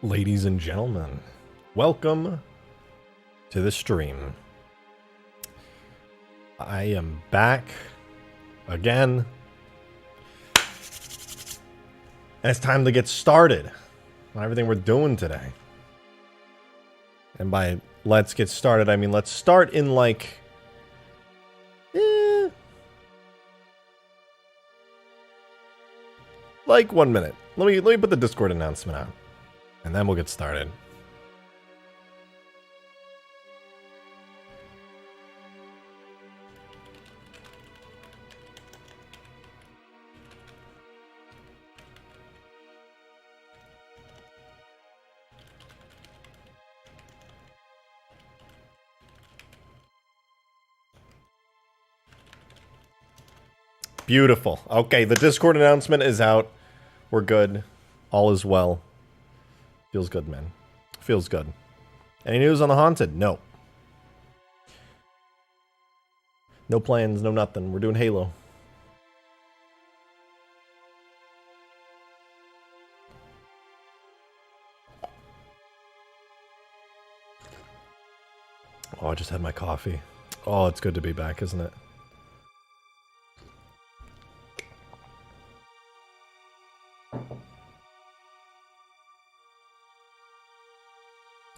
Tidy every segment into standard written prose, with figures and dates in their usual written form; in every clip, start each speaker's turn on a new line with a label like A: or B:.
A: Ladies and gentlemen, welcome to the stream. I am back again, and it's time to get started on everything we're doing today. And by let's get started, I mean let's start in like 1 minute. Let me put the Discord announcement out, and then we'll get started. Beautiful. Okay, the Discord announcement is out. We're good. All is well. Feels good, man. Feels good. Any news on the Haunted? No. No plans, no nothing. We're doing Halo. Oh, I just had my coffee. Oh, it's good to be back, isn't it?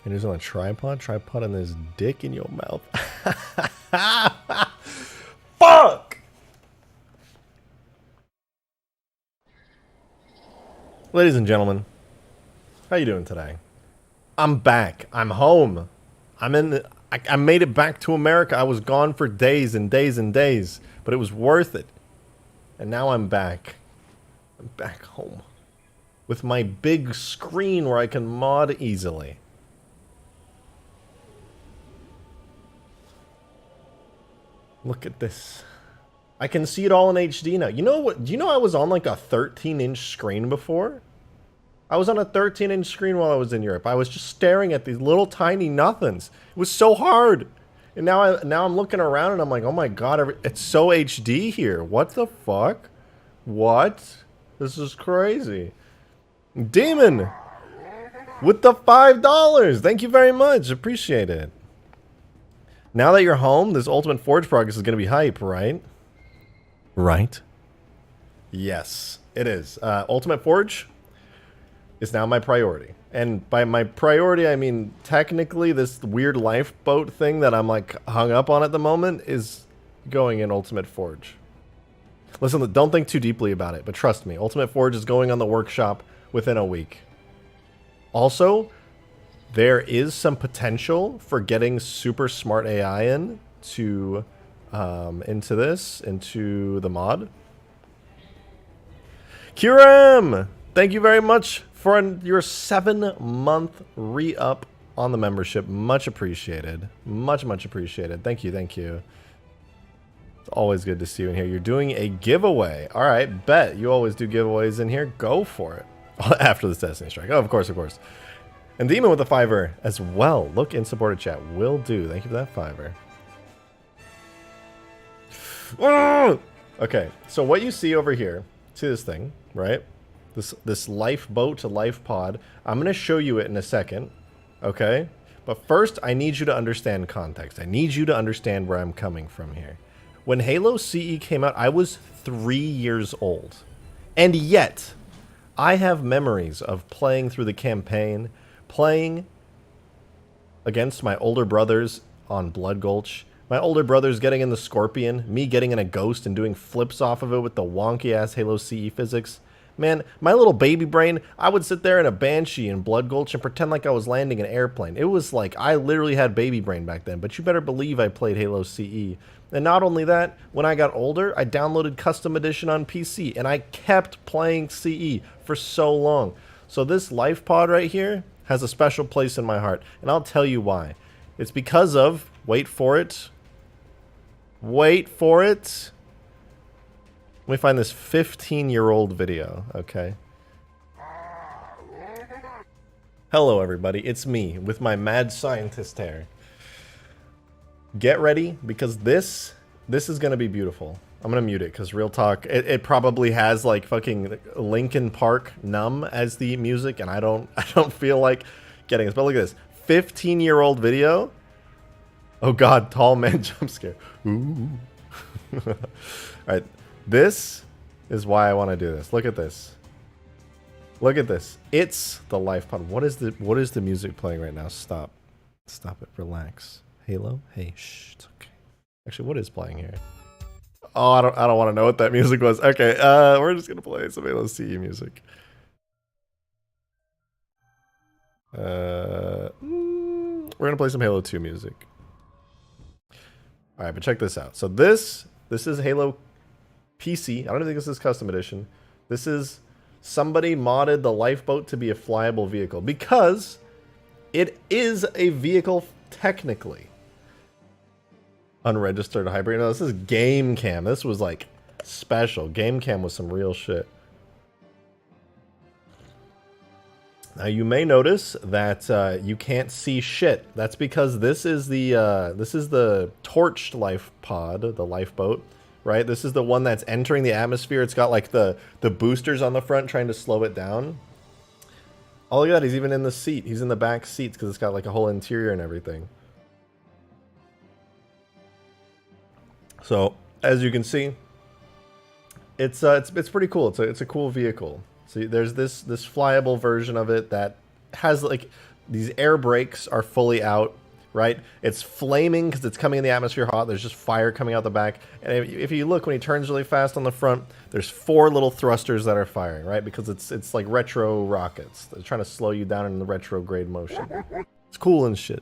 A: And he's on a tripod? Tripod and his dick in your mouth. Fuck! Ladies and gentlemen, how you doing today? I'm back. I'm home. I made it back to America. I was gone for days and days and days, but it was worth it. And now I'm back. I'm back home with my big screen where I can mod easily. Look at this. I can see it all in HD now. You know what? Do you know I was on like a 13-inch screen before? I was on a 13-inch screen while I was in Europe. I was just staring at these little tiny nothings. It was so hard. And now I'm looking around and I'm like, oh my god, it's so HD here. What the fuck? What? This is crazy. Demon! With the $5! Thank you very much. Appreciate it. Now that you're home, this Ultimate Forge progress is going to be hype, right? Right? Yes, it is. Ultimate Forge is now my priority. And by my priority, I mean technically this weird lifeboat thing that I'm like hung up on at the moment is going in Ultimate Forge. Listen, don't think too deeply about it, but trust me, Ultimate Forge is going on the workshop within a week. Also, there is some potential for getting super smart AI into the mod. Kiram, thank you very much for your 7-month re-up on the membership. Much appreciated. Much appreciated. Thank you, thank you. It's always good to see you in here. You're doing a giveaway. All right, bet. You always do giveaways in here. Go for it. After the Destiny Strike. Oh, of course, of course. And Demon with a $5 as well. Look in supported chat. Will do. Thank you for that $5. Okay, so what you see over here, see this thing, right? This lifeboat to life pod. I'm going to show you it in a second, okay? But first, I need you to understand context. I need you to understand where I'm coming from here. When Halo CE came out, I was 3 years old. And yet, I have memories of playing through the campaign, playing against my older brothers on Blood Gulch, my older brothers getting in the Scorpion, me getting in a Ghost and doing flips off of it with the wonky-ass Halo CE physics. Man, my little baby brain, I would sit there in a Banshee in Blood Gulch and pretend like I was landing an airplane. It was like I literally had baby brain back then, but you better believe I played Halo CE. And not only that, when I got older, I downloaded Custom Edition on PC, and I kept playing CE for so long. So this life pod right here has a special place in my heart, and I'll tell you why. It's because of, wait for it, let me find this 15-year-old video, okay? Hello everybody, it's me with my mad scientist hair. Get ready, because this This is gonna be beautiful. I'm gonna mute it because real talk, it probably has like fucking Linkin Park Numb as the music, and I don't feel like getting this. But look at this, 15-year-old video. Oh god, tall man jump scare. Ooh. All right, this is why I want to do this. Look at this. Look at this. It's the life pod. What is the music playing right now? Stop. Stop it. Relax. Halo. Hey, shh. It's okay. Actually, what is playing here? Oh, I don't want to know what that music was. Okay, we're just gonna play some Halo CE music. We're gonna play some Halo 2 music. All right, but check this out. So this is Halo PC. I don't think this is custom edition. This is somebody modded the lifeboat to be a flyable vehicle because it is a vehicle technically. Unregistered hybrid. No, this is game cam. This was like special. Game cam was some real shit. Now you may notice that you can't see shit. That's because this is the torched life pod, the lifeboat, right? This is the one that's entering the atmosphere. It's got like the boosters on the front trying to slow it down. Oh, look at that. He's even in the seat. He's in the back seats because it's got like a whole interior and everything. So as you can see, it's pretty cool. It's a cool vehicle. So there's this flyable version of it that has like these air brakes are fully out, right? It's flaming because it's coming in the atmosphere hot. There's just fire coming out the back. And if you look when he turns really fast on the front, there's 4 little thrusters that are firing, right? Because it's like retro rockets. They're trying to slow you down in the retrograde motion. It's cool and shit.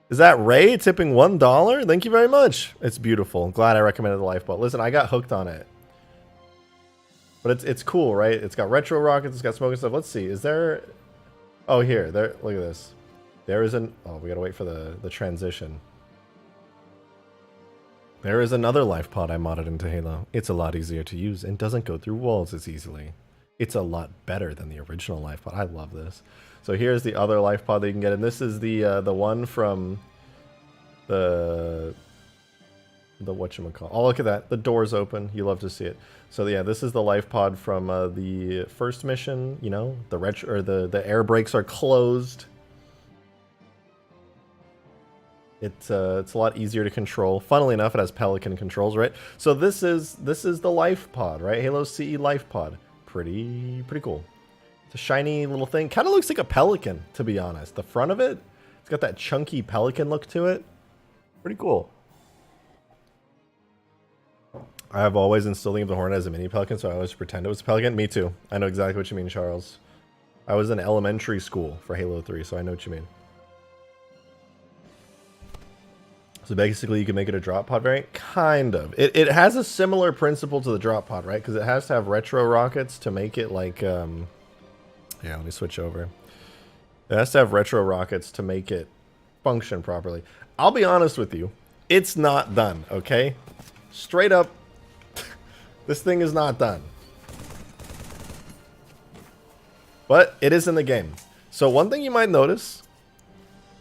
A: Is that Ray tipping $1? Thank you very much. It's beautiful. Glad I recommended the lifeboat. Listen, I got hooked on it. But it's cool, right? It's got retro rockets, it's got smoking stuff. Let's see, is there... Oh, here, there. Look at this. There is an... Oh, we gotta wait for the transition. There is another life pod I modded into Halo. It's a lot easier to use and doesn't go through walls as easily. It's a lot better than the original life pod. I love this. So here's the other life pod that you can get, and this is the one from the whatchamacallit. Oh, look at that. The door's open. You love to see it. So yeah, this is the life pod from the first mission. You know, the air brakes are closed. It's a lot easier to control. Funnily enough, it has Pelican controls, right? So this is the life pod, right? Halo CE life pod. Pretty cool. It's a shiny little thing. Kind of looks like a Pelican, to be honest. The front of it, it's got that chunky Pelican look to it. Pretty cool. I have always instilled of the Hornet as a mini Pelican, so I always pretend it was a Pelican. Me too. I know exactly what you mean, Charles. I was in elementary school for Halo 3, so I know what you mean. So basically, you can make it a drop pod variant? Kind of. It has a similar principle to the drop pod, right? Because it has to have retro rockets to make it like... Yeah, let me switch over. It has to have retro rockets to make it function properly. I'll be honest with you. It's not done, okay? Straight up, this thing is not done. But it is in the game. So one thing you might notice...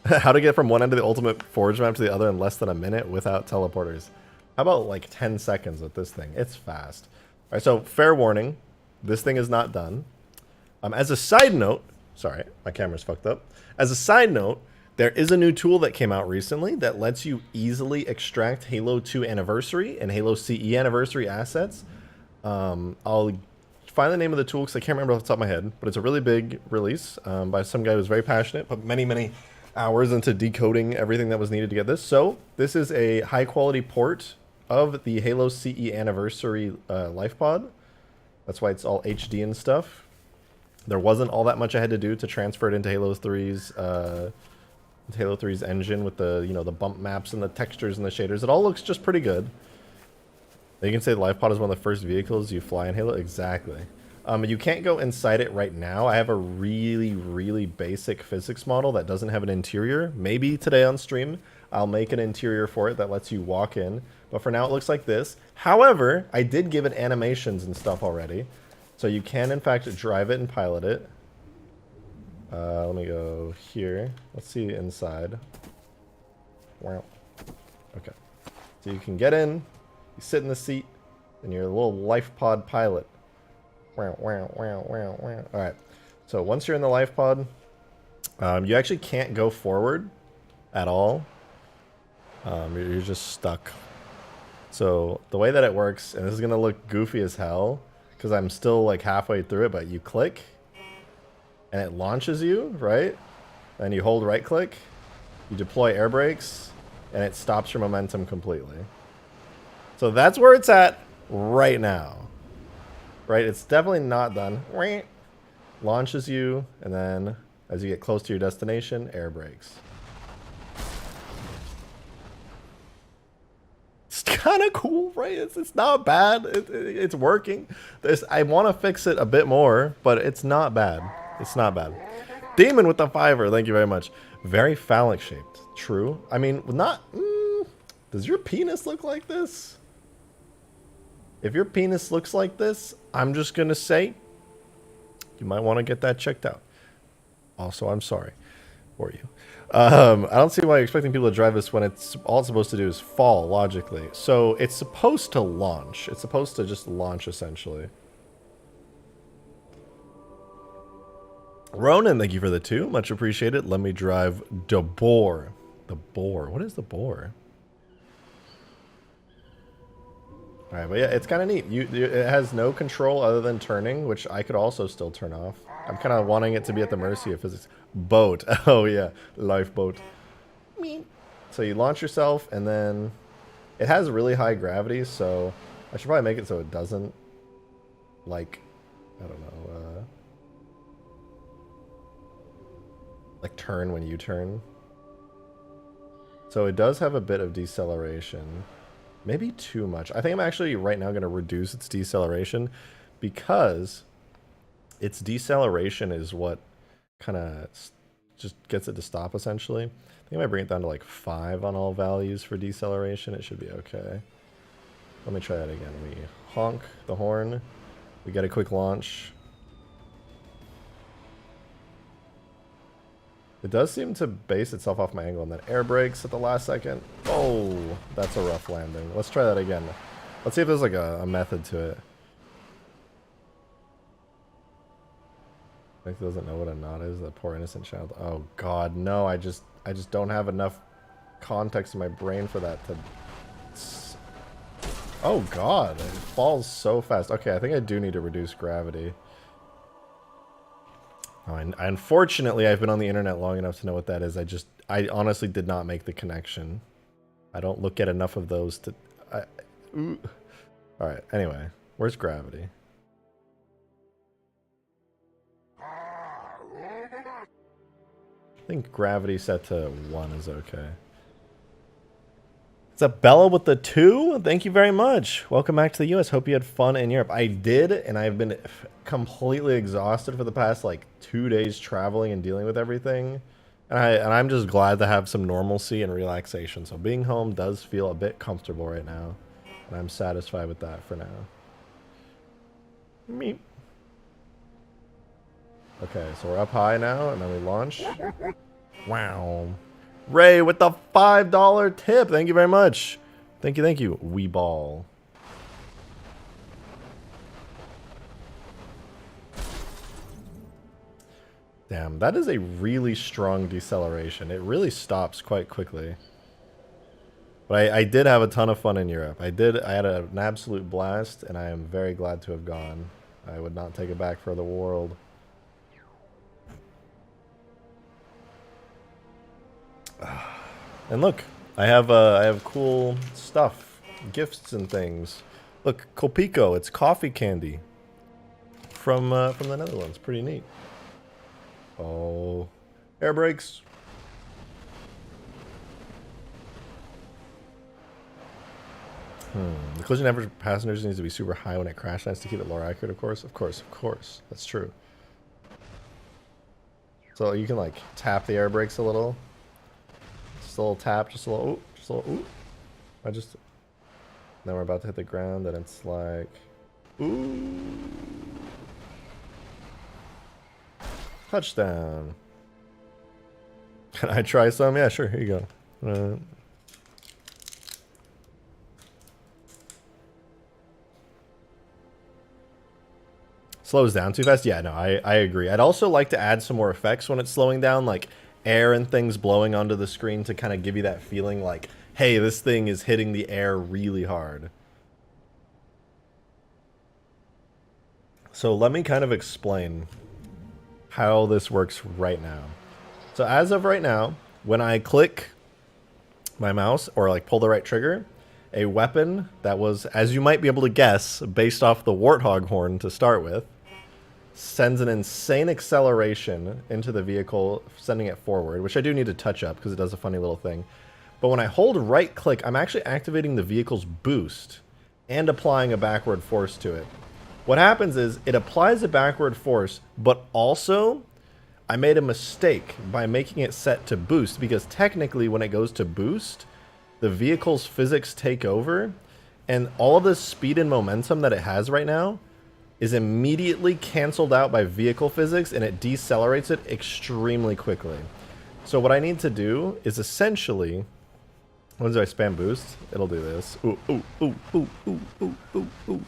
A: How to get from one end of the ultimate forge map to the other in less than a minute without teleporters. How about like 10 seconds with this thing? It's fast. All right, so fair warning, this thing is not done. As a side note, sorry, my camera's fucked up. As a side note, there is a new tool that came out recently that lets you easily extract Halo 2 Anniversary and Halo CE Anniversary assets. I'll find the name of the tool because I can't remember off the top of my head, but it's a really big release by some guy who's very passionate, but many hours into decoding everything that was needed to get this. So this is a high quality port of the Halo CE Anniversary life pod. That's why it's all HD and stuff. There wasn't all that much I had to do to transfer it into Halo 3's engine with the, you know, the bump maps and the textures and the shaders. It all looks just pretty good. You can say the life pod is one of the first vehicles you fly in Halo. Exactly. You can't go inside it right now. I have a really basic physics model that doesn't have an interior. Maybe today on stream, I'll make an interior for it that lets you walk in. But for now, it looks like this. However, I did give it animations and stuff already. So you can, in fact, drive it and pilot it. Let me go here. Let's see inside. Wow. Okay. So you can get in, you sit in the seat, and you're a little life pod pilot. Alright, so once you're in the life pod, you actually can't go forward at all. You're just stuck. So the way that it works, and this is going to look goofy as hell, because I'm still like halfway through it, but you click, and it launches you, right? And you hold right click, you deploy air brakes, and it stops your momentum completely. So that's where it's at right now. Right? It's definitely not done. Launches you, and then as you get close to your destination, air brakes. It's kind of cool, right? It's not bad. It's working. I want to fix it a bit more, but it's not bad. It's not bad. Demon with the $5. Thank you very much. Very phallic shaped. True. I mean, not... does your penis look like this? If your penis looks like this, I'm just going to say you might want to get that checked out. Also, I'm sorry for you. I don't see why you're expecting people to drive this when all it's supposed to do is fall, logically. So it's supposed to launch. It's supposed to just launch, essentially. Ronan, thank you for the 2. Much appreciated. Let me drive the boar. The boar. What is the boar? Alright, but yeah, it's kind of neat. It has no control other than turning, which I could also still turn off. I'm kind of wanting it to be at the mercy of physics. Boat. Oh yeah, lifeboat. So you launch yourself, and then it has really high gravity, so I should probably make it so it doesn't, like, I don't know, like turn when you turn. So it does have a bit of deceleration. Maybe too much. I think I'm actually right now going to reduce its deceleration, because its deceleration is what kind of just gets it to stop, essentially. I think I might bring it down to like 5 on all values for deceleration. It should be okay. Let me try that again. We honk the horn. We get a quick launch. It does seem to base itself off my angle, and then air brakes at the last second. Oh, that's a rough landing. Let's try that again. Let's see if there's like a method to it. Nick doesn't know what a knot is. That poor innocent child. Oh God, no! I just don't have enough context in my brain for that to. Oh God, it falls so fast. Okay, I think I do need to reduce gravity. Oh, and unfortunately, I've been on the internet long enough to know what that is. I honestly did not make the connection. I don't look at enough of those to... Alright, anyway. Where's gravity? I think gravity set to 1 is okay. It's a Bella with the 2. Thank you very much. Welcome back to the US. Hope you had fun in Europe. I did, and I've been completely exhausted for the past like 2 days traveling and dealing with everything. And I'm just glad to have some normalcy and relaxation. So being home does feel a bit comfortable right now, and I'm satisfied with that for now. Meep. Okay, so we're up high now, and then we launch. Wow. Ray with the $5 tip. Thank you very much. Thank you, thank you. Wee ball. Damn, that is a really strong deceleration. It really stops quite quickly. But I did have a ton of fun in Europe. I had an absolute blast, and I am very glad to have gone. I would not take it back for the world. And look, I have cool stuff, gifts and things. Look, Copico, it's coffee candy from the Netherlands. Pretty neat. Oh, air brakes. The collision average for passengers needs to be super high when it crash lands to keep it more accurate, of course. Of course. That's true. So you can like tap the air brakes a little. Just a little tap, just a little ooh. Now we're about to hit the ground, and it's like, ooh. Touchdown. Can I try some? Yeah, sure, here you go. Slows down too fast? Yeah, no, I agree. I'd also like to add some more effects when it's slowing down, like air and things blowing onto the screen to kind of give you that feeling like, hey, this thing is hitting the air really hard. So let me kind of explain how this works right now. So as of right now, when I click my mouse or like pull the right trigger, a weapon that was, as you might be able to guess, based off the warthog horn to start with, sends an insane acceleration into the vehicle, sending it forward, which I do need to touch up because it does a funny little thing. But when I hold right click, I'm actually activating the vehicle's boost and applying a backward force to it. What happens is it applies a backward force, but also I made a mistake by making it set to boost, because technically when it goes to boost, the vehicle's physics take over, and all of the speed and momentum that it has right now is immediately canceled out by vehicle physics, and it decelerates it extremely quickly. So what I need to do is essentially, when do I spam boost? It'll do this. Ooh, ooh, ooh, ooh, ooh, ooh, ooh, ooh.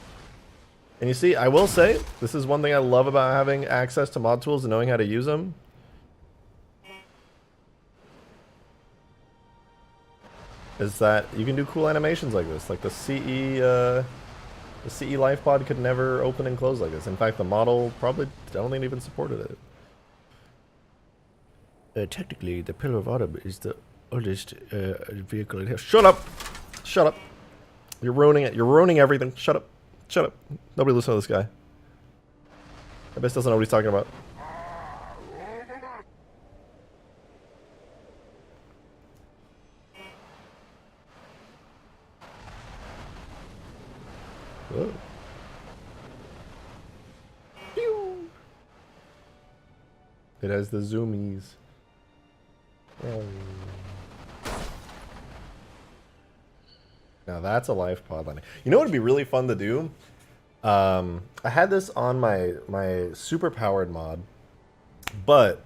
A: And you see, I will say, this is one thing I love about having access to mod tools and knowing how to use them. Is that you can do cool animations like this. Like the CE life pod could never open and close like this. In fact, the model probably, I don't think, even supported it. Technically, the Pillar of Autumn is the oldest vehicle in here. Shut up! Shut up! You're ruining it. You're ruining everything. Shut up. Shut up. Nobody listen to this guy. I bet doesn't know what he's talking about. Whoa. Pew. It has the zoomies. Oh. Now that's a life pod landing. You know what would be really fun to do? I had this on my super powered mod, but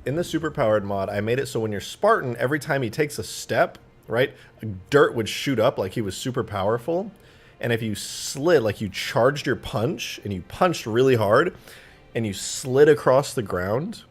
A: in the super powered mod, I made it so when you're Spartan, every time he takes a step, right, dirt would shoot up like he was super powerful. And if you slid, like you charged your punch and you punched really hard and you slid across the ground,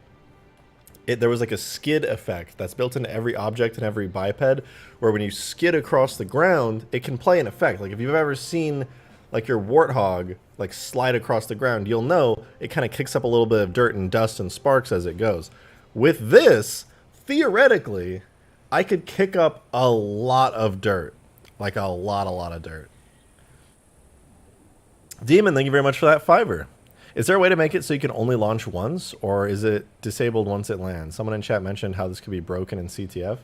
A: there was like a skid effect that's built into every object and every biped, where when you skid across the ground, it can play an effect. Like if you've ever seen like your warthog like slide across the ground, you'll know it kind of kicks up a little bit of dirt and dust and sparks as it goes. With this, theoretically, I could kick up a lot of dirt. Like a lot of dirt. Demon, thank you very much for that $5. Is there a way to make it so you can only launch once, or is it disabled once it lands? Someone in chat mentioned how this could be broken in CTF.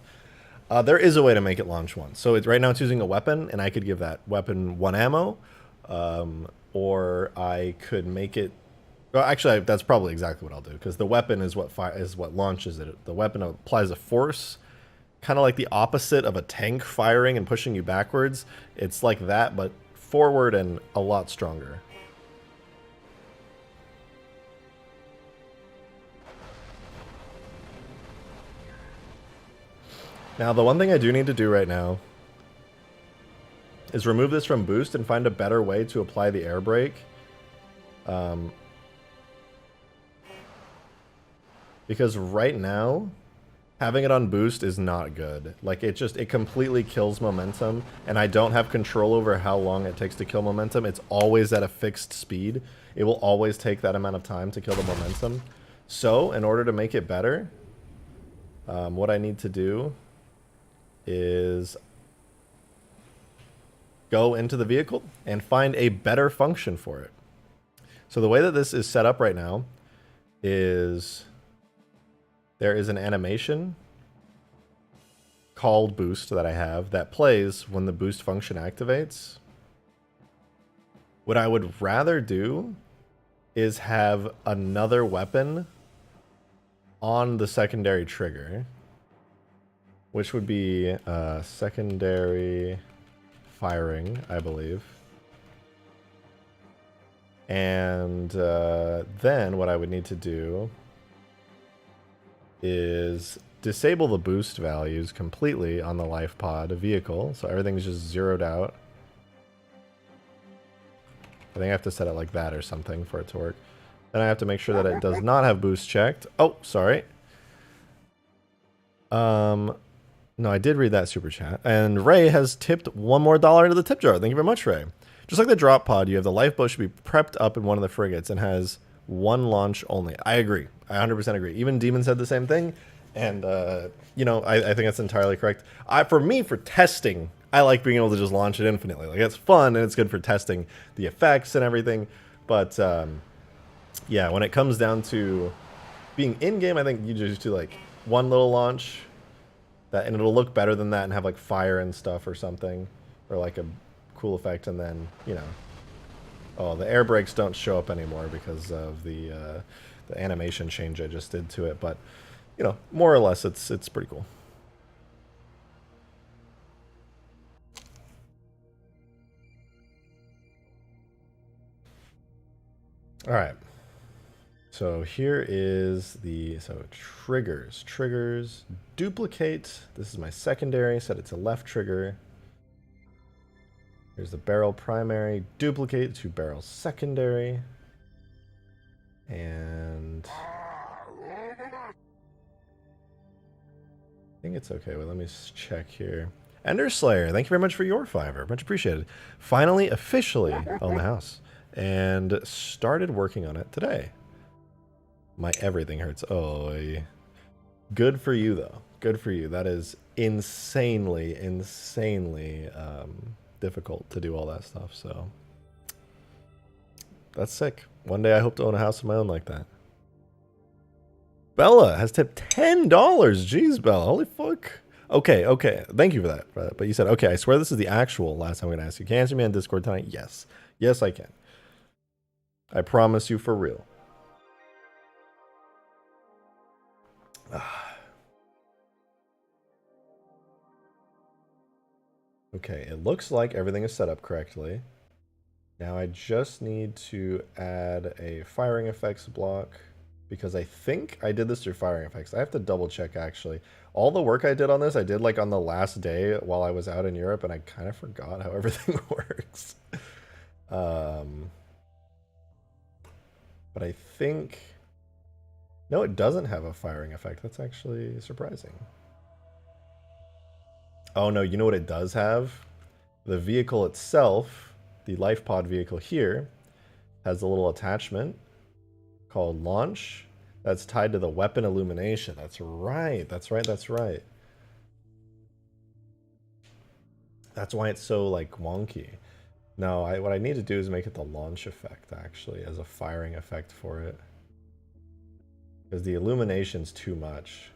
A: There is a way to make it launch once. So right now it's using a weapon, and I could give that weapon 1 ammo, or I could make it... Well, actually, that's probably exactly what I'll do, because the weapon is what launches it. The weapon applies a force, kind of like the opposite of a tank firing and pushing you backwards. It's like that, but forward and a lot stronger. Now, the one thing I do need to do right now is remove this from boost and find a better way to apply the air brake. Because right now, having it on boost is not good. Like, it completely kills momentum, and I don't have control over how long it takes to kill momentum. It's always at a fixed speed. It will always take that amount of time to kill the momentum. So, in order to make it better, what I need to do is go into the vehicle and find a better function for it. So the way that this is set up right now is there is an animation called boost that I have that plays when the boost function activates. What I would rather do is have another weapon on the secondary trigger, which would be secondary firing, I believe. And then what I would need to do is disable the boost values completely on the life pod vehicle, so everything's just zeroed out. I think I have to set it like that or something for it to work. Then I have to make sure that it does not have boost checked. Oh, sorry. No, I did read that super chat. And Ray has tipped $1 more into the tip jar. Thank you very much, Ray. Just like the drop pod, you have the lifeboat should be prepped up in one of the frigates and has one launch only. I agree. I 100% agree. Even Demon said the same thing. And, you know, I think that's entirely correct. For me, for testing, I like being able to just launch it infinitely. Like, it's fun and it's good for testing the effects and everything. But, yeah, when it comes down to being in-game, I think you just do, like, one little launch. And it'll look better than that and have, like, fire and stuff or something. Or, like, a cool effect. And then, you know. Oh, the air brakes don't show up anymore because of the animation change I just did to it. But, you know, more or less, it's pretty cool. All right. So here is the, triggers, duplicate. This is my secondary, set it to left trigger. Here's the barrel primary, duplicate to barrel secondary. And I think it's okay. Well, let me check here. Ender Slayer, thank you very much for your $5. Much appreciated. Finally, officially own the house. And started working on it today. My everything hurts. Oh, good for you, though. Good for you. That is insanely difficult to do all that stuff. So that's sick. One day I hope to own a house of my own like that. Bella has tipped $10. Jeez, Bella. Holy fuck. Okay, okay. Thank you for that. But you said, okay, I swear this is the actual last time I'm going to ask you. Can you answer me on Discord tonight? Yes. Yes, I can. I promise you for real. Okay, it looks like everything is set up correctly. Now I just need to add a firing effects block because I think I did this through firing effects. I have to double check actually. All the work I did on this, I did like on the last day while I was out in Europe and I kind of forgot how everything works. But I think... No, it doesn't have a firing effect. That's actually surprising. Oh no, you know what it does have? The vehicle itself, the life pod vehicle here, has a little attachment called launch that's tied to the weapon illumination. That's right, that's right, that's right. That's why it's so like wonky. No, what I need to do is make it the launch effect actually as a firing effect for it. Because the illumination's too much.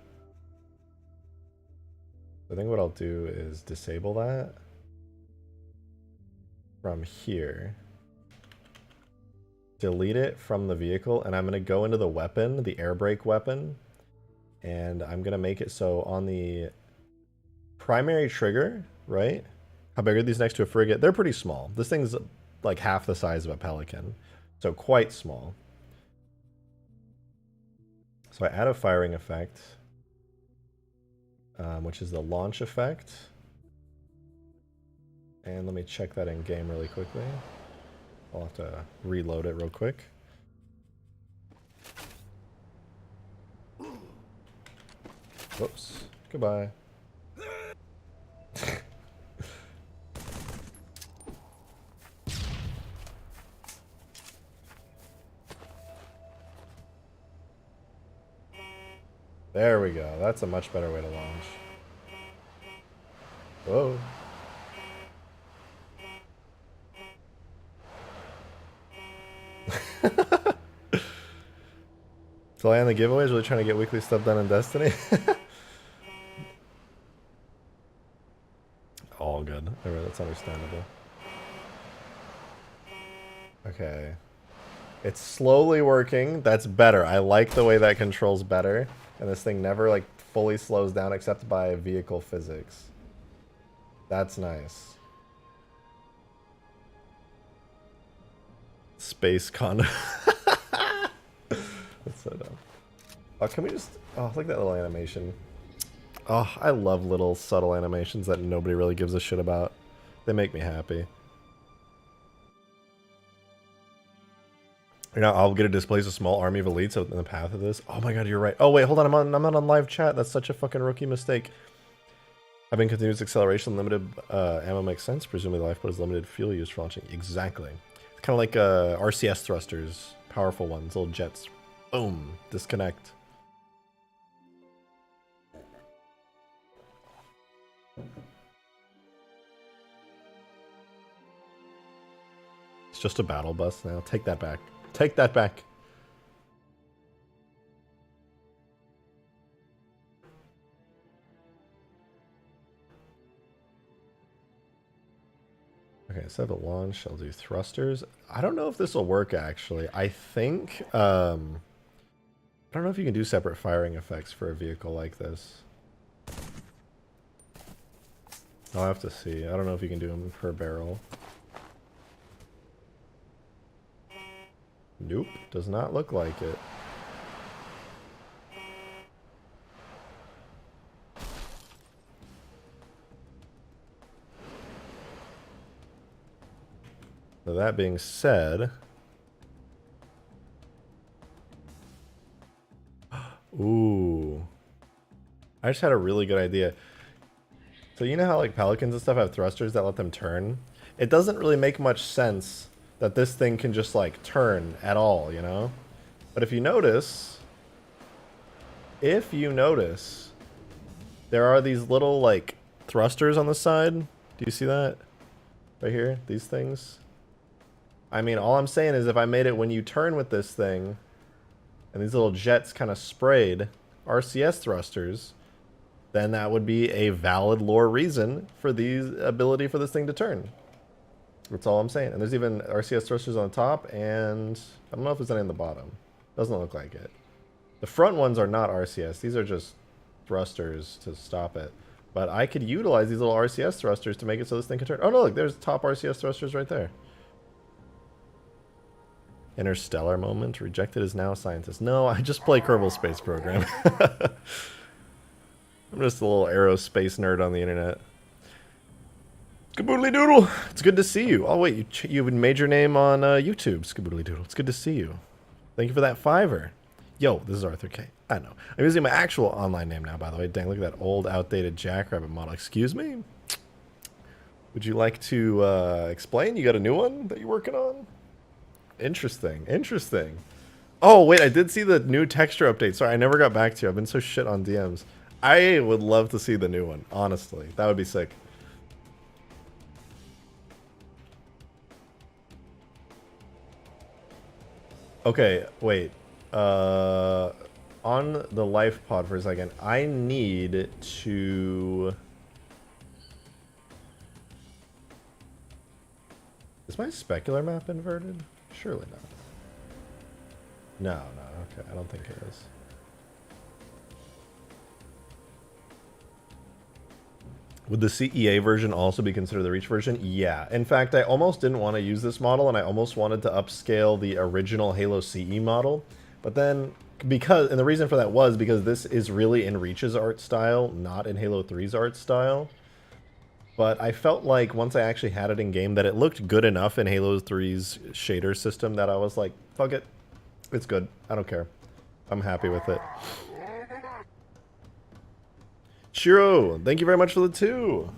A: I think what I'll do is disable that from here. Delete it from the vehicle, and I'm going to go into the weapon, the air brake weapon, and I'm going to make it so on the primary trigger, right? How big are these next to a frigate? They're pretty small. This thing's like half the size of a Pelican, so quite small. So I add a firing effect, which is the launch effect. And let me check that in game really quickly. I'll have to reload it real quick. Whoops. Goodbye. There we go. That's a much better way to launch. Whoa. So I on the giveaways, really trying to get weekly stuff done in Destiny. All good. Alright, that's understandable. Okay. It's slowly working. That's better. I like the way that controls better. And this thing never like fully slows down except by vehicle physics. That's nice. Space condo. That's so dumb. Oh, can we just... Oh, look at that little animation. Oh, I love little subtle animations that nobody really gives a shit about. They make me happy. You know, I'll get to displace a small army of elites in the path of this. Oh my god, you're right. Oh wait, hold on, I'm not on live chat. That's such a fucking rookie mistake. Having continuous acceleration, limited ammo makes sense. Presumably the lifeboat is limited fuel use for launching. Exactly. It's kind of like RCS thrusters, powerful ones, little jets. Boom, disconnect. It's just a battle bus now. Take that back. Take that back. Okay, instead of a launch, I'll do thrusters. I don't know if this will work, actually. I think, I don't know if you can do separate firing effects for a vehicle like this. I'll have to see. I don't know if you can do them per barrel. Nope, does not look like it. So that being said, ooh, I just had a really good idea. So you know how like Pelicans and stuff have thrusters that let them turn? It doesn't really make much sense that this thing can just like turn at all, you know? But if you notice, there are these little like thrusters on the side. Do you see that? Right here, these things. I mean, all I'm saying is if I made it when you turn with this thing, and these little jets kind of sprayed RCS thrusters, then that would be a valid lore reason for the ability for this thing to turn. That's all I'm saying. And there's even RCS thrusters on the top, and I don't know if there's any on the bottom. Doesn't look like it. The front ones are not RCS. These are just thrusters to stop it. But I could utilize these little RCS thrusters to make it so this thing can turn. Oh no, look, there's top RCS thrusters right there. Interstellar moment. Rejected is now a scientist. No, I just play Kerbal Space Program. I'm just a little aerospace nerd on the internet. Skaboodly Doodle! It's good to see you. Oh wait, you made your name on YouTube, Skaboodly Doodle. It's good to see you. Thank you for that $5. Yo, this is Arthur K. I know. I'm using my actual online name now, by the way. Dang, look at that old, outdated Jackrabbit model. Excuse me? Would you like to explain? You got a new one that you're working on? Interesting. Interesting. Oh, wait, I did see the new texture update. Sorry, I never got back to you. I've been so shit on DMs. I would love to see the new one, honestly. That would be sick. Okay, wait. On the life pod for a second, I need to... Is my specular map inverted? Surely not. No, no, okay, I don't think it is. Would the CEA version also be considered the Reach version? Yeah. In fact, I almost didn't want to use this model, and I almost wanted to upscale the original Halo CE model. But then, and the reason for that was because this is really in Reach's art style, not in Halo 3's art style. But I felt like once I actually had it in game that it looked good enough in Halo 3's shader system that I was like, fuck it. It's good. I don't care. I'm happy with it. Shiro, thank you very much for the 2.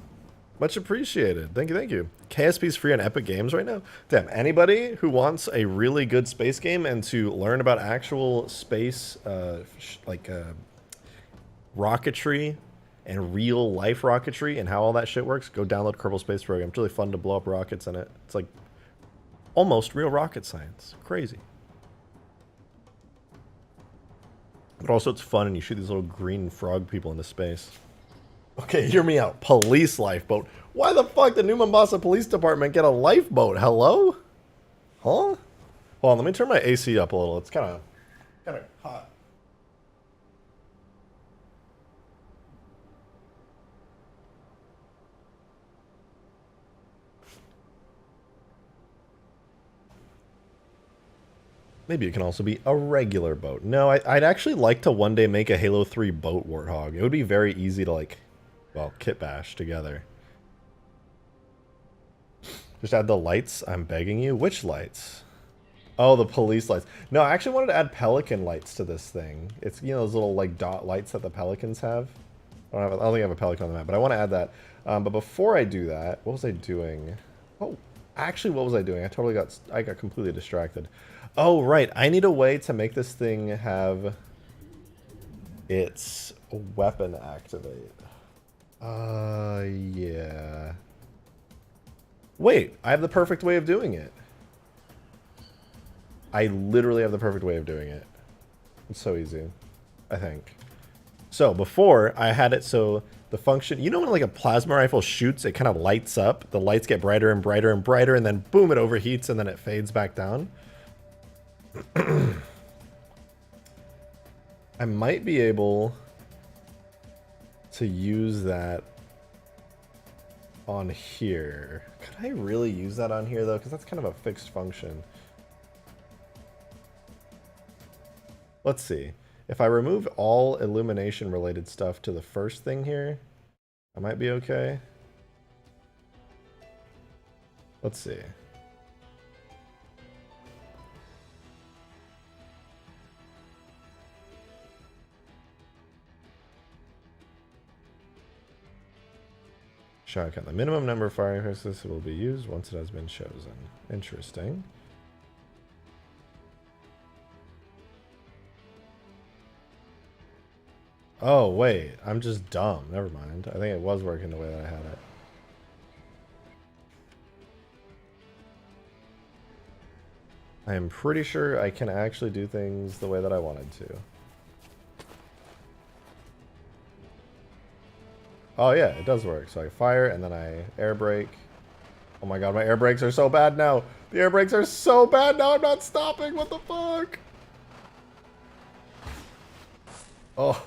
A: Much appreciated. Thank you, thank you. KSP's free on Epic Games right now. Damn, anybody who wants a really good space game and to learn about actual space, rocketry and real life rocketry and how all that shit works, go download Kerbal Space Program. It's really fun to blow up rockets in it. It's like almost real rocket science. Crazy. But also it's fun and you shoot these little green frog people into space. Okay, hear me out. Police lifeboat. Why the fuck did New Mombasa Police Department get a lifeboat? Hello? Huh? Hold on, let me turn my AC up a little. It's kind of hot. Maybe it can also be a regular boat. No, I'd actually like to one day make a Halo 3 boat Warthog. It would be very easy to, like, well, kit bash together. Just add the lights, I'm begging you. Which lights? Oh, the police lights. No, I actually wanted to add pelican lights to this thing. It's, you know, those little like dot lights that the pelicans have. I don't think I have a pelican on the map, but I want to add that. But before I do that, what was I doing? Oh, actually, what was I doing? I got completely distracted. Oh, right. I need a way to make this thing have its weapon activate. Yeah. Wait, I have the perfect way of doing it. I literally have the perfect way of doing it. It's so easy, I think. So before I had it so the function, you know when like a plasma rifle shoots, it kind of lights up. The lights get brighter and brighter and brighter, and then boom, it overheats and then it fades back down. I might be able to use that on here. Could I really use that on here though? Because that's kind of a fixed function. Let's see. If I remove all illumination related stuff to the first thing here, I might be okay. Let's see. Shotgun. The minimum number of firing pieces will be used once it has been chosen. Interesting. Oh, wait. I'm just dumb. Never mind. I think it was working the way that I had it. I am pretty sure I can actually do things the way that I wanted to. Oh yeah, it does work. So I fire and then I air brake. Oh my god, my air brakes are so bad now. The air brakes are so bad now. I'm not stopping. What the fuck? Oh,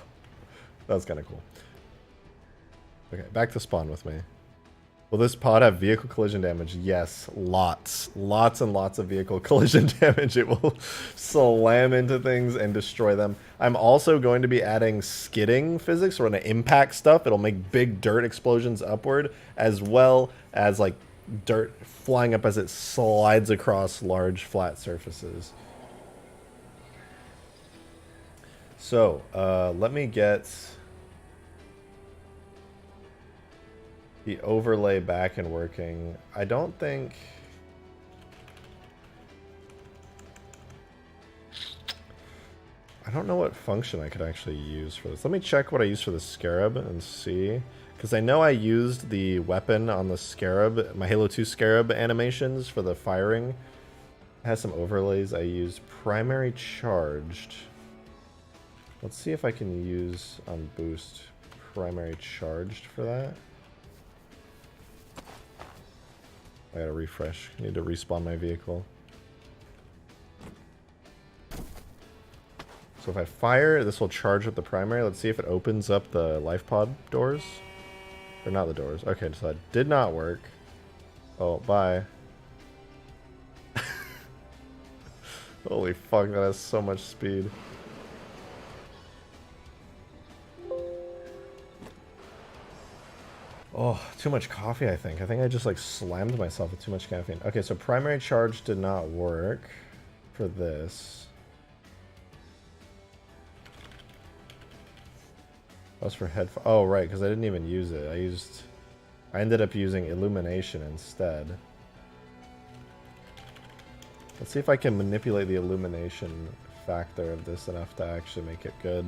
A: that's kind of cool. Okay, back to spawn with me. Will this pod have vehicle collision damage? Yes, lots. Lots and lots of vehicle collision damage. It will slam into things and destroy them. I'm also going to be adding skidding physics, or when it impact stuff, it'll make big dirt explosions upward, as well as like dirt flying up as it slides across large flat surfaces. So, let me get the overlay back and working. I don't think... I don't know what function I could actually use for this. Let me check what I used for the Scarab and see. Because I know I used the weapon on the Scarab, my Halo 2 Scarab animations for the firing. It has some overlays. I used primary charged. Let's see if I can use on boost primary charged for that. I gotta refresh. I need to respawn my vehicle. So if I fire, this will charge with the primary. Let's see if it opens up the life pod doors. Or not the doors. Okay, so that did not work. Oh, bye. Holy fuck, that has so much speed. Oh, too much coffee, I think. I think I just like slammed myself with too much caffeine. Okay, so primary charge did not work for this. That was for headphone. Oh, right, because I didn't even use it. I ended up using illumination instead. Let's see if I can manipulate the illumination factor of this enough to actually make it good.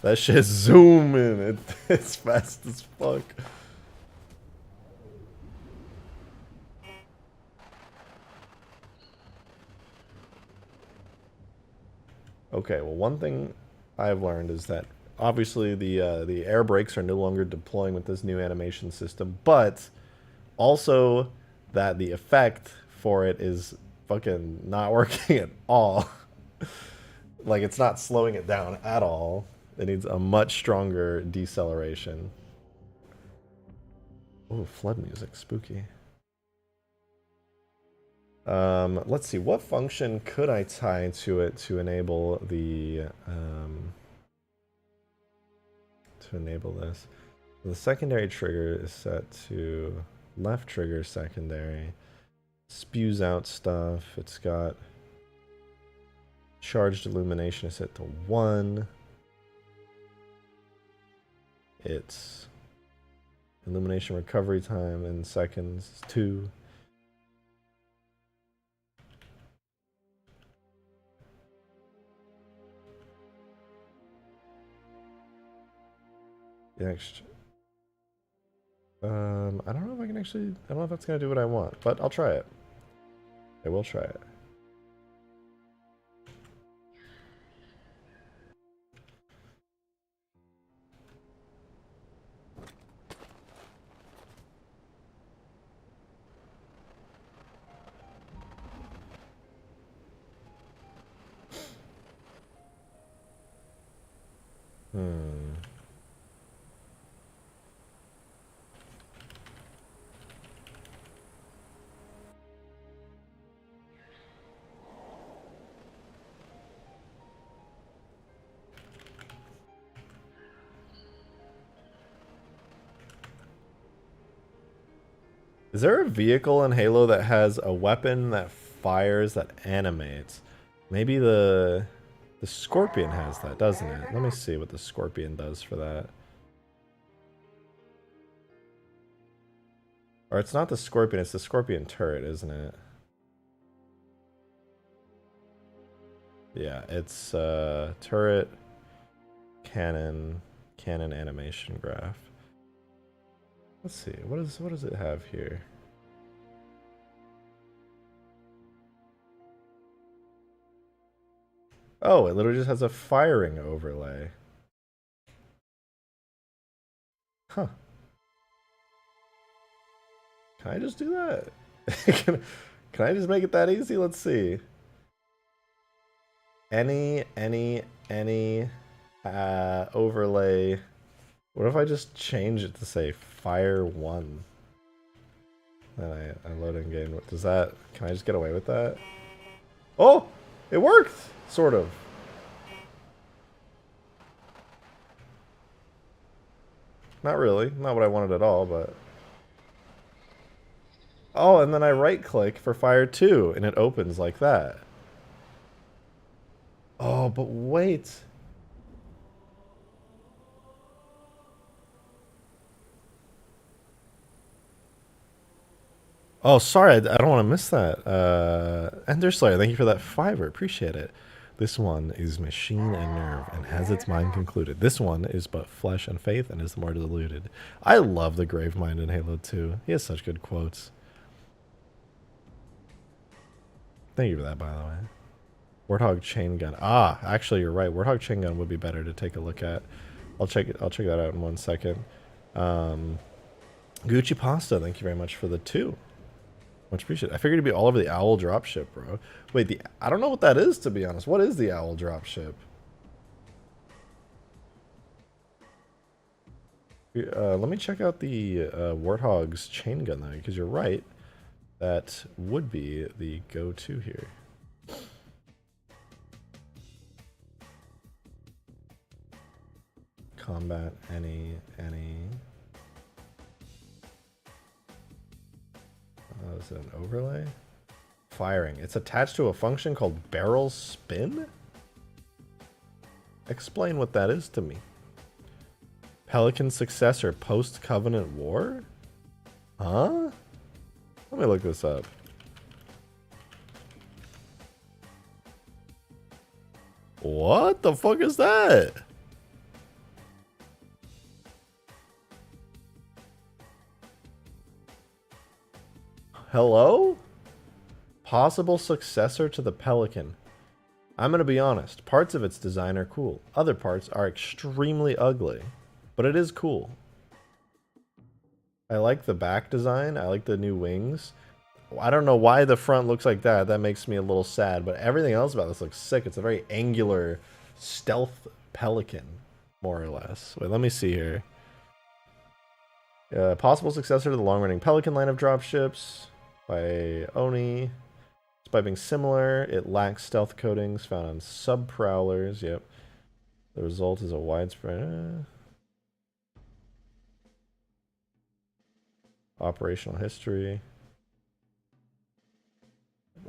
A: That shit's zooming. It's fast as fuck. Okay, well, one thing I've learned is that obviously the air brakes are no longer deploying with this new animation system, but also that the effect for it is fucking not working at all. Like, it's not slowing it down at all. It needs a much stronger deceleration. Oh, flood music, spooky. Let's see, what function could I tie to it to enable the this? The secondary trigger is set to left trigger secondary. spews out stuff. It's got charged illumination is set to 1. Its illumination recovery time in seconds is 2. Next. I don't know if I can actually, I don't know if that's gonna do what I want, but I'll try it. I will try it. Is there a vehicle in Halo that has a weapon that fires that animates? Maybe the Scorpion has that, doesn't it? Let me see what the Scorpion does for that. Or it's not the Scorpion, it's the Scorpion turret, isn't it? Yeah, it's turret, cannon animation graph. Let's see, what does it have here? Oh, it literally just has a firing overlay. Huh. Can I just do that? can I just make it that easy? Let's see. Any overlay. What if I just change it to say fire 1? Then I load in game. What does that? Can I just get away with that? Oh, it worked, sort of. Not really, not what I wanted at all, but. Oh, and then I right click for fire 2 and it opens like that. Oh, but wait. Oh, sorry, I don't want to miss that. Ender Slayer, thank you for that $5. Appreciate it. This one is machine and nerve and has its mind concluded. This one is but flesh and faith and is the more deluded. I love the Gravemind in Halo 2. He has such good quotes. Thank you for that, by the way. Warthog chain gun. Ah, actually, you're right. Warthog chain gun would be better to take a look at. I'll check that out in 1 second. Gucci Pasta, thank you very much for the 2. Much appreciated. I figured it'd be all over the owl dropship, bro. Wait, I don't know what that is, to be honest. What is the owl dropship? Let me check out the Warthog's chain gun, though, because you're right. That would be the go-to here. Combat, any. Is it an overlay? Firing. It's attached to a function called barrel spin? Explain what that is to me. Pelican successor post-Covenant War? Huh? Let me look this up. What the fuck is that? Hello? Possible successor to the Pelican. I'm gonna be honest, parts of its design are cool. Other parts are extremely ugly. But it is cool. I like the back design. I like the new wings. I don't know why the front looks like that. That makes me a little sad. But everything else about this looks sick. It's a very angular stealth Pelican, more or less. Wait, let me see here. Possible successor to the long-running Pelican line of dropships by Oni. Despite being similar, it lacks stealth coatings found on sub-prowlers. Yep. The result is a widespread... operational history.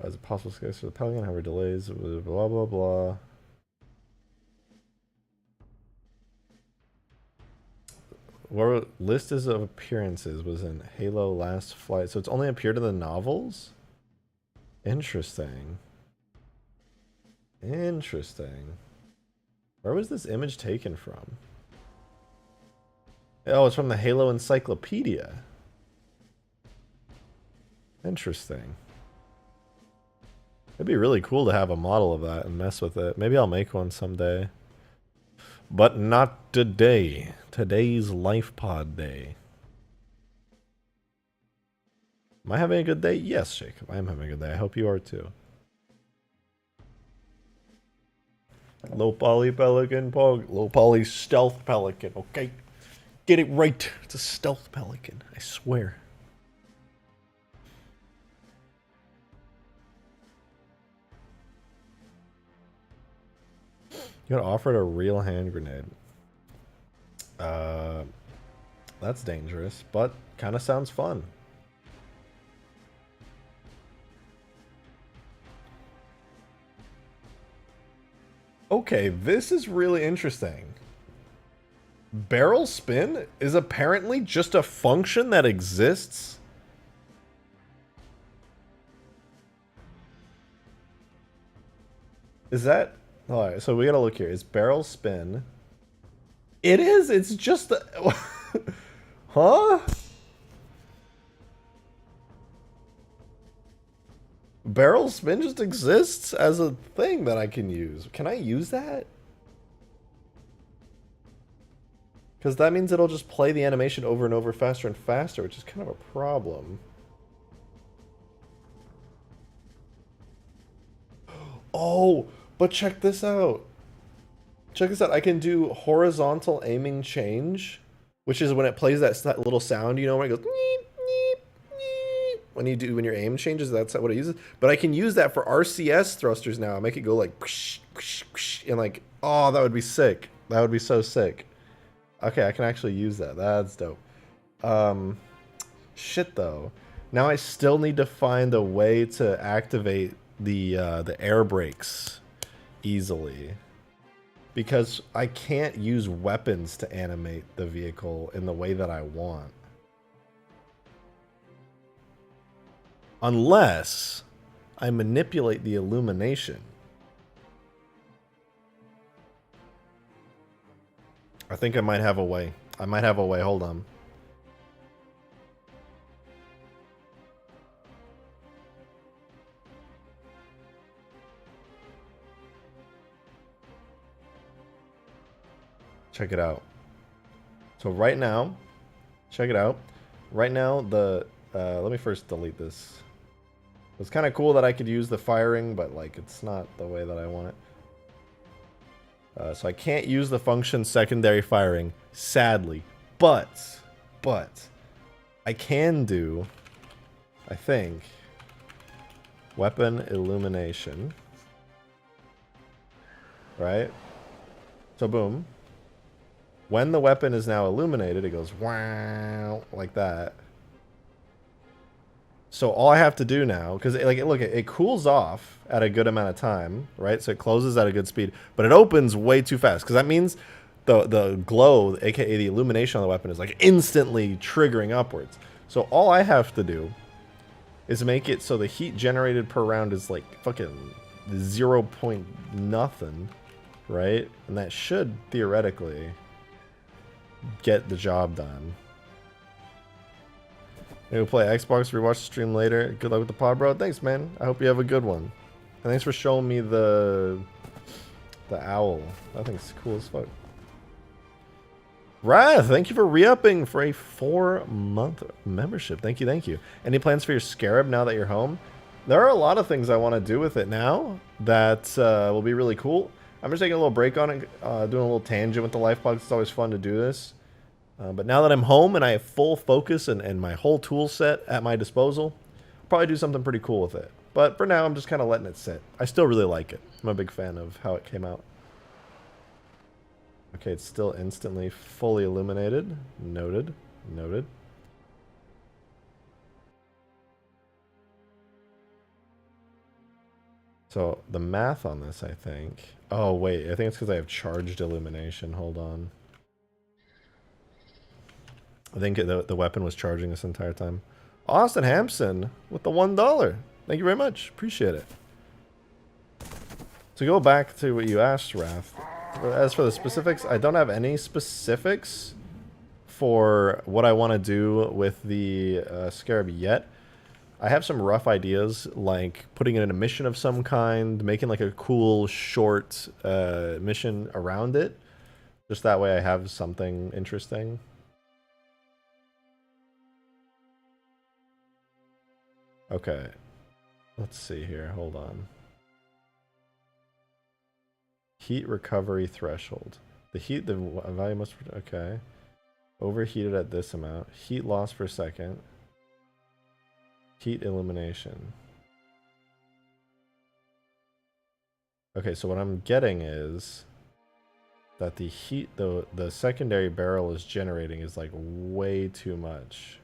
A: As a possible case for the Pelican, however, delays, blah, blah, blah. What list of appearances was in Halo Last Flight? So it's only appeared in the novels? Interesting. Interesting. Where was this image taken from? Oh, it's from the Halo Encyclopedia. Interesting. It'd be really cool to have a model of that and mess with it. Maybe I'll make one someday. But not today. Today's Life Pod Day. Am I having a good day? Yes, Jacob. I am having a good day. I hope you are too. Low poly pelican pog. Low poly stealth pelican, okay? Get it right. It's a stealth pelican, I swear. You got offered a real hand grenade. That's dangerous, but kind of sounds fun. Okay, this is really interesting. Barrel spin is apparently just a function that exists. Is that... Alright, so we gotta look here. Is barrel spin... It is! It's just a... Huh? Barrel spin just exists as a thing that I can use. Can I use that? Because that means it'll just play the animation over and over faster and faster, which is kind of a problem. Oh, but check this out. Check this out. I can do horizontal aiming change, which is when it plays that little sound, you know, when it goes neep, neep, neep. When your aim changes, that's what it uses. But I can use that for RCS thrusters now. I make it go like whoosh, whoosh, whoosh, and like, oh, that would be sick. That would be so sick. Okay, I can actually use that. That's dope. Shit though. Now I still need to find a way to activate the air brakes easily, because I can't use weapons to animate the vehicle in the way that I want. Unless I manipulate the illumination. I think I might have a way. I might have a way. Hold on. Check it out. So right now, check it out. Right now, let me first delete this. It's kind of cool that I could use the firing, but like it's not the way that I want it. So I can't use the function secondary firing, sadly. But I can do, I think, weapon illumination. Right? So boom. When the weapon is now illuminated, it goes wow, like that. So all I have to do now, because like look, it cools off at a good amount of time, right? So it closes at a good speed, but it opens way too fast, because that means the glow, aka the illumination on the weapon, is like instantly triggering upwards. So all I have to do is make it so the heat generated per round is like fucking 0 point nothing, right? And that should theoretically get the job done. Maybe we'll play Xbox, rewatch the stream later. Good luck with the pod, bro. Thanks, man. I hope you have a good one. And thanks for showing me the owl. That thing's cool as fuck. Wrath, thank you for re-upping for a 4-month membership. Thank you, thank you. Any plans for your Scarab now that you're home? There are a lot of things I want to do with it now that will be really cool. I'm just taking a little break on it, doing a little tangent with the life box. It's always fun to do this. But now that I'm home and I have full focus and my whole tool set at my disposal, I'll probably do something pretty cool with it. But for now, I'm just kind of letting it sit. I still really like it. I'm a big fan of how it came out. Okay, it's still instantly fully illuminated. Noted. Noted. So the math on this, I think. Oh, wait. I think it's because I have charged illumination. Hold on. I think the weapon was charging this entire time. Austin Hampson with the $1. Thank you very much. Appreciate it. To go back to what you asked, Wrath. As for the specifics, I don't have any specifics for what I want to do with the Scarab yet. I have some rough ideas, like putting in a mission of some kind, making like a cool short mission around it. Just that way I have something interesting. Okay. Let's see here. Hold on. Heat recovery threshold. The value must... Okay. Overheated at this amount. Heat loss per second. Heat illumination. Okay, so what I'm getting is that the heat, the secondary barrel is generating is like way too much.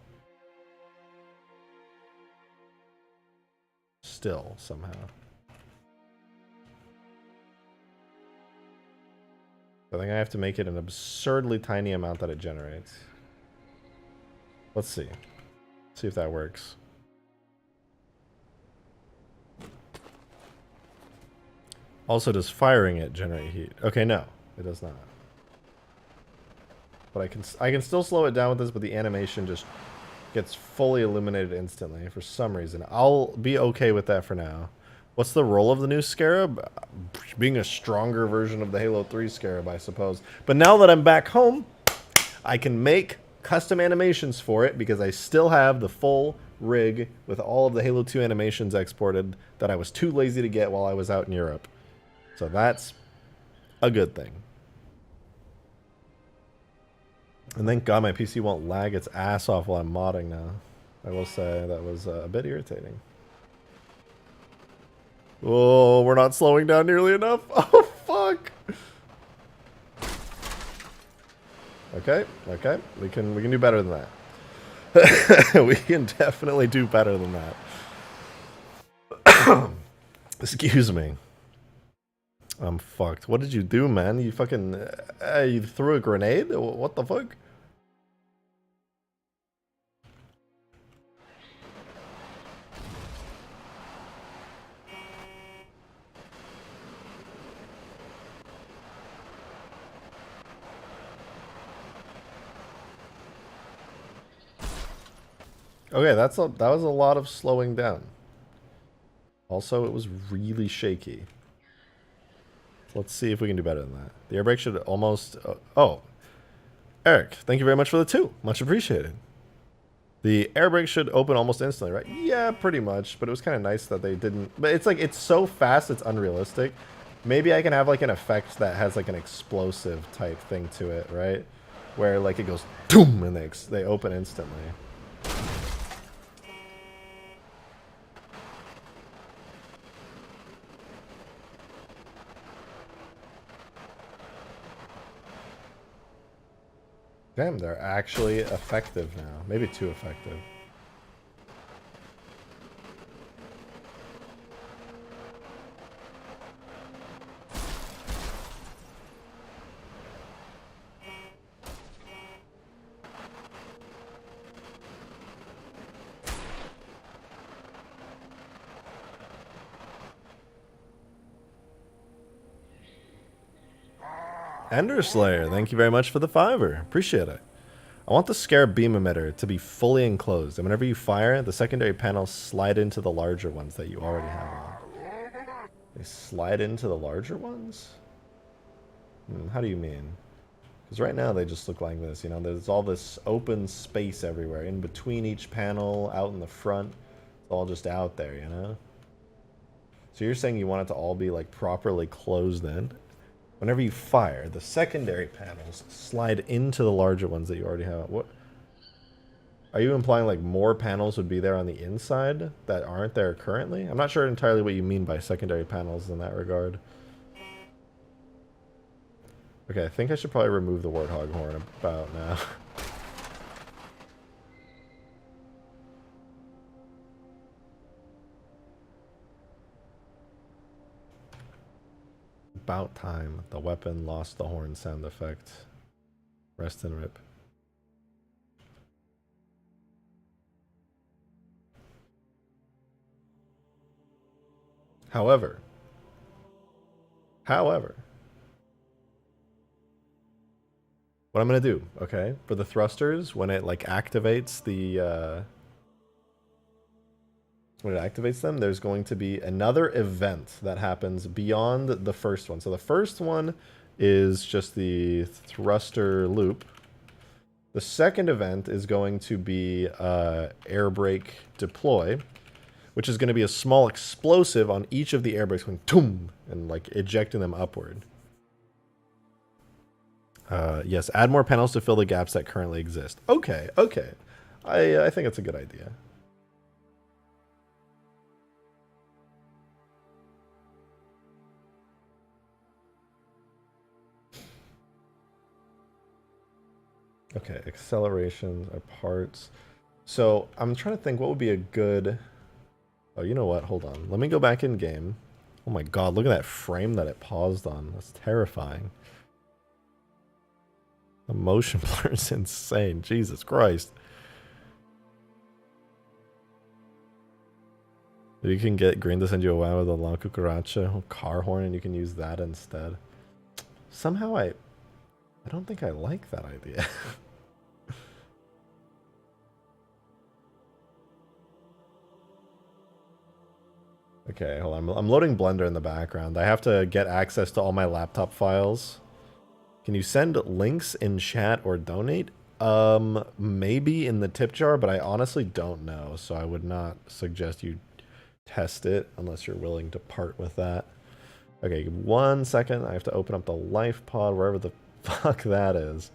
A: Still, somehow. I think I have to make it an absurdly tiny amount that it generates. Let's see. See if that works. Also, does firing it generate heat? Okay, no, it does not. But I can still slow it down with this, but the animation just gets fully illuminated instantly for some reason. I'll be okay with that for now. What's the role of the new Scarab? Being a stronger version of the Halo 3 Scarab, I suppose. But now that I'm back home, I can make custom animations for it because I still have the full rig with all of the Halo 2 animations exported that I was too lazy to get while I was out in Europe. So that's a good thing. And thank God my PC won't lag its ass off while I'm modding now. I will say that was a bit irritating. Oh, we're not slowing down nearly enough. Oh, fuck. Okay, okay. We can do better than that. We can definitely do better than that. Excuse me. I'm fucked. What did you do, man? You fucking... you threw a grenade? What the fuck? Okay, that was a lot of slowing down. Also, it was really shaky. Let's see if we can do better than that. The air brake should almost... oh. Eric, thank you very much for the 2. Much appreciated. The air brake should open almost instantly, right? Yeah, pretty much. But it was kind of nice that they didn't... But it's like, it's so fast, it's unrealistic. Maybe I can have like an effect that has like an explosive type thing to it, right? Where like it goes... boom, and they open instantly. Damn, they're actually effective now. Maybe too effective. Enderslayer, thank you very much for the 5. Appreciate it. I want the Scarab beam emitter to be fully enclosed, and whenever you fire, the secondary panels slide into the larger ones that you already have on. They slide into the larger ones? How do you mean? Because right now they just look like this, you know, there's all this open space everywhere, in between each panel, out in the front, it's all just out there, you know? So you're saying you want it to all be like properly closed in? Whenever you fire, the secondary panels slide into the larger ones that you already have. What? Are you implying like more panels would be there on the inside that aren't there currently? I'm not sure entirely what you mean by secondary panels in that regard. Okay, I think I should probably remove the Warthog horn about now. About time. The weapon lost the horn sound effect. Rest and rip. However, what I'm gonna do, okay, for the thrusters, when it like activates the when it activates them, there's going to be another event that happens beyond the first one. So the first one is just the thruster loop. The second event is going to be air brake deploy, which is going to be a small explosive on each of the air brakes going toom and like ejecting them upward. Yes, add more panels to fill the gaps that currently exist. Okay, okay. I think it's a good idea. Okay, accelerations are parts. So I'm trying to think what would be a good... Oh, you know what? Hold on. Let me go back in game. Oh my god, look at that frame that it paused on. That's terrifying. The motion blur is insane. Jesus Christ. You can get Green to send you a wow with a La Cucaracha car horn and you can use that instead. Somehow I don't think I like that idea. Okay, hold on. I'm loading Blender in the background. I have to get access to all my laptop files. Can you send links in chat or donate? Maybe in the tip jar, but I honestly don't know, so I would not suggest you test it unless you're willing to part with that. Okay, 1 second. I have to open up the life pod, wherever the fuck that is.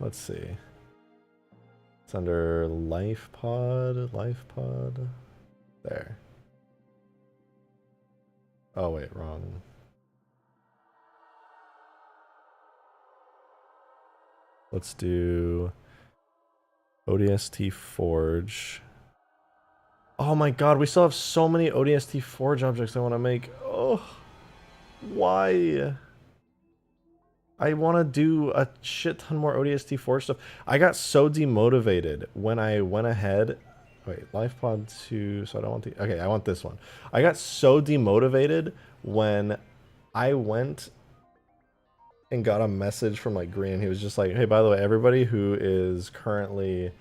A: Let's see. It's under life pod, there. Oh wait, wrong. Let's do ODST Forge. Oh my god, we still have so many ODST Forge objects I want to make. Oh, why? I want to do a shit ton more ODST Forge stuff. I got so demotivated when I went ahead. Wait, LifePod 2, so I don't want the... Okay, I want this one. I got so demotivated when I went and got a message from like Green. He was just like, hey, by the way, everybody who is currently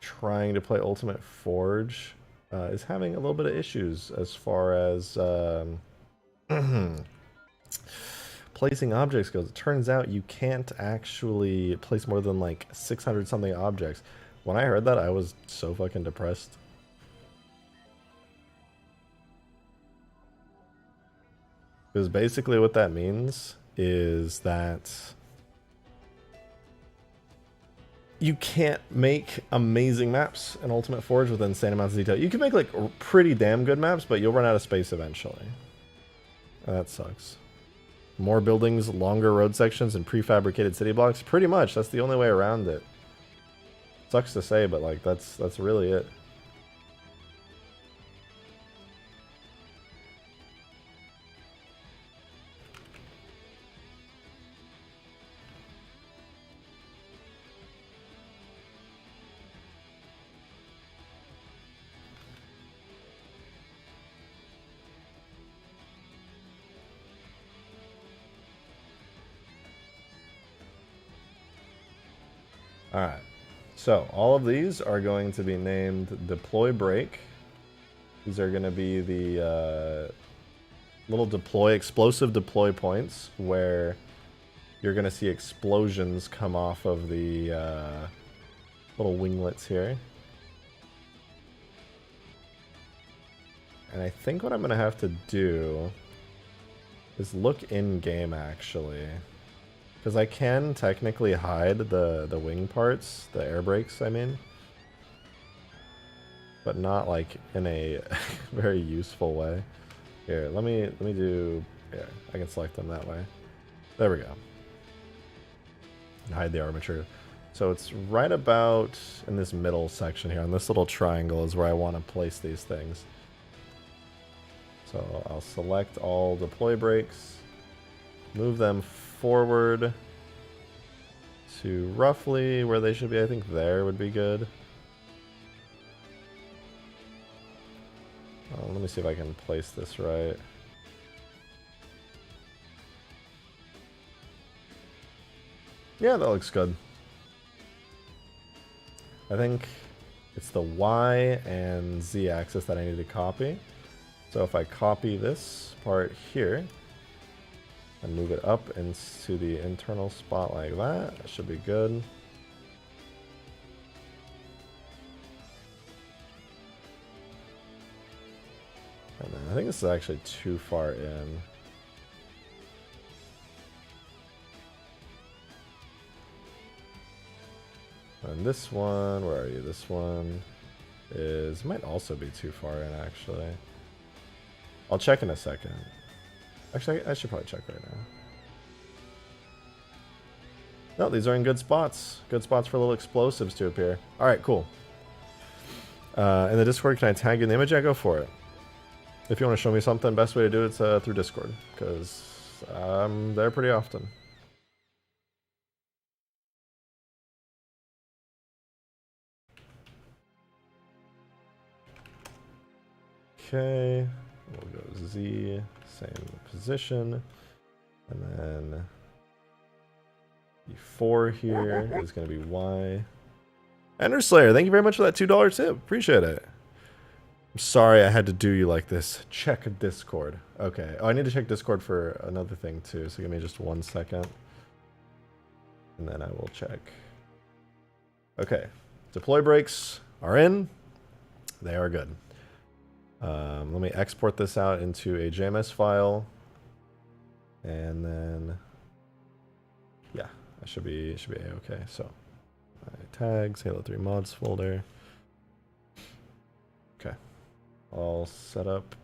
A: trying to play Ultimate Forge is having a little bit of issues as far as placing objects goes. It turns out you can't actually place more than like 600 something objects. When I heard that, I was so fucking depressed. Because basically what that means is that you can't make amazing maps in Ultimate Forge with insane amounts of detail. You can make like pretty damn good maps, but you'll run out of space eventually. And that sucks. More buildings, longer road sections, and prefabricated city blocks. Pretty much, that's the only way around it. Sucks to say, but like that's really it. Alright, so all of these are going to be named Deploy Break. These are going to be the little explosive deploy points where you're going to see explosions come off of the little winglets here. And I think what I'm going to have to do is look in-game actually. Because I can technically hide the wing parts, the air brakes, I mean. But not like in a very useful way. Here, let me do... Yeah, I can select them that way. There we go. And hide the armature. So it's right about in this middle section here, on this little triangle is where I want to place these things. So I'll select all deploy brakes, move them forward to roughly where they should be. I think there would be good. Let me see if I can place this right. Yeah, that looks good. I think it's the Y and Z axis that I need to copy. So if I copy this part here and move it up into the internal spot like that, that should be good. And then I think this is actually too far in. And this one, where are you? This one might also be too far in, actually. I'll check in a second. Actually, I should probably check right now. No, these are in good spots. Good spots for little explosives to appear. All right, cool. In the Discord, can I tag you in the image? Yeah, go for it. If you want to show me something, best way to do it is through Discord, because I'm there pretty often. Okay, we'll go Z, same position, and then E4 here is going to be Y. Ender Slayer, thank you very much for that $2 tip. Appreciate it. I'm sorry I had to do you like this. Check Discord. Okay. Oh, I need to check Discord for another thing too, so give me just 1 second. And then I will check. Okay. Deploy brakes are in. They are good. Let me export this out into a JMS file. And then, yeah, I should be A-okay. So, tags, Halo 3 mods folder. Okay. All set up.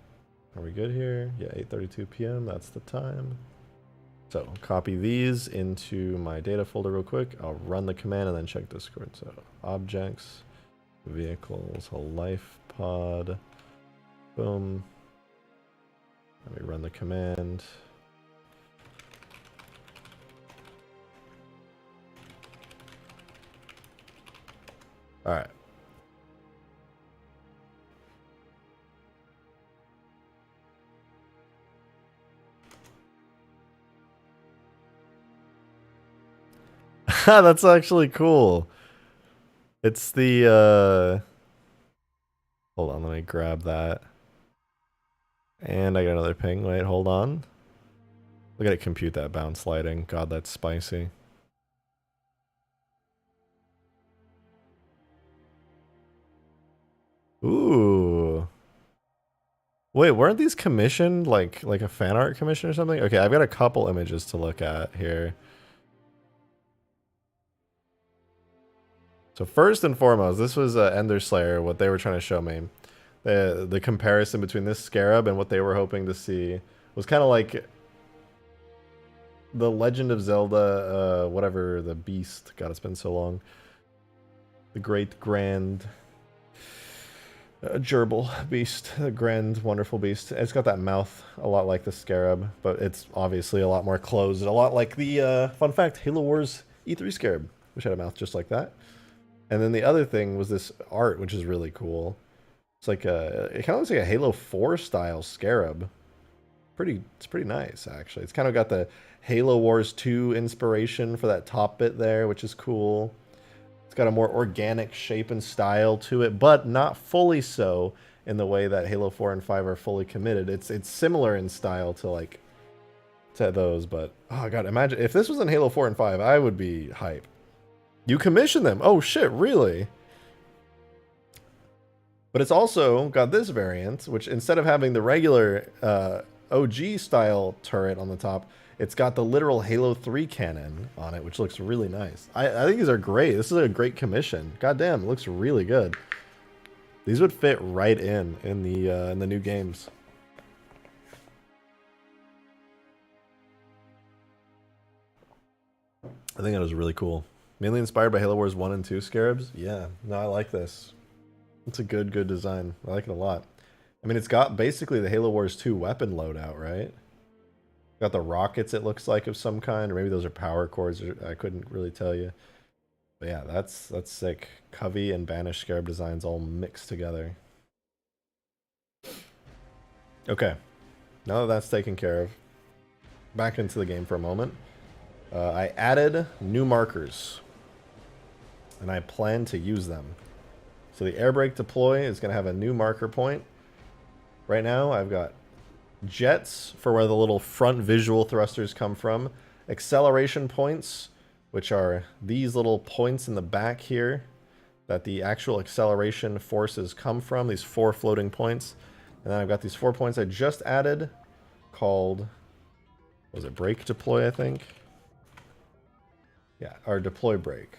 A: Are we good here? Yeah, 8:32 p.m. That's the time. So copy these into my data folder real quick. I'll run the command and then check Discord. So objects, vehicles, a life pod. Boom. Let me run the command. All right. That's actually cool. It's the hold on, let me grab that. And I got another ping. Wait, hold on. Look at it compute that bounce lighting. God, that's spicy. Ooh. Wait, weren't these commissioned like a fan art commission or something? Okay, I've got a couple images to look at here. So first and foremost, this was Ender Slayer, what they were trying to show me. The comparison between this scarab and what they were hoping to see was kind of like the Legend of Zelda, whatever, the beast. God, it's been so long. The great grand gerbil beast, the grand wonderful beast. It's got that mouth a lot like the scarab, but it's obviously a lot more closed. A lot like the, fun fact, Halo Wars E3 scarab, which had a mouth just like that. And then the other thing was this art, which is really cool. It's like it kind of looks like a Halo 4 style scarab. It's pretty nice, actually. It's kind of got the Halo Wars 2 inspiration for that top bit there, which is cool. It's got a more organic shape and style to it, but not fully so in the way that Halo 4 and 5 are fully committed. It's similar in style to those, but oh god, imagine if this was in Halo 4 and 5, I would be hype. You commissioned them. Oh shit, really? But it's also got this variant, which instead of having the regular OG style turret on the top, it's got the literal Halo 3 cannon on it, which looks really nice. I think these are great. This is a great commission. God damn, it looks really good. These would fit right in the new games. I think that was really cool. Mainly inspired by Halo Wars 1 and 2 scarabs. Yeah, no, I like this. It's a good design. I like it a lot. I mean, it's got basically the Halo Wars 2 weapon loadout, right? Got the rockets, it looks like, of some kind. Or maybe those are power cores. I couldn't really tell you. But yeah, that's sick. Covey and Banished Scarab designs all mixed together. Okay. Now that that's taken care of, back into the game for a moment. I added new markers, and I plan to use them. So the air brake deploy is going to have a new marker point. Right now, I've got jets for where the little front visual thrusters come from, acceleration points, which are these little points in the back here that the actual acceleration forces come from, these 4 floating points. And then I've got these 4 points I just added called, what was it, brake deploy, I think? Yeah, or deploy brake.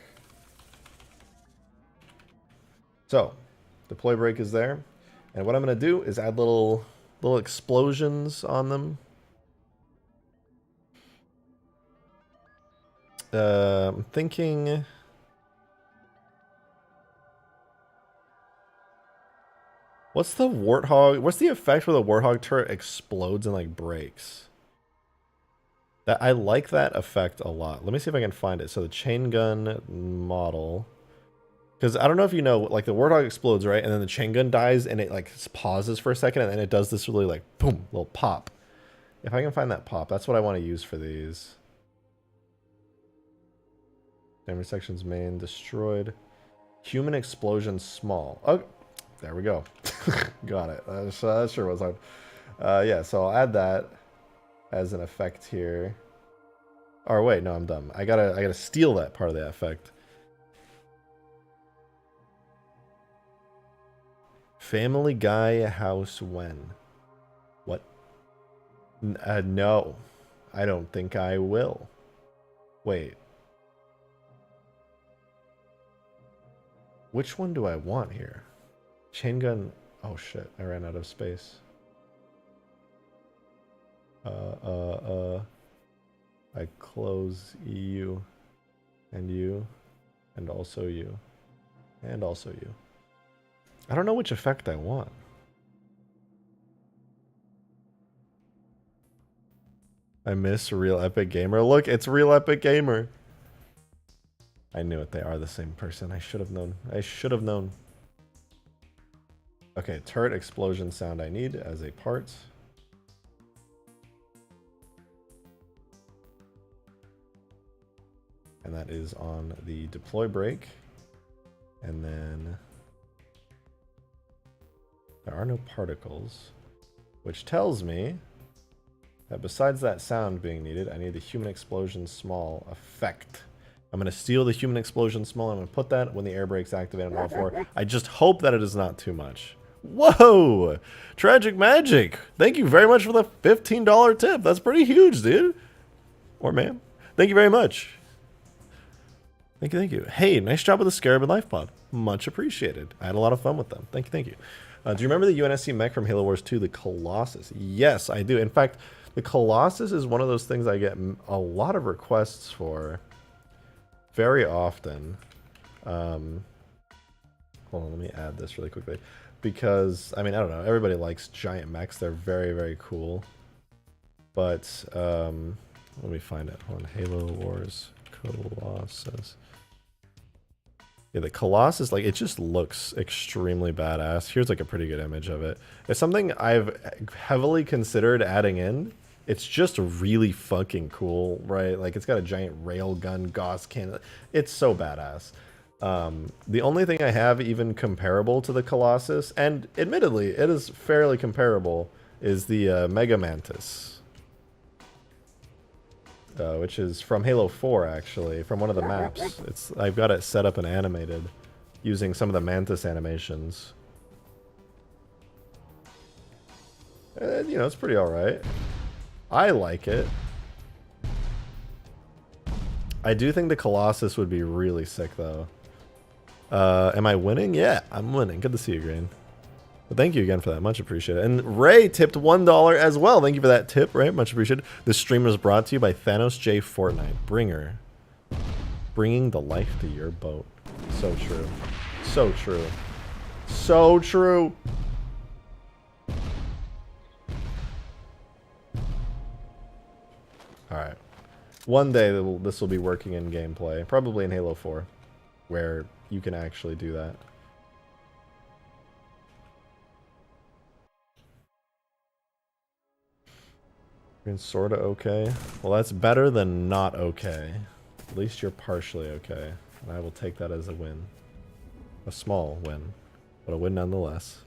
A: So, deploy brake is there. And what I'm going to do is add little explosions on them. I'm thinking... What's the Warthog? What's the effect where the Warthog turret explodes and like breaks? That I like that effect a lot. Let me see if I can find it. So the chain gun model, because I don't know if you know, like the Warthog explodes, right? And then the chain gun dies and it like pauses for a second and then it does this really like boom, little pop. If I can find that pop, that's what I want to use for these. Damage sections main destroyed. Human explosion small. Oh. There we go. Got it. That sure was hard. Yeah, so I'll add that as an effect here. Or wait, no, I'm dumb. I gotta steal that part of the effect. Family Guy house when? What? No. I don't think I will. Wait. Which one do I want here? Chain gun. Oh shit, I ran out of space. I close you and also you and also you. I don't know which effect I want. I miss Real Epic Gamer. Look, it's Real Epic Gamer. I knew it. They are the same person. I should have known. I should have known. Okay, turret explosion sound I need as a part. And that is on the deploy brake. And then there are no particles, which tells me that besides that sound being needed, I need the human explosion small effect. I'm going to steal the human explosion small. I'm going to put that when the air brake's activated on all 4. I just hope that it is not too much. Whoa! Tragic Magic! Thank you very much for the $15 tip. That's pretty huge, dude. Or ma'am. Thank you very much. Thank you, thank you. Hey, nice job with the Scarab and Life Pod. Much appreciated. I had a lot of fun with them. Thank you, thank you. Do you remember the UNSC mech from Halo Wars 2, the Colossus? Yes, I do. In fact, the Colossus is one of those things I get a lot of requests for very often. Hold on, let me add this really quickly. Because, I mean, I don't know. Everybody likes giant mechs. They're very, very cool. But, let me find it. Hold on. Halo Wars Colossus. Yeah, the Colossus, like, it just looks extremely badass. Here's, like, a pretty good image of it. It's something I've heavily considered adding in. It's just really fucking cool, right? Like, it's got a giant railgun, Gauss cannon. It's so badass. The only thing I have even comparable to the Colossus, and admittedly, it is fairly comparable, is the Mega Mantis. Which is from Halo 4, actually, from one of the maps. I've got it set up and animated using some of the Mantis animations. And, you know, it's pretty alright. I like it. I do think the Colossus would be really sick, though. Am I winning? Yeah, I'm winning. Good to see you, Green. But thank you again for that. Much appreciated. And Ray tipped $1 as well. Thank you for that tip, Ray. Much appreciated. This stream was brought to you by Thanos J Fortnite. Bringer. Bringing the life to your boat. So true. So true. So true. Alright. One day this will be working in gameplay. Probably in Halo 4. Where you can actually do that. You're sorta okay. Well, that's better than not okay. At least you're partially okay. And I will take that as a win. A small win. But a win nonetheless.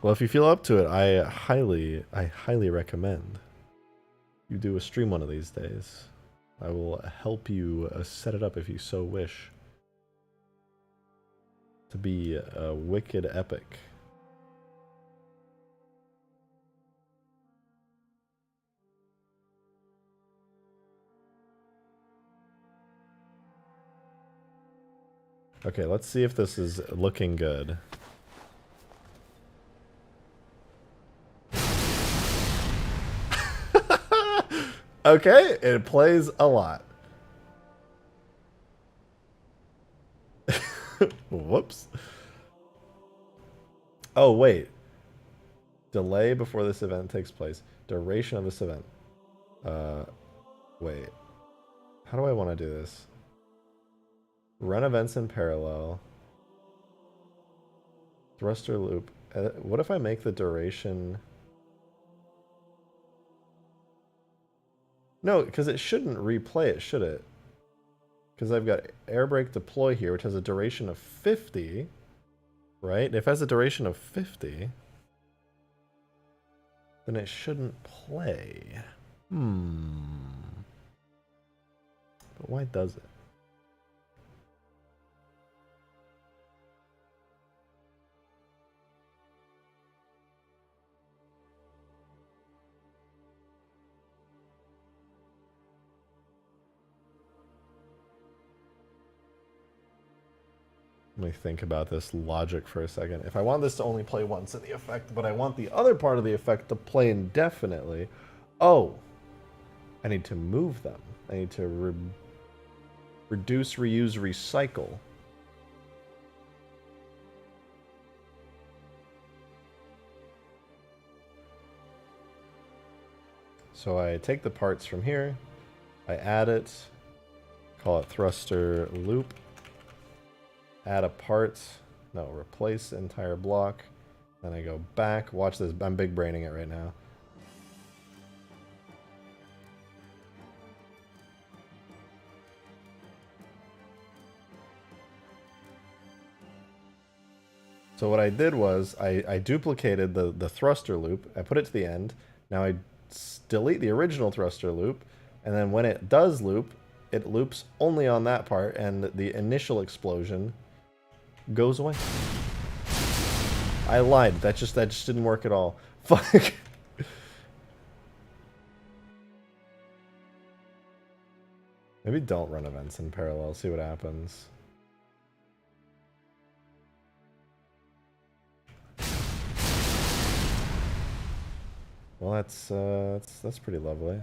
A: Well, if you feel up to it, I highly recommend you do a stream one of these days. I will help you set it up if you so wish. To be a wicked epic. Okay, let's see if this is looking good. Okay, it plays a lot. Whoops. Oh, wait. Delay before this event takes place. Duration of this event. Wait. How do I want to do this? Run events in parallel. Thruster loop. What if I make the duration... No, because it shouldn't replay it, should it? Because I've got air brake deploy here, which has a duration of 50. Right? If it has a duration of 50, then it shouldn't play. But why does it? Let me think about this logic for a second. If I want this to only play once in the effect, but I want the other part of the effect to play indefinitely, oh, I need to move them. I need to reduce, reuse, recycle. So I take the parts from here, I add it, call it thruster loop. Add a part, no, replace entire block. Then I go back. Watch this, I'm big braining it right now. So what I did was I duplicated the thruster loop. I put it to the end. Now I delete the original thruster loop. And then when it does loop, it loops only on that part. And the initial explosion goes away. I lied. That just didn't work at all. Fuck. Maybe don't run events in parallel. See what happens. Well, that's pretty lovely.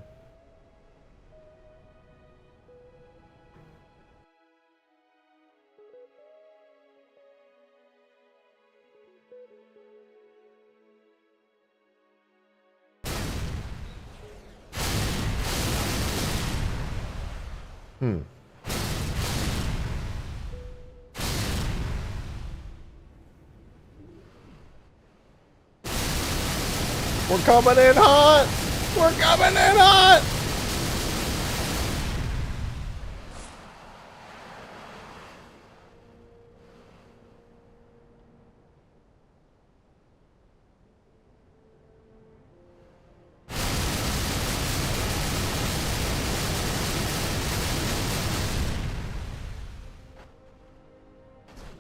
A: We're coming in hot! We're coming in hot!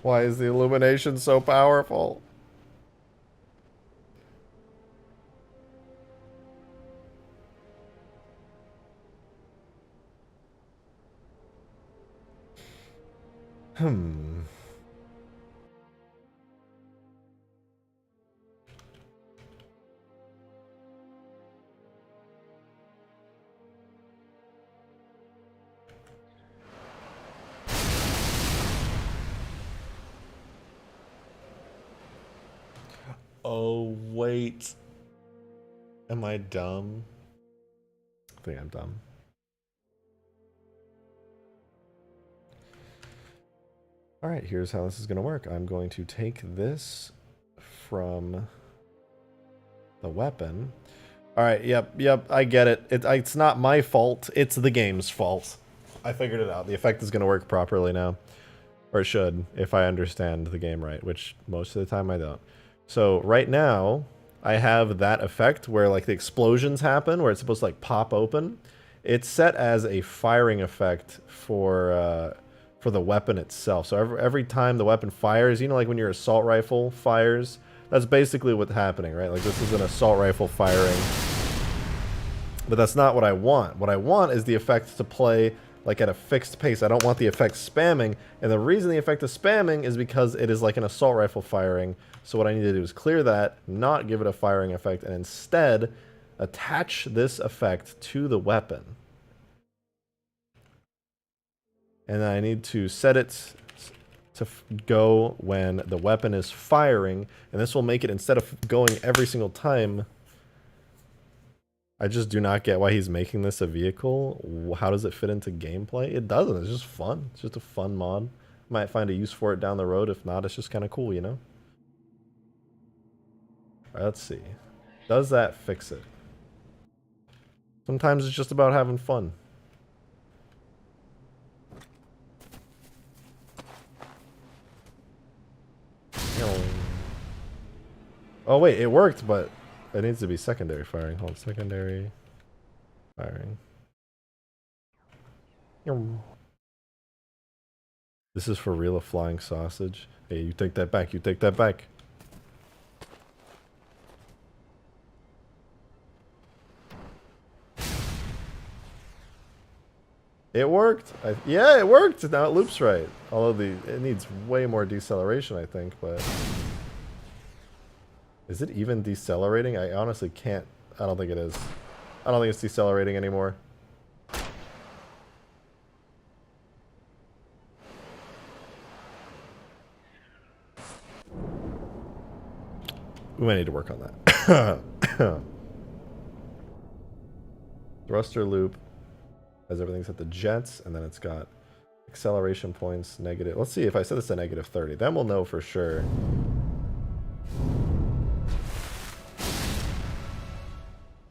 A: Why is the illumination so powerful? Oh, wait. Am I dumb? I think I'm dumb. All right, here's how this is going to work. I'm going to take this from the weapon. All right, yep, I get it. It's not my fault. It's the game's fault. I figured it out. The effect is going to work properly now. Or it should, if I understand the game right, which most of the time I don't. So right now, I have that effect where like the explosions happen, where it's supposed to like pop open. It's set as a firing effect for the weapon itself. So every time the weapon fires, you know, like when your assault rifle fires, that's basically what's happening, right? Like this is an assault rifle firing. But that's not what I want. What I want is the effect to play like at a fixed pace. I don't want the effect spamming, and the reason the effect is spamming is because it is like an assault rifle firing. So what I need to do is clear that, not give it a firing effect, and instead attach this effect to the weapon. And then I need to set it to go when the weapon is firing, and this will make it, instead of going every single time. I just do not get why he's making this a vehicle. How does it fit into gameplay? It doesn't. It's just fun. It's just a fun mod. Might find a use for it down the road. If not, it's just kind of cool, you know? All right, let's see. Does that fix it? Sometimes it's just about having fun. Oh, wait. It worked, but it needs to be secondary firing. Hold on. Secondary firing. This is for real, a flying sausage. Hey, you take that back. You take that back. It worked. Yeah, it worked. Now it loops right. Although it needs way more deceleration, I think. But is it even decelerating? I honestly can't. I don't think it is. I don't think it's decelerating anymore. We might need to work on that. Thruster loop has everything set to jets, and then it's got acceleration points, negative. Let's see if I set this to negative 30. Then we'll know for sure.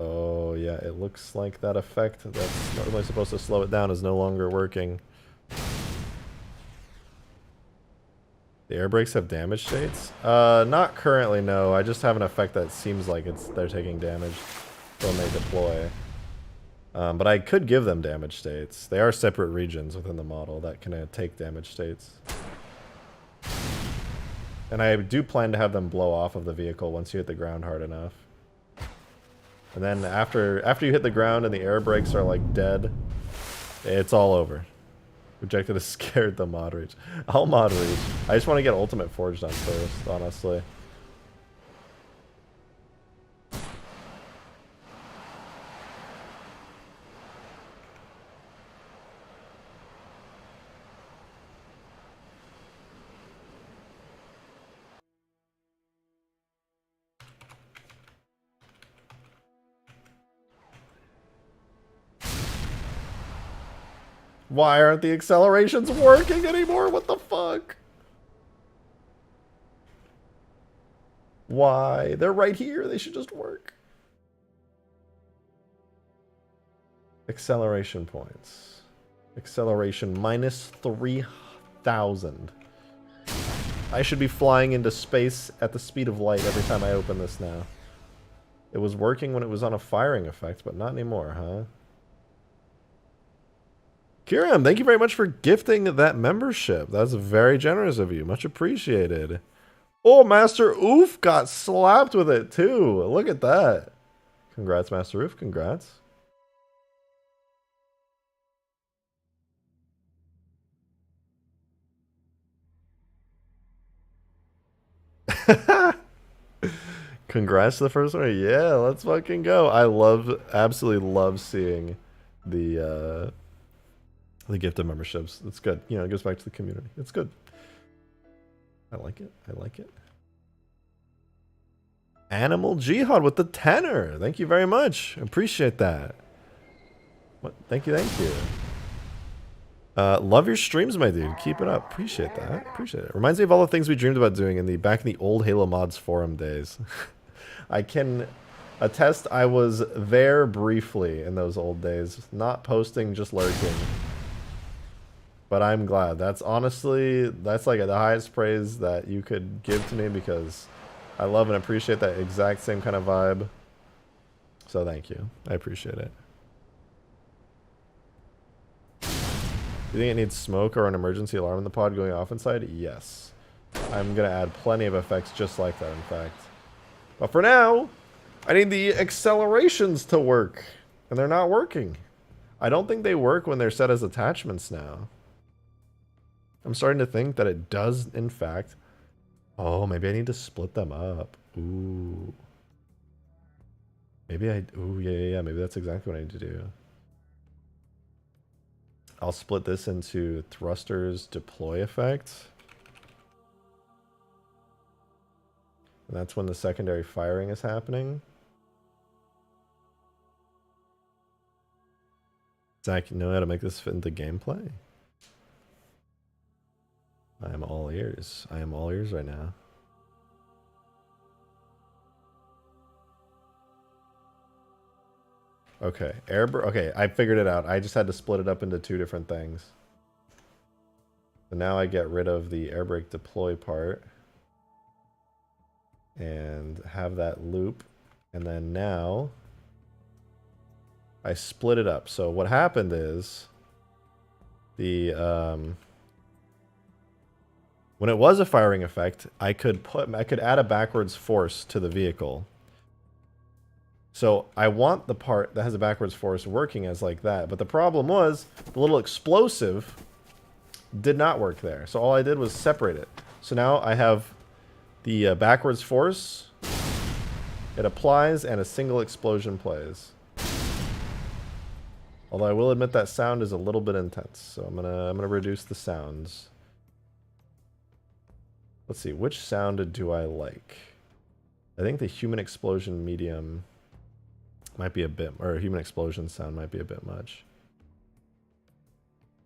A: Oh, yeah, it looks like that effect that's normally supposed to slow it down is no longer working. The air brakes have damage states? Not currently, no. I just have an effect that seems like they're taking damage when they deploy. But I could give them damage states. They are separate regions within the model that can take damage states. And I do plan to have them blow off of the vehicle once you hit the ground hard enough. And then after you hit the ground and the air brakes are like dead, it's all over. Rejected has scared the mod reach. I'll mod reach. I just want to get Ultimate Forge done first, honestly. Why aren't the accelerations working anymore? What the fuck? Why? They're right here. They should just work. Acceleration points. Acceleration minus 3,000. I should be flying into space at the speed of light every time I open this now. It was working when it was on a firing effect, but not anymore, huh? Kiram, thank you very much for gifting that membership. That's very generous of you. Much appreciated. Oh, Master Oof got slapped with it too. Look at that. Congrats, Master Oof. Congrats. Congrats to the first one. Yeah, let's fucking go. I absolutely love seeing the gift of memberships. It's good. You know, it goes back to the community. It's good. I like it. I like it. Animal Jihad with the tenor. Thank you very much. Appreciate that. What? Thank you, thank you. Love your streams, my dude. Keep it up. Appreciate that. Appreciate it. Reminds me of all the things we dreamed about doing in the back in the old Halo Mods forum days. I can attest I was there briefly in those old days. Not posting, just lurking. But I'm glad. That's honestly, that's like the highest praise that you could give to me because I love and appreciate that exact same kind of vibe. So thank you. I appreciate it. Do you think it needs smoke or an emergency alarm in the pod going off inside? Yes. I'm going to add plenty of effects just like that, in fact. But for now, I need the accelerations to work. And they're not working. I don't think they work when they're set as attachments now. I'm starting to think that it does, in fact. Oh, maybe I need to split them up. Ooh. Maybe I... Ooh, yeah. Maybe that's exactly what I need to do. I'll split this into thrusters deploy effect. And that's when the secondary firing is happening. Zach, you know how to make this fit into gameplay? I am all ears. I am all ears right now. Okay, okay, I figured it out. I just had to split it up into two different things. So now I get rid of the air brake deploy part and have that loop. And then now I split it up. So what happened is the when it was a firing effect, I could add a backwards force to the vehicle. So I want the part that has a backwards force working as like that. But the problem was the little explosive did not work there. So all I did was separate it. So now I have the backwards force. It applies and a single explosion plays. Although I will admit that sound is a little bit intense. So I'm gonna reduce the sounds. Let's see, which sound do I like? I think the human explosion medium might be a bit, or human explosion sound might be a bit much.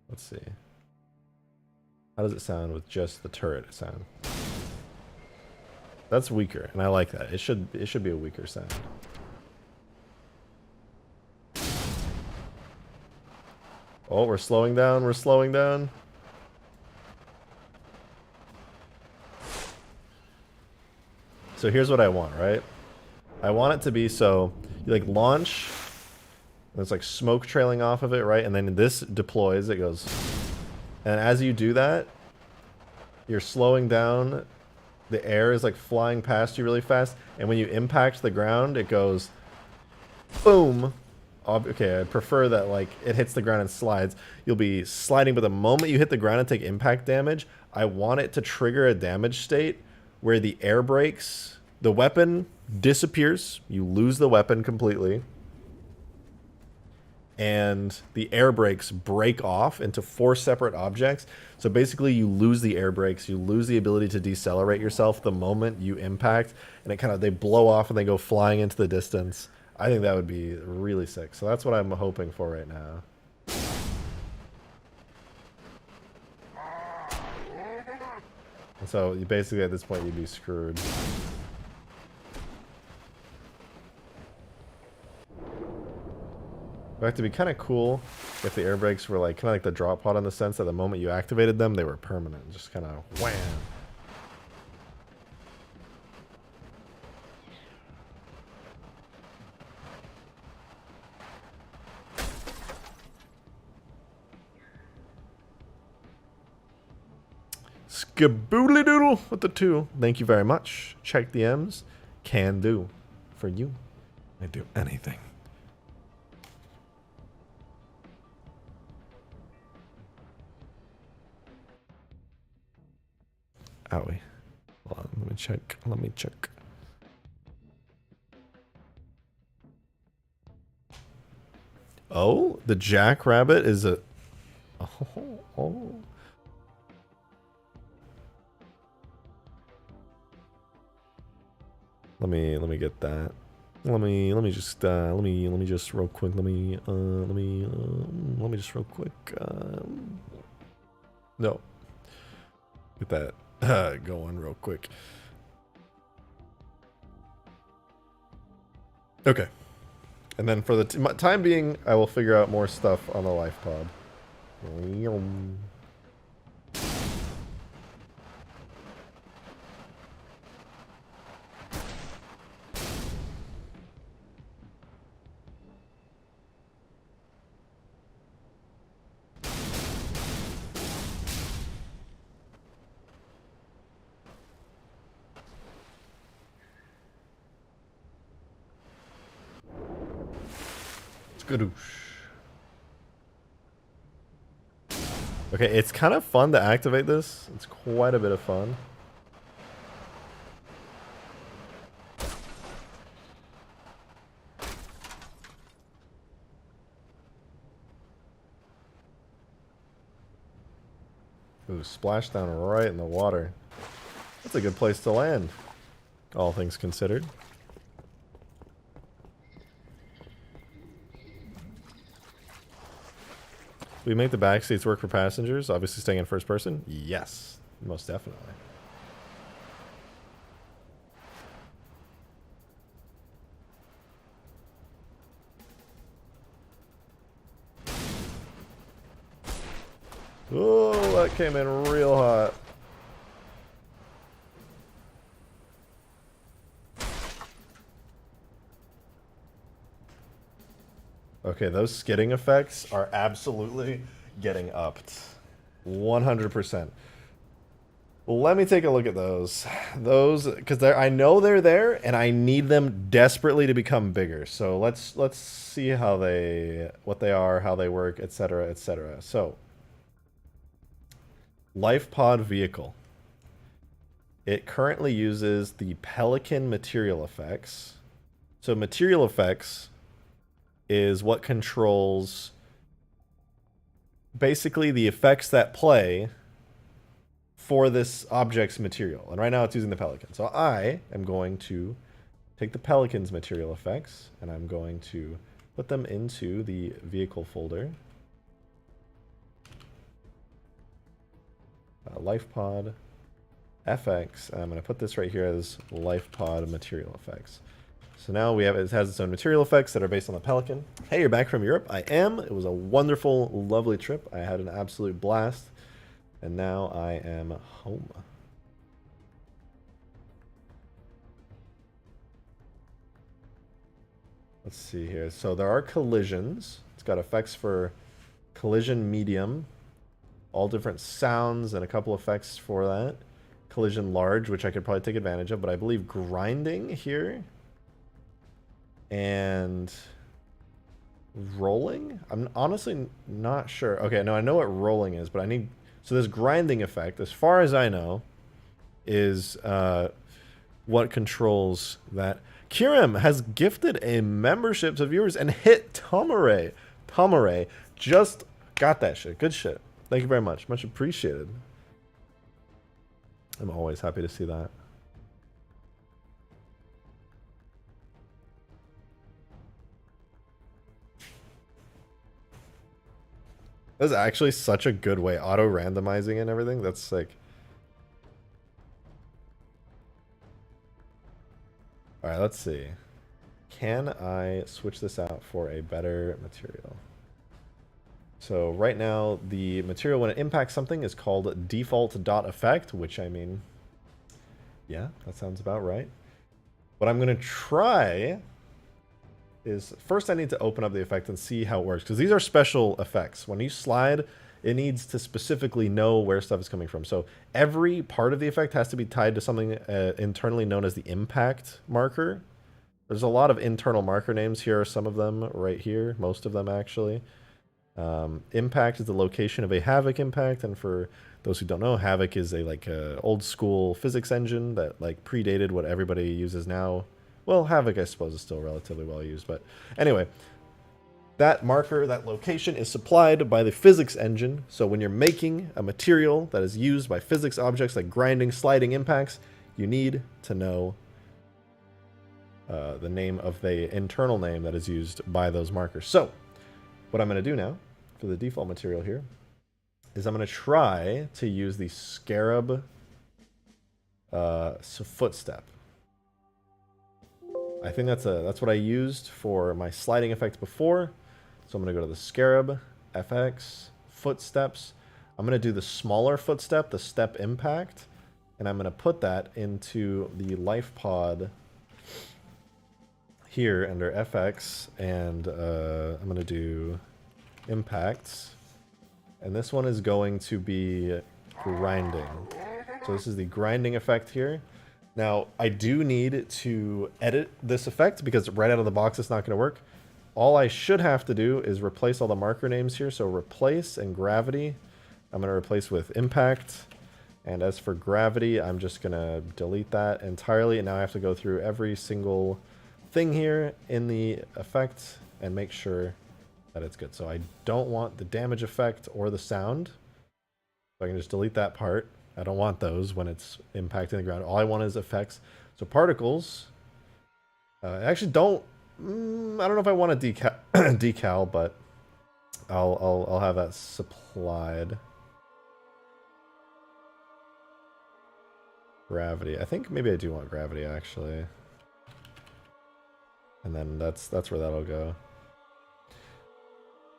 A: Let's see. How does it sound with just the turret sound? That's weaker, and I like that. It should be a weaker sound. Oh, we're slowing down, we're slowing down. So here's what I want, right? I want it to be so you like launch, and there's like smoke trailing off of it, right? And then this deploys, it goes. And as you do that, you're slowing down. The air is like flying past you really fast. And when you impact the ground, it goes boom. Okay, I prefer that like it hits the ground and slides. You'll be sliding, but the moment you hit the ground and take impact damage, I want it to trigger a damage state where the air brakes, the weapon disappears. You lose the weapon completely. And the air brakes break off into 4 separate objects. So basically you lose the air brakes, you lose the ability to decelerate yourself the moment you impact, and it kind of, they blow off and they go flying into the distance. I think that would be really sick. So that's what I'm hoping for right now. And so you basically at this point you'd be screwed. It would have to be kind of cool if the air brakes were like kind of like the drop pod in the sense that the moment you activated them, they were permanent. Just kind of wham. Skaboodly doodle with the 2. Thank you very much. Check the M's. Can do. For you. I do anything. Owie. Hold on, let me check. Let me check. Oh, the jackrabbit is a... Oh. Let me me get that. Let me just real quick. Let me just real quick. No. Get that going real quick. Okay. And then for the time being, I will figure out more stuff on the life pod. Skadoosh. Okay, it's kind of fun to activate this. It's quite a bit of fun. Ooh, splash down right in the water. That's a good place to land, all things considered. We make the back seats work for passengers, obviously staying in first person? Yes, most definitely. Oh, that came in real hot. Okay, those skidding effects are absolutely getting upped. 100%. Let me take a look at those. Those, because I know they're there, and I need them desperately to become bigger. So let's see how what they are, how they work, etc., etc. So, life pod vehicle. It currently uses the Pelican material effects. So material effects is what controls basically the effects that play for this object's material. And right now it's using the Pelican. So I am going to take the Pelican's material effects and I'm going to put them into the vehicle folder. Life pod FX. And I'm going to put this right here as life pod material effects. So now we have it has its own material effects that are based on the Pelican. Hey, you're back from Europe. I am. It was a wonderful, lovely trip. I had an absolute blast. And now I am home. Let's see here. So there are collisions. It's got effects for collision medium. All different sounds and a couple effects for that. Collision large, which I could probably take advantage of. But I believe grinding here. And rolling? I'm honestly not sure. Okay, no, I know what rolling is, but I need... So this grinding effect, as far as I know, is what controls that. Kiram has gifted a membership to viewers and hit Tomare. Tomare just got that shit. Good shit. Thank you very much. Much appreciated. I'm always happy to see that. That's actually such a good way. Auto-randomizing and everything. That's like... Alright, let's see. Can I switch this out for a better material? So right now, the material when it impacts something is called default.effect, which I mean... Yeah, that sounds about right. What I'm going to try... is first I need to open up the effect and see how it works, because these are special effects. When you slide, it needs to specifically know where stuff is coming from. So every part of the effect has to be tied to something internally known as the impact marker. There's a lot of internal marker names. Here are some of them right here, most of them actually. Impact is the location of a Havoc impact, and for those who don't know, Havoc is a old school physics engine that predated what everybody uses now. Well, Havoc, I suppose, is still relatively well used, but anyway, that marker, that location is supplied by the physics engine. So when you're making a material that is used by physics objects like grinding, sliding impacts, you need to know the name of the internal name that is used by those markers. So what I'm going to do now for the default material here is I'm going to try to use the scarab footstep. I think that's what I used for my sliding effect before. So I'm going to go to the scarab, FX, footsteps. I'm going to do the smaller footstep, the step impact, and I'm going to put that into the life pod here under FX, and I'm going to do impacts. And this one is going to be grinding. So this is the grinding effect here. Now, I do need to edit this effect because right out of the box it's not going to work. All I should have to do is replace all the marker names here. So replace and gravity, I'm going to replace with impact. And as for gravity, I'm just going to delete that entirely. And now I have to go through every single thing here in the effect and make sure that it's good. So I don't want the damage effect or the sound. So I can just delete that part. I don't want those when it's impacting the ground. All I want is effects. So particles. I actually don't. I don't know if I want a decal, but I'll have that supplied. Gravity. I think maybe I do want gravity actually. And then that's where that'll go.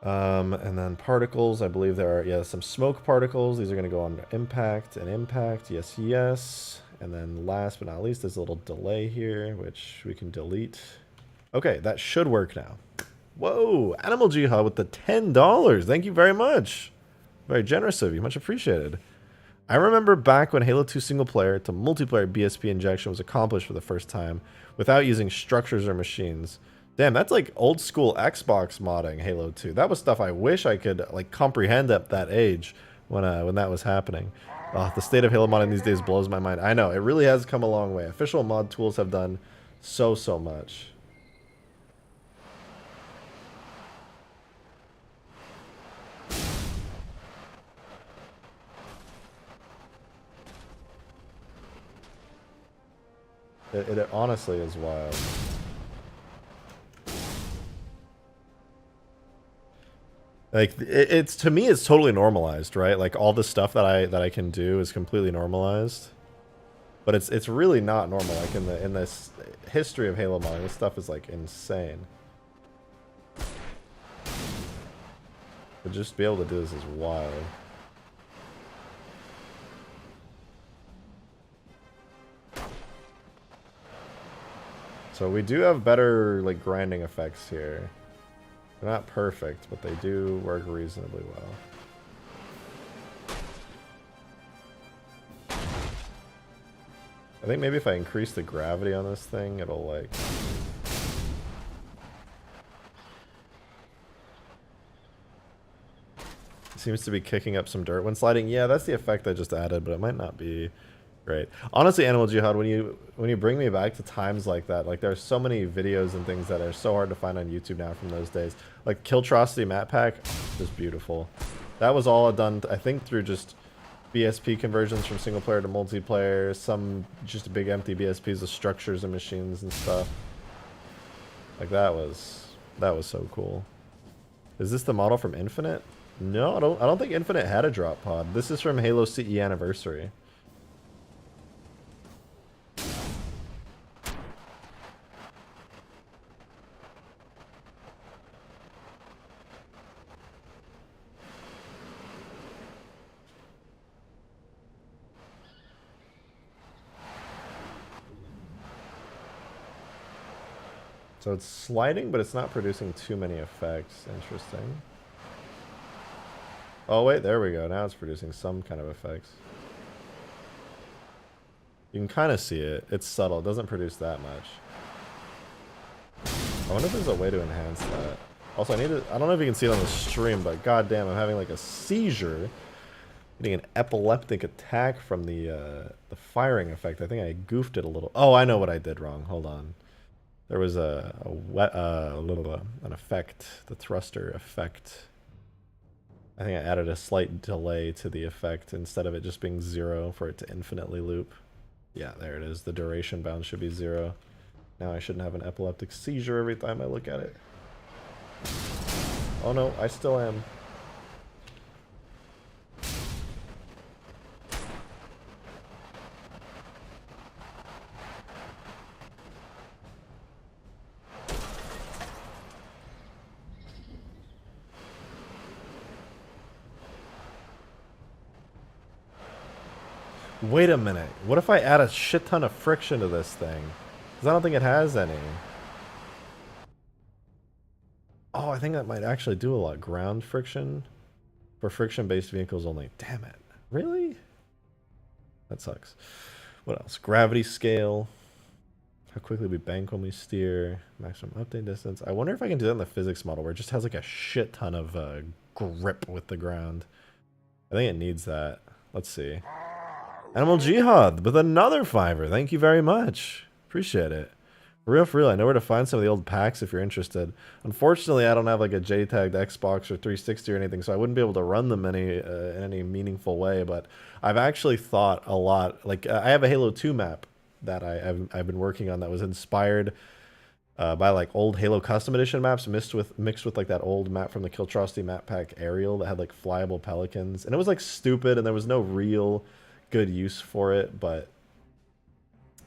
A: And then particles, I believe there are, some smoke particles. These are going to go on impact and impact. Yes, yes. And then last but not least, there's a little delay here, which we can delete. Okay, that should work now. Whoa, Animal Jihad with the $10. Thank you very much. Very generous of you. Much appreciated. I remember back when Halo 2 single player to multiplayer BSP injection was accomplished for the first time without using structures or machines. Damn, that's like old school Xbox modding Halo 2. That was stuff I wish I could like comprehend at that age when that was happening. The state of Halo modding these days blows my mind. I know, it really has come a long way. Official mod tools have done so much. It honestly is wild. Like it's to me it's totally normalized, right? Like all the stuff that I can do is completely normalized. But it's really not normal. Like in this history of Halo modding, this stuff is like insane. But just be able to do this is wild. So we do have better like grinding effects here. They're not perfect, but they do work reasonably well. I think maybe if I increase the gravity on this thing, it'll like... It seems to be kicking up some dirt when sliding. Yeah, that's the effect I just added, but it might not be great. Honestly, Animal Jihad, when you bring me back to times like that, like there's so many videos and things that are so hard to find on YouTube now from those days. Like Killtrocity map pack, just beautiful. That was all done, I think, through just BSP conversions from single player to multiplayer, some just big empty BSPs of structures and machines and stuff. Like that was so cool. Is this the model from Infinite? No, I don't think Infinite had a drop pod. This is from Halo CE Anniversary. So it's sliding, but it's not producing too many effects. Interesting. Oh wait, there we go. Now it's producing some kind of effects. You can kind of see it. It's subtle. It doesn't produce that much. I wonder if there's a way to enhance that. Also, I don't know if you can see it on the stream, but goddamn, I'm having like a seizure. Getting an epileptic attack from the firing effect. I think I goofed it a little. Oh, I know what I did wrong. Hold on. There was an effect, the thruster effect. I think I added a slight delay to the effect instead of it just being 0 for it to infinitely loop. Yeah, there it is. The duration bound should be 0. Now I shouldn't have an epileptic seizure every time I look at it. Oh no, I still am. Wait a minute. What if I add a shit ton of friction to this thing? Because I don't think it has any. Oh, I think that might actually do a lot. Ground friction for friction-based vehicles only. Damn it. Really? That sucks. What else? Gravity scale. How quickly we bank when we steer. Maximum update distance. I wonder if I can do that in the physics model where it just has like a shit ton of grip with the ground. I think it needs that. Let's see. Animal Jihad with another $5. Thank you very much. Appreciate it. For real, I know where to find some of the old packs if you're interested. Unfortunately, I don't have like a JTAG'd Xbox or 360 or anything, so I wouldn't be able to run them in any meaningful way, but I've actually thought a lot. Like, I have a Halo 2 map that I've been working on that was inspired by like old Halo Custom Edition maps mixed with like that old map from the Killtrosity map pack Aerial that had like flyable pelicans. And it was like stupid and there was no real good use for it, but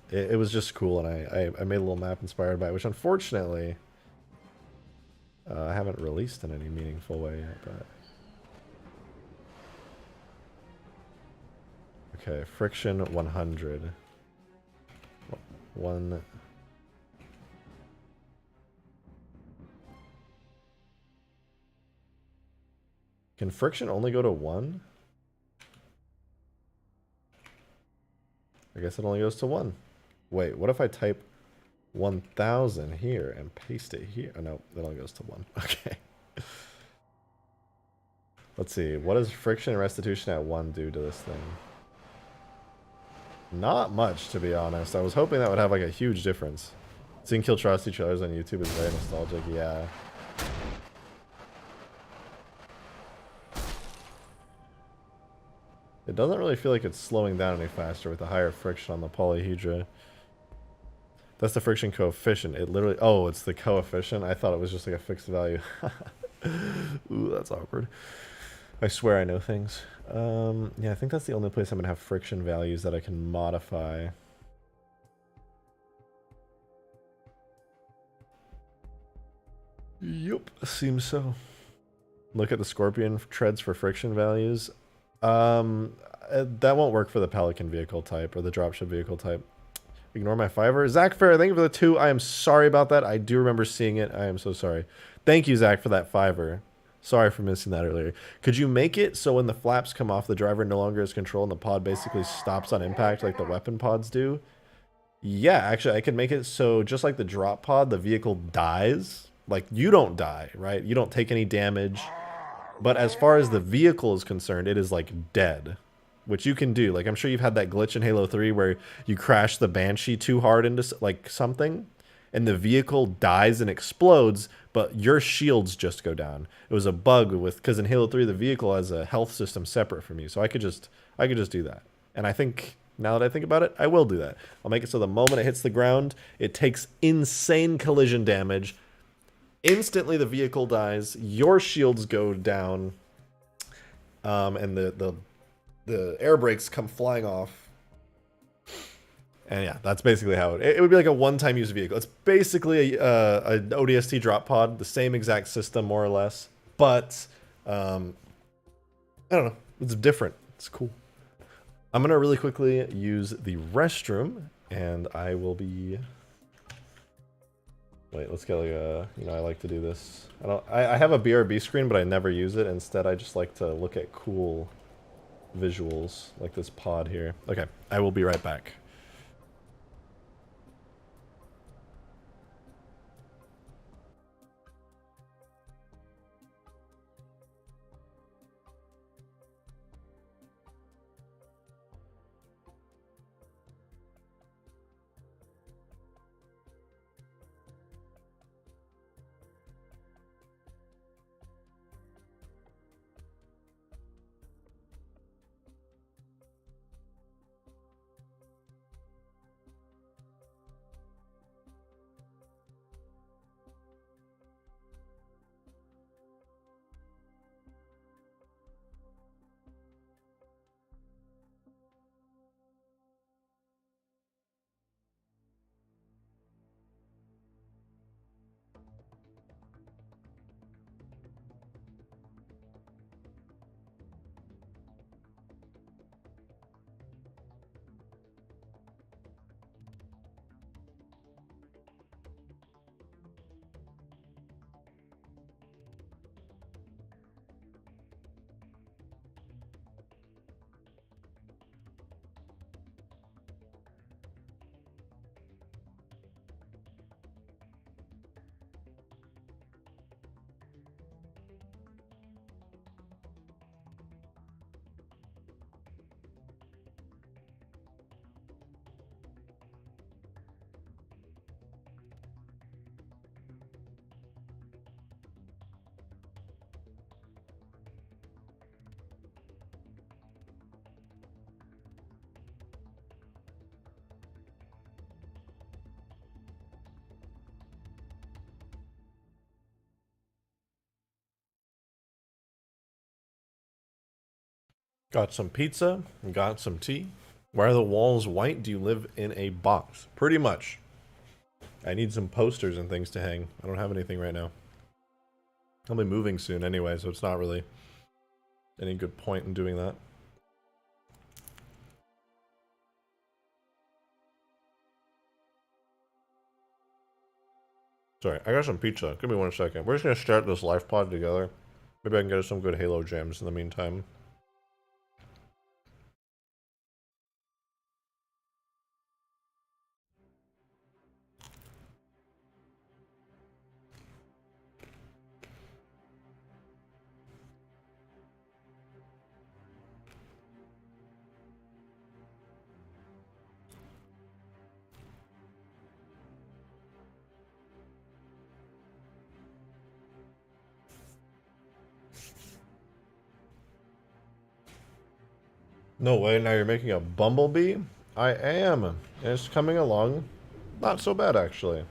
A: it was just cool, and I made a little map inspired by it, which unfortunately I haven't released in any meaningful way yet, but... Okay, friction 100. One... Can friction only go to 1? I guess it only goes to 1. Wait, what if I type 1000 here and paste it here? Oh, no, it only goes to 1. Okay. Let's see. What does friction and restitution at 1 do to this thing? Not much, to be honest. I was hoping that would have like a huge difference. Seeing Killtrosity trailers on YouTube is very nostalgic, yeah. It doesn't really feel like it's slowing down any faster with the higher friction on the polyhedra. That's the friction coefficient. It literally... Oh, it's the coefficient? I thought it was just like a fixed value. Ooh, that's awkward. I swear I know things. Yeah, I think that's the only place I'm going to have friction values that I can modify. Yup, seems so. Look at the Scorpion treads for friction values. That won't work for the Pelican vehicle type or the dropship vehicle type. Ignore my $5. Zach Fair, thank you for the 2. I am sorry about that. I do remember seeing it. I am so sorry. Thank you, Zach, for that $5. Sorry for missing that earlier. Could you make it so when the flaps come off, the driver no longer has control and the pod basically stops on impact like the weapon pods do? Yeah, actually, I could make it so just like the drop pod, the vehicle dies. Like, you don't die, right? You don't take any damage. But as far as the vehicle is concerned, it is like dead. Which you can do. Like, I'm sure you've had that glitch in Halo 3 where you crash the Banshee too hard into like something, and the vehicle dies and explodes, but your shields just go down. It was a bug with, because in Halo 3 the vehicle has a health system separate from you, so I could just do that. And I think, now that I think about it, I will do that. I'll make it so the moment it hits the ground, it takes insane collision damage. Instantly the vehicle dies, your shields go down, and the air brakes come flying off. And yeah, that's basically how it would be like a one-time use vehicle. It's basically an ODST drop pod, the same exact system more or less, but I don't know, it's different. It's cool. I'm gonna really quickly use the restroom, and I will be... Wait, let's get like a... You know, I like to do this. I have a BRB screen, but I never use it. Instead, I just like to look at cool visuals, like this pod here. Okay, I will be right back. Got some pizza, got some tea. Why are the walls white? Do you live in a box? Pretty much. I need some posters and things to hang. I don't have anything right now. I'll be moving soon anyway, so it's not really any good point in doing that. Sorry, I got some pizza. Give me 1 second. We're just gonna start this life pod together. Maybe I can get us some good Halo jams in the meantime. No way, now you're making a bumblebee? I am, and it's coming along. Not so bad, actually.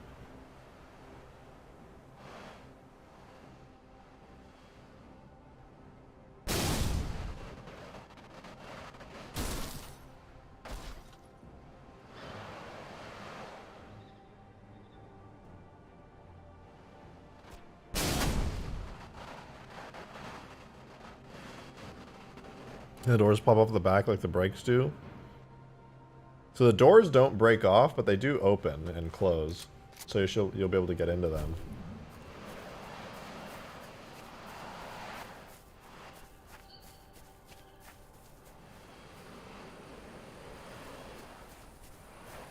A: The doors pop off the back like the brakes do. So the doors don't break off, but they do open and close. So you'll be able to get into them.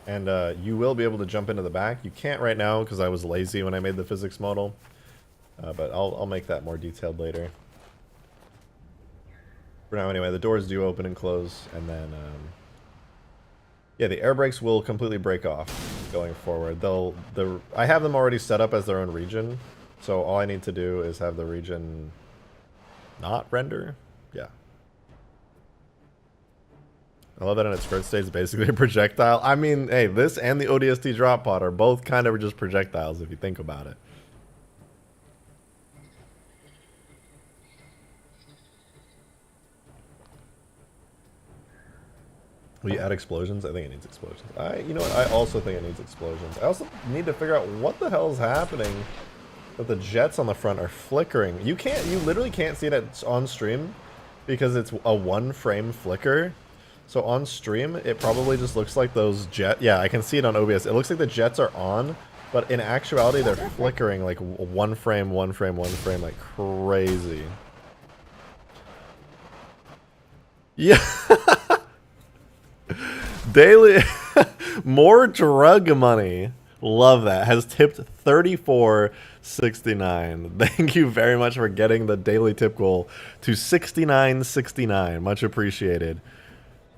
A: And you will be able to jump into the back. You can't right now because I was lazy when I made the physics model. But I'll make that more detailed later. For now, anyway, the doors do open and close, and then, yeah, the air brakes will completely break off going forward. I have them already set up as their own region, so all I need to do is have the region not render. Yeah. I love that in its first state it's basically a projectile. I mean, hey, this and the ODST drop pod are both kind of just projectiles if you think about it. Will you add explosions? I think it needs explosions. You know what? I also think it needs explosions. I also need to figure out what the hell is happening that the jets on the front are flickering. You literally can't see it on stream because it's a 1-frame flicker. So on stream, it probably just looks like those yeah, I can see it on OBS. It looks like the jets are on, but in actuality, they're flickering like 1 frame, 1 frame, 1 frame, like crazy. Yeah. Daily more drug money. Love that. Has tipped $34.69. Thank you very much for getting the daily tip goal to $69.69. Much appreciated.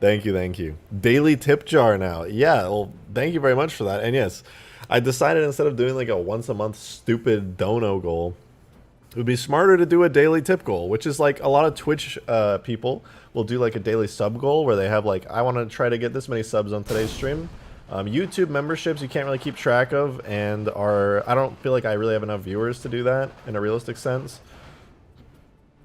A: Thank you, thank you. Daily tip jar now. Yeah, well, thank you very much for that. And yes, I decided instead of doing like a once a month stupid dono goal, it would be smarter to do a daily tip goal, which is like a lot of Twitch people will do like a daily sub goal where they have like, I want to try to get this many subs on today's stream. YouTube memberships you can't really keep track of, and I don't feel like I really have enough viewers to do that in a realistic sense.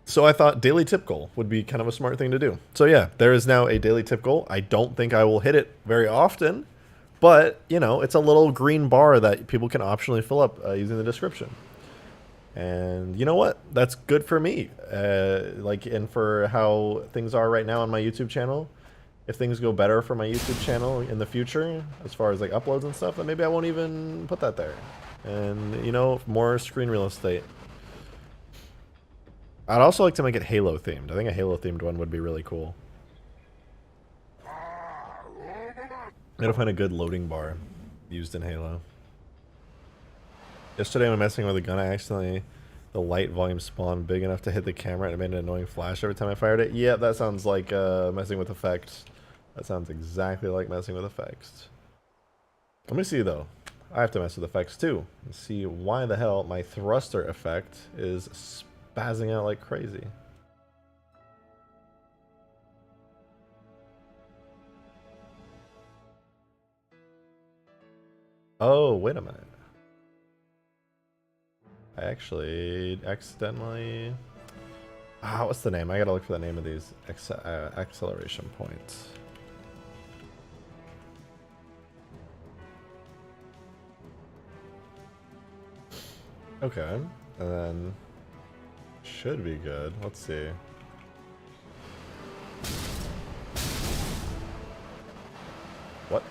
A: So I thought daily tip goal would be kind of a smart thing to do. So yeah, there is now a daily tip goal. I don't think I will hit it very often, but you know, it's a little green bar that people can optionally fill up using the description. And you know what? That's good for me. And for how things are right now on my YouTube channel. If things go better for my YouTube channel in the future, as far as like uploads and stuff, then maybe I won't even put that there. And you know, more screen real estate. I'd also like to make it Halo themed. I think a Halo themed one would be really cool. I gotta find a good loading bar used in Halo. Yesterday when messing with a gun, the light volume spawned big enough to hit the camera and it made an annoying flash every time I fired it. Yeah, that sounds like messing with effects. That sounds exactly like messing with effects. Let me see though. I have to mess with effects too. And see why the hell my thruster effect is spazzing out like crazy. Oh, wait a minute. I actually accidentally... What's the name? I gotta look for the name of these acceleration points. Okay, and then should be good. Let's see. What?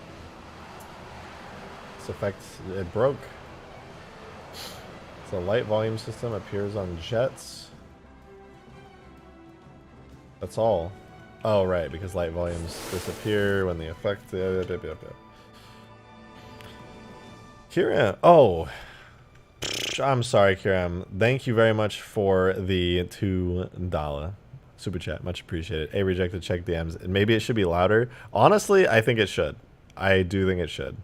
A: This effect, it broke. So light volume system appears on jets. That's all. Oh, right, because light volumes disappear when the effect... Kiram. Oh. I'm sorry, Kiram. Thank you very much for the $2 super chat. Much appreciated. A rejected check DMs. Maybe it should be louder. Honestly, I think it should. I do think it should.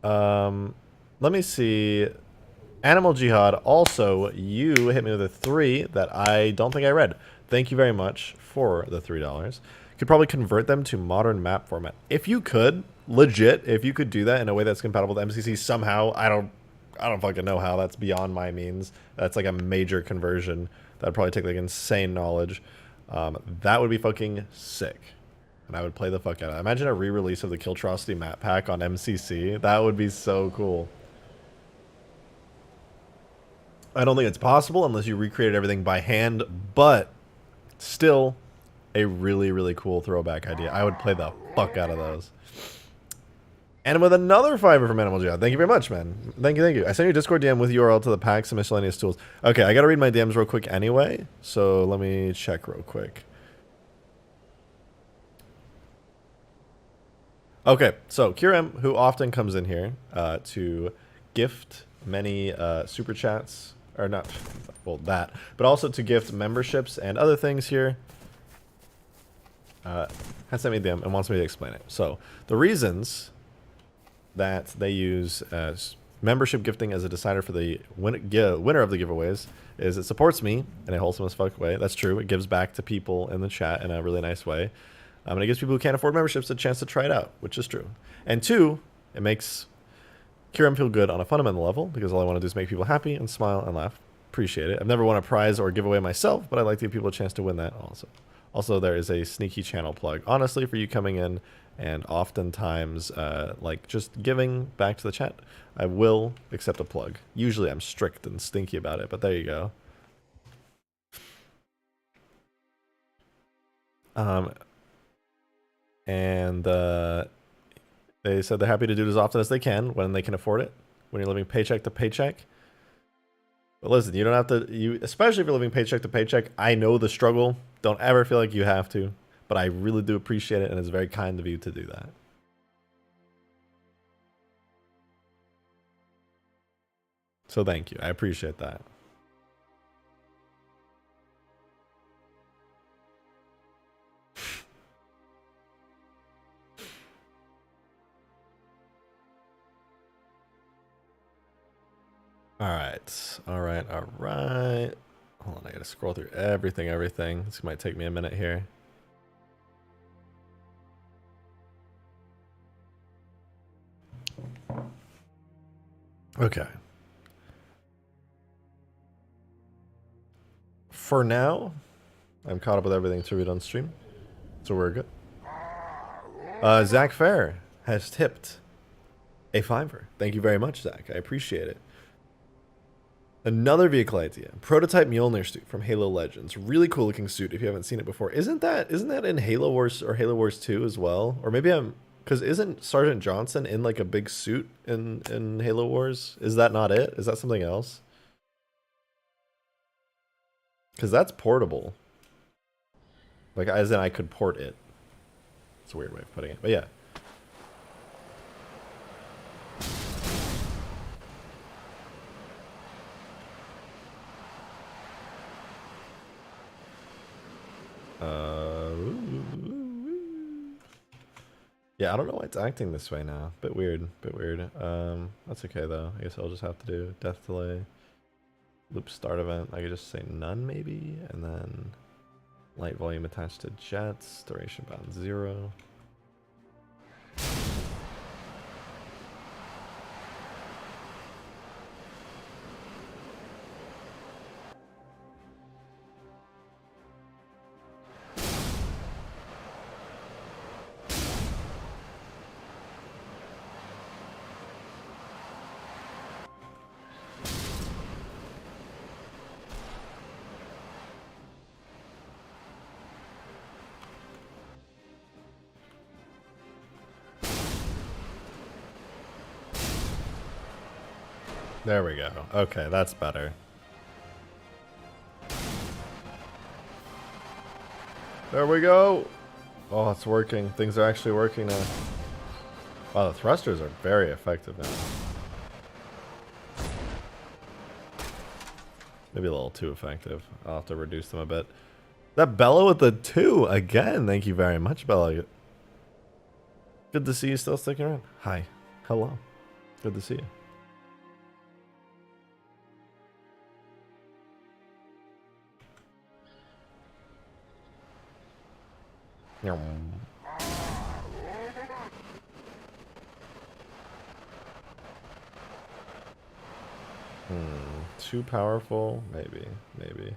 A: Let me see. Animal Jihad, also, you hit me with a 3 that I don't think I read. Thank you very much for the $3. Could probably convert them to modern map format. If you could, legit, if you could do that in a way that's compatible with MCC somehow, I don't fucking know how. That's beyond my means. That's like a major conversion. That'd probably take like insane knowledge. That would be fucking sick. And I would play the fuck out of it. Imagine a re-release of the Killtrocity map pack on MCC. That would be so cool. I don't think it's possible unless you recreated everything by hand, but still a really, really cool throwback idea. I would play the fuck out of those. And with another fiber from Animal Jihad. Thank you very much, man. Thank you, thank you. I sent you a Discord DM with URL to the packs and miscellaneous tools. Okay, I gotta read my DMs real quick anyway, so let me check real quick. Okay, so Kiram, who often comes in here to gift many super chats, or not, well, that, but also to gift memberships and other things here, has sent me a DM and wants me to explain it. So, the reasons that they use membership gifting as a decider for the winner of the giveaways is it supports me in a wholesome as fuck way. That's true. It gives back to people in the chat in a really nice way. And it gives people who can't afford memberships a chance to try it out, which is true. And 2, it makes Kiram feel good on a fundamental level, because all I want to do is make people happy and smile and laugh. Appreciate it. I've never won a prize or giveaway myself, but I'd like to give people a chance to win that also. Also, there is a sneaky channel plug. Honestly, for you coming in and oftentimes like just giving back to the chat, I will accept a plug. Usually I'm strict and stinky about it, but there you go. And they said they're happy to do it as often as they can when they can afford it, when you're living paycheck to paycheck. But listen, you don't have to, especially if you're living paycheck to paycheck, I know the struggle. Don't ever feel like you have to, but I really do appreciate it, and it's very kind of you to do that. So thank you. I appreciate that. All right. Hold on, I gotta scroll through everything. This might take me a minute here. Okay. For now, I'm caught up with everything to read on stream, so we're good. Zach Fair has tipped a $5. Thank you very much, Zach. I appreciate it. Another vehicle idea. Prototype Mjolnir suit from Halo Legends. Really cool looking suit if you haven't seen it before. Isn't that in Halo Wars or Halo Wars 2 as well? Or maybe because isn't Sergeant Johnson in like a big suit in Halo Wars? Is that not it? Is that something else? Because that's portable. Like, as in I could port it. It's a weird way of putting it, but yeah. Yeah, I don't know why it's acting this way now. Bit weird. That's okay though. I guess I'll just have to do death delay, loop start event. I could just say none maybe, and then light volume attached to jets, duration bound 0. There we go. Okay, that's better. There we go. Oh, it's working. Things are actually working now. Wow, the thrusters are very effective now. Maybe a little too effective. I'll have to reduce them a bit. That Bella with the 2 again. Thank you very much, Bella. Good to see you still sticking around. Hi. Hello. Good to see you. Too powerful? Maybe. Maybe.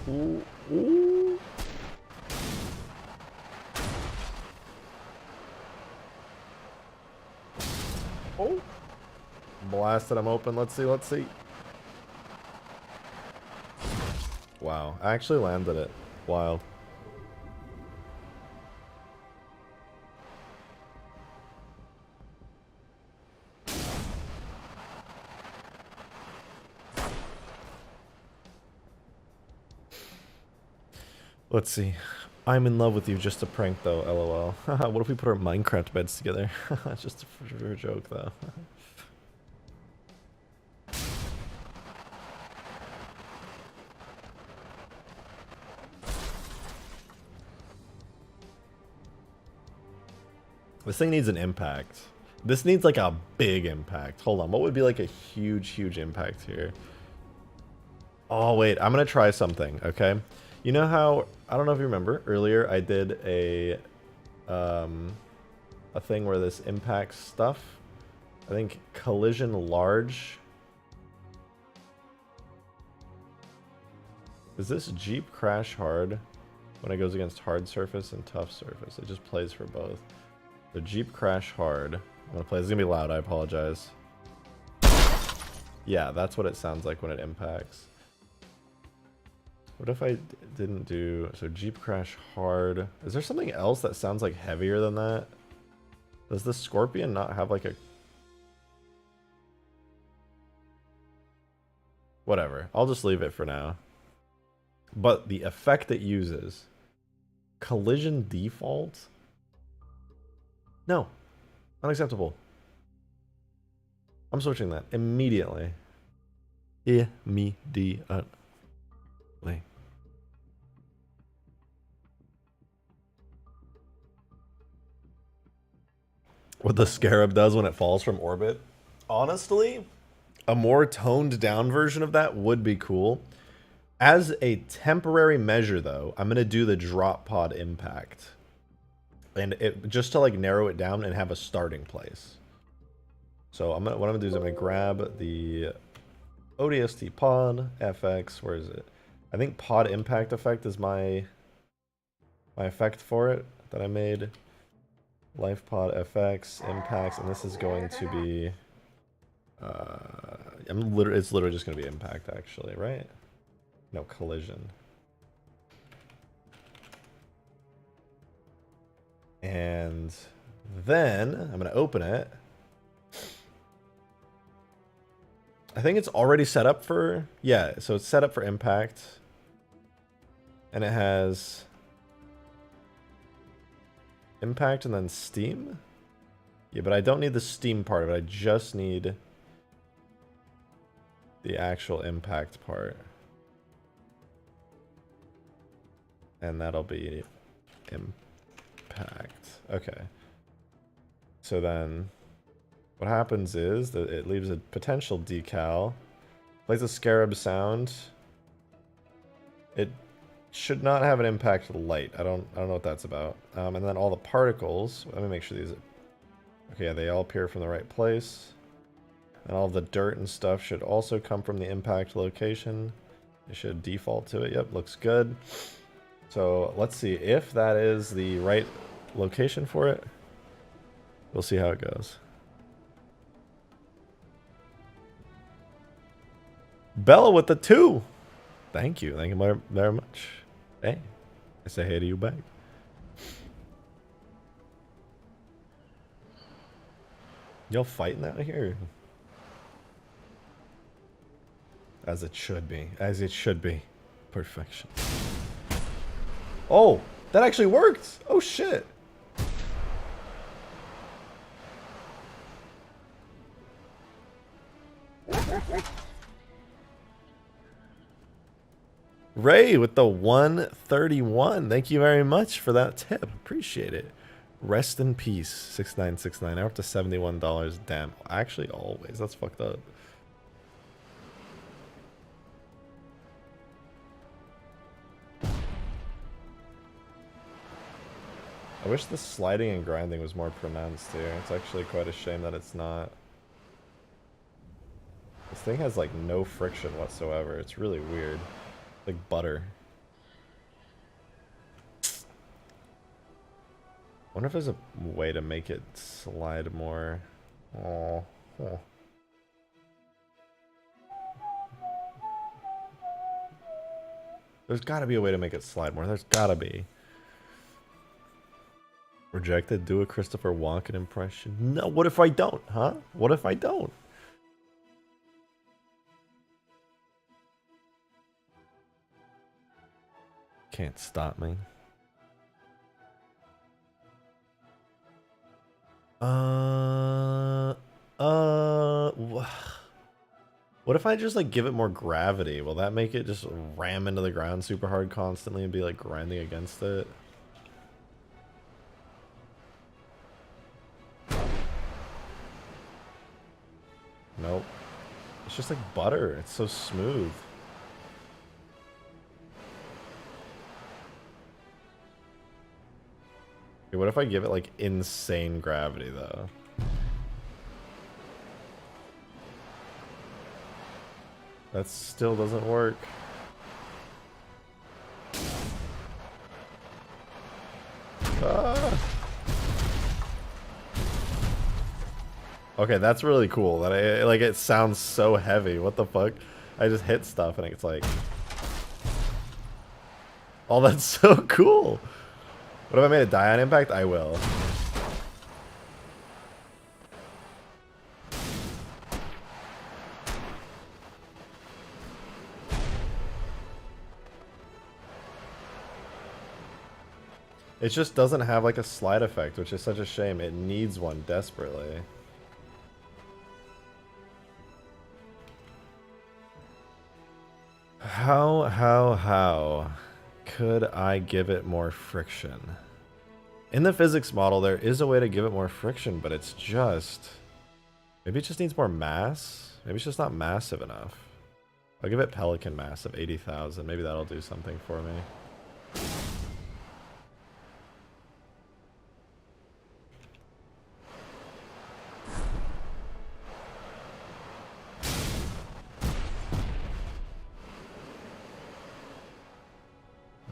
A: Ooh, ooh. Oh. Blasted him open. Let's see, let's see. Wow, I actually landed it. Wild. Let's see. I'm in love with you, just a prank though, lol. What if we put our Minecraft beds together? Just for a joke though. This thing needs an impact. This needs like a big impact. Hold on, what would be like a huge impact here? Oh wait, I'm gonna try something, okay? You know how, I don't know if you remember, earlier I did a thing where this impacts stuff. I think collision large. Is this Jeep crash hard when it goes against hard surface and tough surface? It just plays for both. The Jeep crash hard. I'm gonna play. This is gonna be loud. I apologize. Yeah, that's what it sounds like when it impacts. What if I didn't do... So Jeep crash hard. Is there something else that sounds like heavier than that? Does the Scorpion not have like a... Whatever. I'll just leave it for now. But the effect it uses... Collision default? No. Unacceptable. I'm switching that immediately. Immediately. What the Scarab does when it falls from orbit? Honestly, a more toned down version of that would be cool. As a temporary measure, though, I'm going to do the drop pod impact. And it just to like narrow it down and have a starting place. So what I'm gonna do is I'm gonna grab the ODST pod FX. Where is it? I think pod impact effect is my effect for it that I made. Life pod FX impacts, and this is going to be. It's literally just gonna be impact, actually, right? No, collision. And then I'm going to open it. I think it's already set up for... Yeah, so it's set up for impact. And it has... impact and then steam? Yeah, but I don't need the steam part of it. I just need the actual impact part. And that'll be... impact. Okay. So then what happens is that it leaves a potential decal, plays a Scarab sound. It should not have an impact light. I don't know what that's about. And then all the particles, let me make sure these are, okay, they all appear from the right place. And all the dirt and stuff should also come from the impact location. It should default to it. Yep, looks good. So let's see if that is the right location for it. We'll see how it goes. Bella with the 2. Thank you. Thank you very, very much. Hey, I say hey to you back. Y'all fighting out here? As it should be. As it should be. Perfection. Oh, that actually worked. Oh, shit. Ray with the 131. Thank you very much for that tip. Appreciate it. Rest in peace. 6969. Now up to $71. Damn. Actually, always. That's fucked up. I wish the sliding and grinding was more pronounced here. It's actually quite a shame that it's not. This thing has like no friction whatsoever. It's really weird. Like butter. I wonder if there's a way to make it slide more. Oh. There's gotta be a way to make it slide more. There's gotta be. Rejected, do a Christopher Walken impression. No, what if I don't, huh? What if I don't? Can't stop me. What if I just like give it more gravity? Will that make it just ram into the ground super hard constantly and be like grinding against it? Nope. It's just like butter. It's so smooth. Okay, what if I give it like insane gravity though? That still doesn't work. Ah. Okay, that's really cool. That like it sounds so heavy. What the fuck? I just hit stuff and it's like, oh, that's so cool. What if I made a die on impact? I will. It just doesn't have like a slide effect, which is such a shame. It needs one desperately. How could I give it more friction? In the physics model, there is a way to give it more friction, but it's just... Maybe it just needs more mass? Maybe it's just not massive enough. I'll give it Pelican mass of 80,000. Maybe that'll do something for me.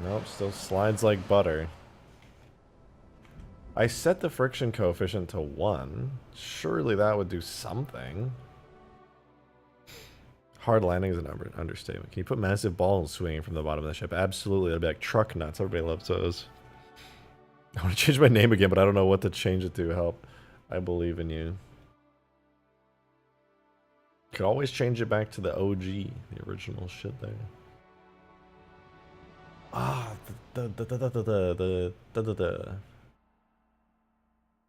A: Nope, still slides like butter. I set the friction coefficient to 1. Surely that would do something. Hard landing is an understatement. Can you put massive balls swinging from the bottom of the ship? Absolutely. That'd be like truck nuts. Everybody loves those. I want to change my name again, but I don't know what to change it to. Help. I believe in you. Could always change it back to the OG, the original shit there. Ah, the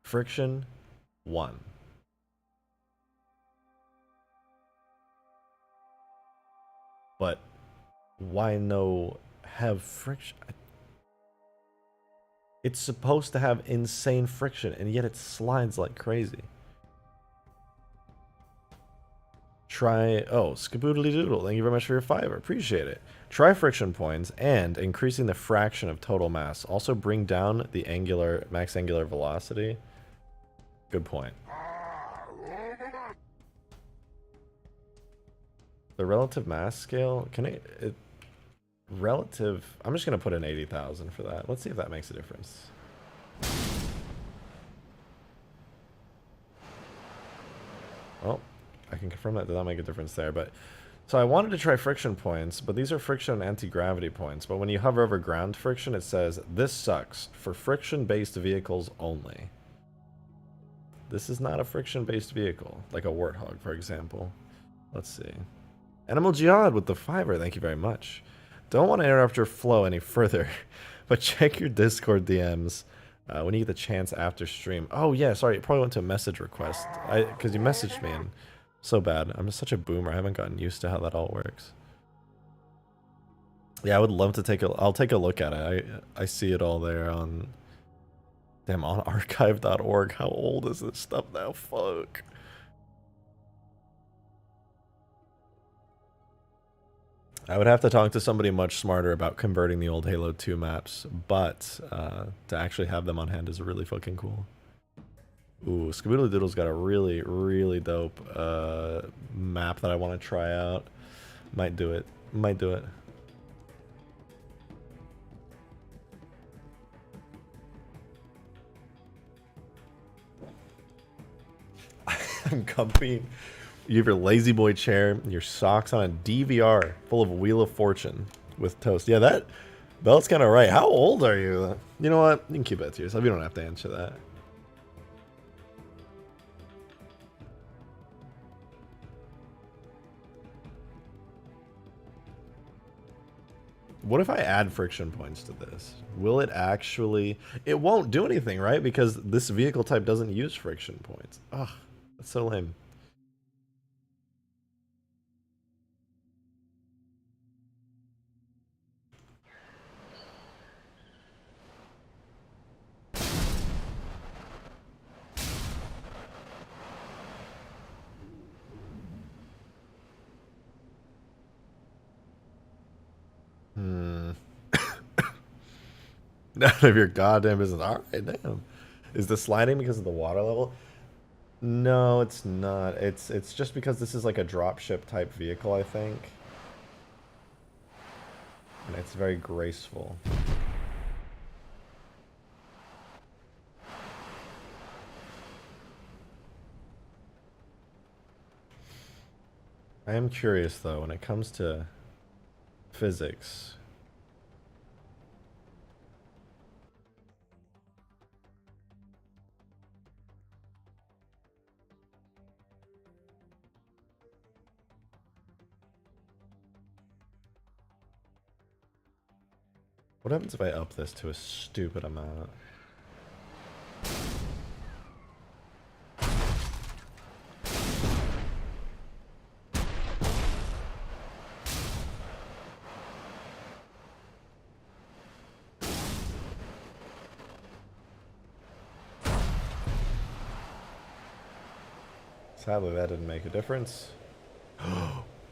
A: friction 1. But why no have friction? It's supposed to have insane friction, and yet it slides like crazy. Try, oh, skaboodly doodle, thank you very much for your $5, appreciate it. Try friction points and increasing the fraction of total mass. Also bring down the max angular velocity. Good point. The relative mass scale, can it relative, I'm just gonna put in 80,000 for that. Let's see if that makes a difference. Oh, I can confirm that did not make a difference there, but So I wanted to try friction points, but these are friction and anti-gravity points. But when you hover over ground friction, it says, this sucks for friction-based vehicles only. This is not a friction-based vehicle, like a Warthog, for example. Let's see. Animal Jihad with the fiver, thank you very much. Don't want to interrupt your flow any further, but check your Discord DMs when you get the chance after stream. Oh yeah, sorry, it probably went to a message request. Because you messaged me and so bad. I'm just such a boomer. I haven't gotten used to how that all works. Yeah, I would love to take a. I'll take a look at it. I see it all there on. Damn, on archive.org. How old is this stuff now? Fuck. I would have to talk to somebody much smarter about converting the old Halo 2 maps, but to actually have them on hand is really fucking cool. Ooh, Skaboodle Doodle's got a really, really dope map that I want to try out. Might do it. Might do it. I'm comfy. You have your lazy boy chair, your socks on a DVR full of Wheel of Fortune with toast. Yeah, that Belt's kind of right. How old are you? You know what? You can keep that to yourself. You don't have to answer that. What if I add friction points to this? Will it actually... It won't do anything, right? Because this vehicle type doesn't use friction points. Ugh, that's so lame. None of your goddamn business. Alright, damn. Is the sliding because of the water level? No, it's not. It's just because this is like a dropship type vehicle, I think. And it's very graceful. I am curious though, when it comes to physics. What happens if I up this to a stupid amount? Sadly, that didn't make a difference.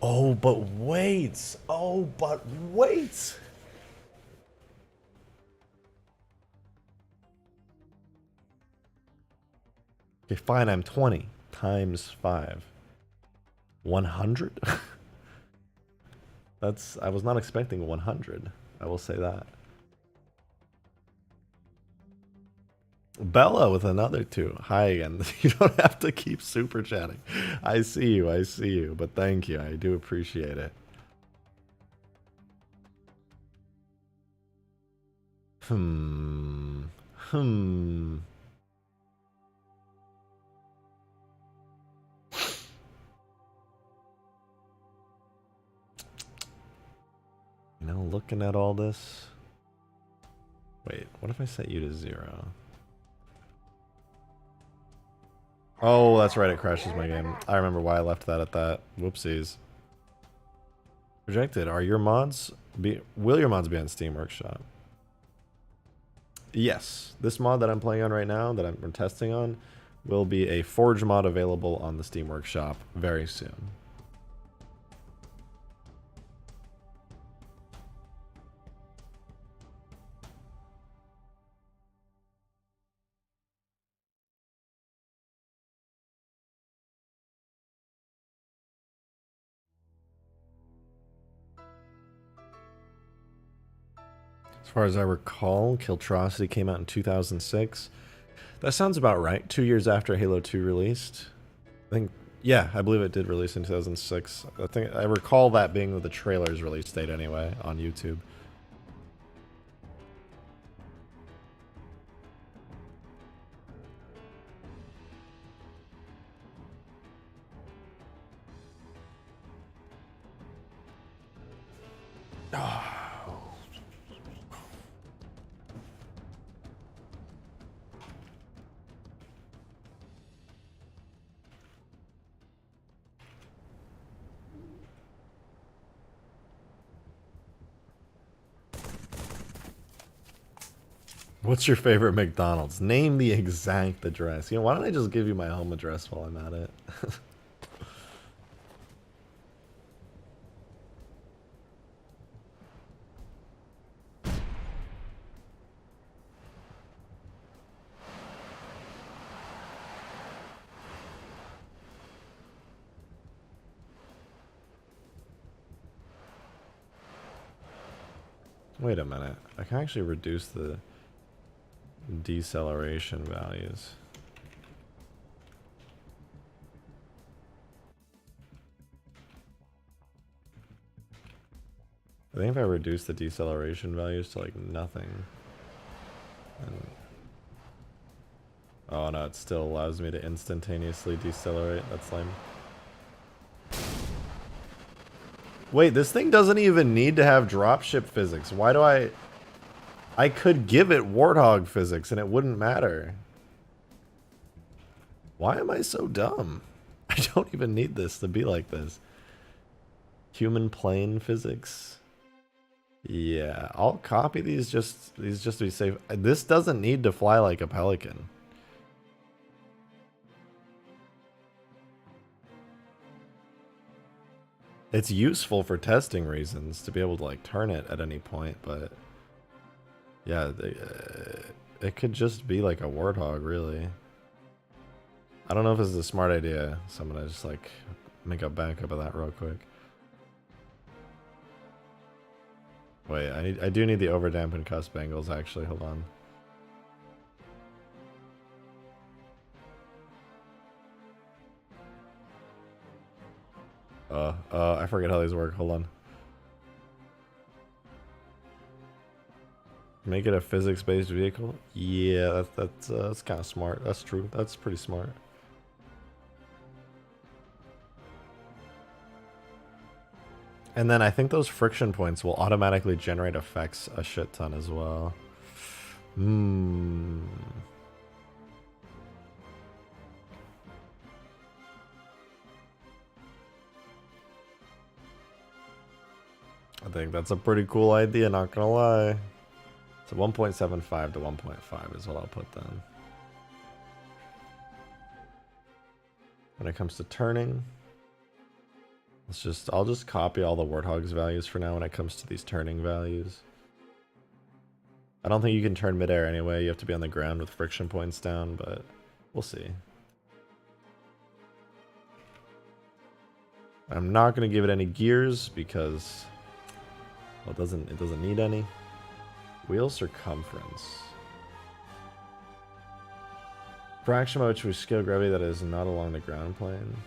A: Oh, but wait! Oh, but wait! Okay, fine, I'm 20 times 5. 100? I was not expecting 100. I will say that. Bella with another 2. Hi again. You don't have to keep super chatting. I see you, but thank you. I do appreciate it. You know, looking at all this. Wait, what if I set you to 0? Oh, that's right, it crashes my game. I remember why I left that at that. Whoopsies. Rejected. Will your mods be on Steam Workshop? Yes. This mod that I'm playing on right now, that I'm testing on, will be a Forge mod available on the Steam Workshop very soon. As far as I recall, Kiltrosity came out in 2006. That sounds about right. 2 years after Halo 2 released. I think Yeah, I believe it did release in 2006. I think I recall that being the trailer's release date anyway on YouTube. What's your favorite McDonald's? Name the exact address. You know, why don't I just give you my home address while I'm at it? Wait a minute. I can actually reduce the deceleration values. I think if I reduce the deceleration values to like nothing, and oh no, it still allows me to instantaneously decelerate. That's lame. Wait, this thing doesn't even need to have dropship physics. Why do I could give it warthog physics and it wouldn't matter. Why am I so dumb? I don't even need this to be like this. Human plane physics. Yeah, I'll copy these just to be safe. This doesn't need to fly like a pelican. It's useful for testing reasons to be able to like turn it at any point, but yeah, it could just be like a warthog, really. I don't know if this is a smart idea, so I'm gonna just like make a backup of that real quick. Wait, I do need the overdampened cusp angles actually. Hold on. I forget how these work. Hold on. Make it a physics-based vehicle? Yeah, that's kind of smart. That's true. That's pretty smart. And then I think those friction points will automatically generate effects a shit ton as well. I think that's a pretty cool idea, not gonna lie. So 1.75 to 1.5 is what I'll put then. When it comes to turning, I'll just copy all the warthog's values for now when it comes to these turning values. I don't think you can turn midair anyway. You have to be on the ground with friction points down, but we'll see. I'm not gonna give it any gears because, well, it doesn't need any. Wheel circumference. Fraction mode to scale gravity that is not along the ground plane.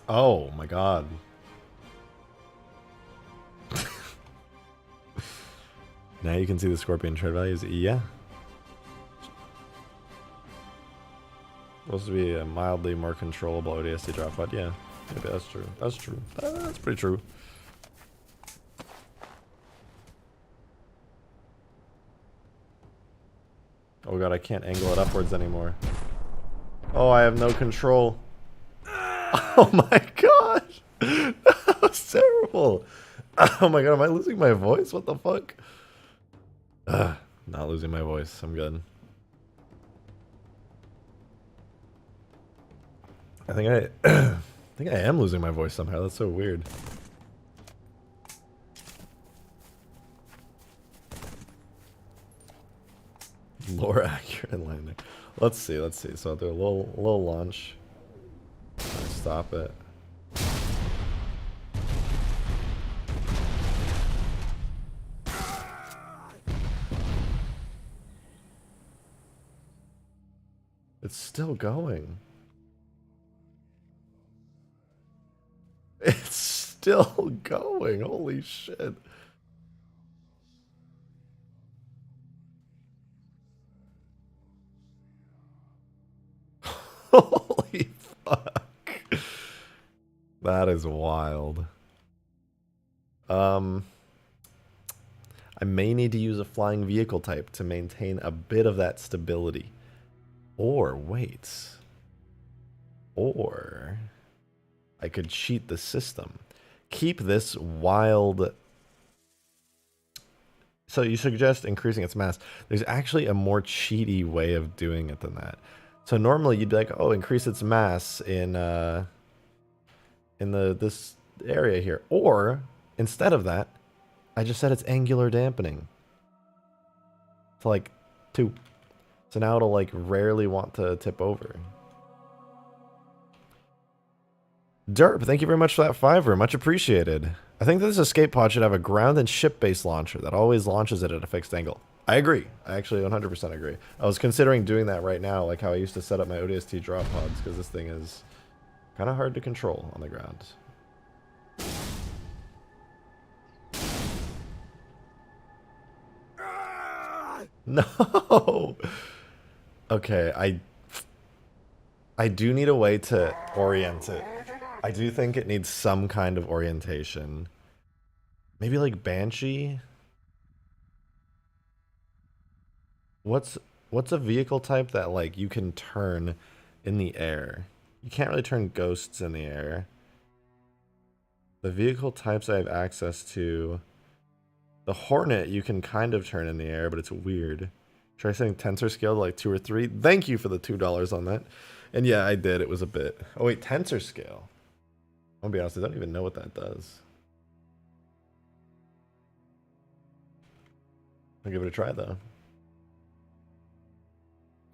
A: Oh my god. Now you can see the Scorpion tread values. Yeah. Supposed to be a mildly more controllable ODST drop, but yeah, maybe that's true. That's true. That's pretty true. Oh god, I can't angle it upwards anymore. Oh, I have no control. Oh my gosh! That was terrible! Oh my god, am I losing my voice? What the fuck? Not losing my voice. I'm good. I think I think I am losing my voice somehow. That's so weird. More accurate landing. Let's see. So I'll do a little launch. Nice. stop it. It's still going. It's still going. Holy shit. Holy fuck. That is wild. I may need to use a flying vehicle type to maintain a bit of that stability. Or, wait. Or I could cheat the system. Keep this wild... So you suggest increasing its mass. There's actually a more cheaty way of doing it than that. So normally you'd be like, oh, increase its mass in this area here. Or, instead of that, I just set its angular dampening to like 2. So now it'll like rarely want to tip over. Derp, thank you very much for that $5. Much appreciated. I think that this escape pod should have a ground and ship-based launcher that always launches it at a fixed angle. I agree. I actually 100% agree. I was considering doing that right now, like how I used to set up my ODST drop pods, because this thing is kind of hard to control on the ground. No! Okay, I do need a way to orient it. I do think it needs some kind of orientation. Maybe like Banshee? What's a vehicle type that like you can turn in the air? You can't really turn ghosts in the air. The vehicle types I have access to... The Hornet you can kind of turn in the air, but it's weird. Try setting tensor scale to like 2 or 3. Thank you for the $2 on that. And yeah, I did. It was a bit... Oh wait, tensor scale. I'm gonna be honest, I don't even know what that does. I'll give it a try though.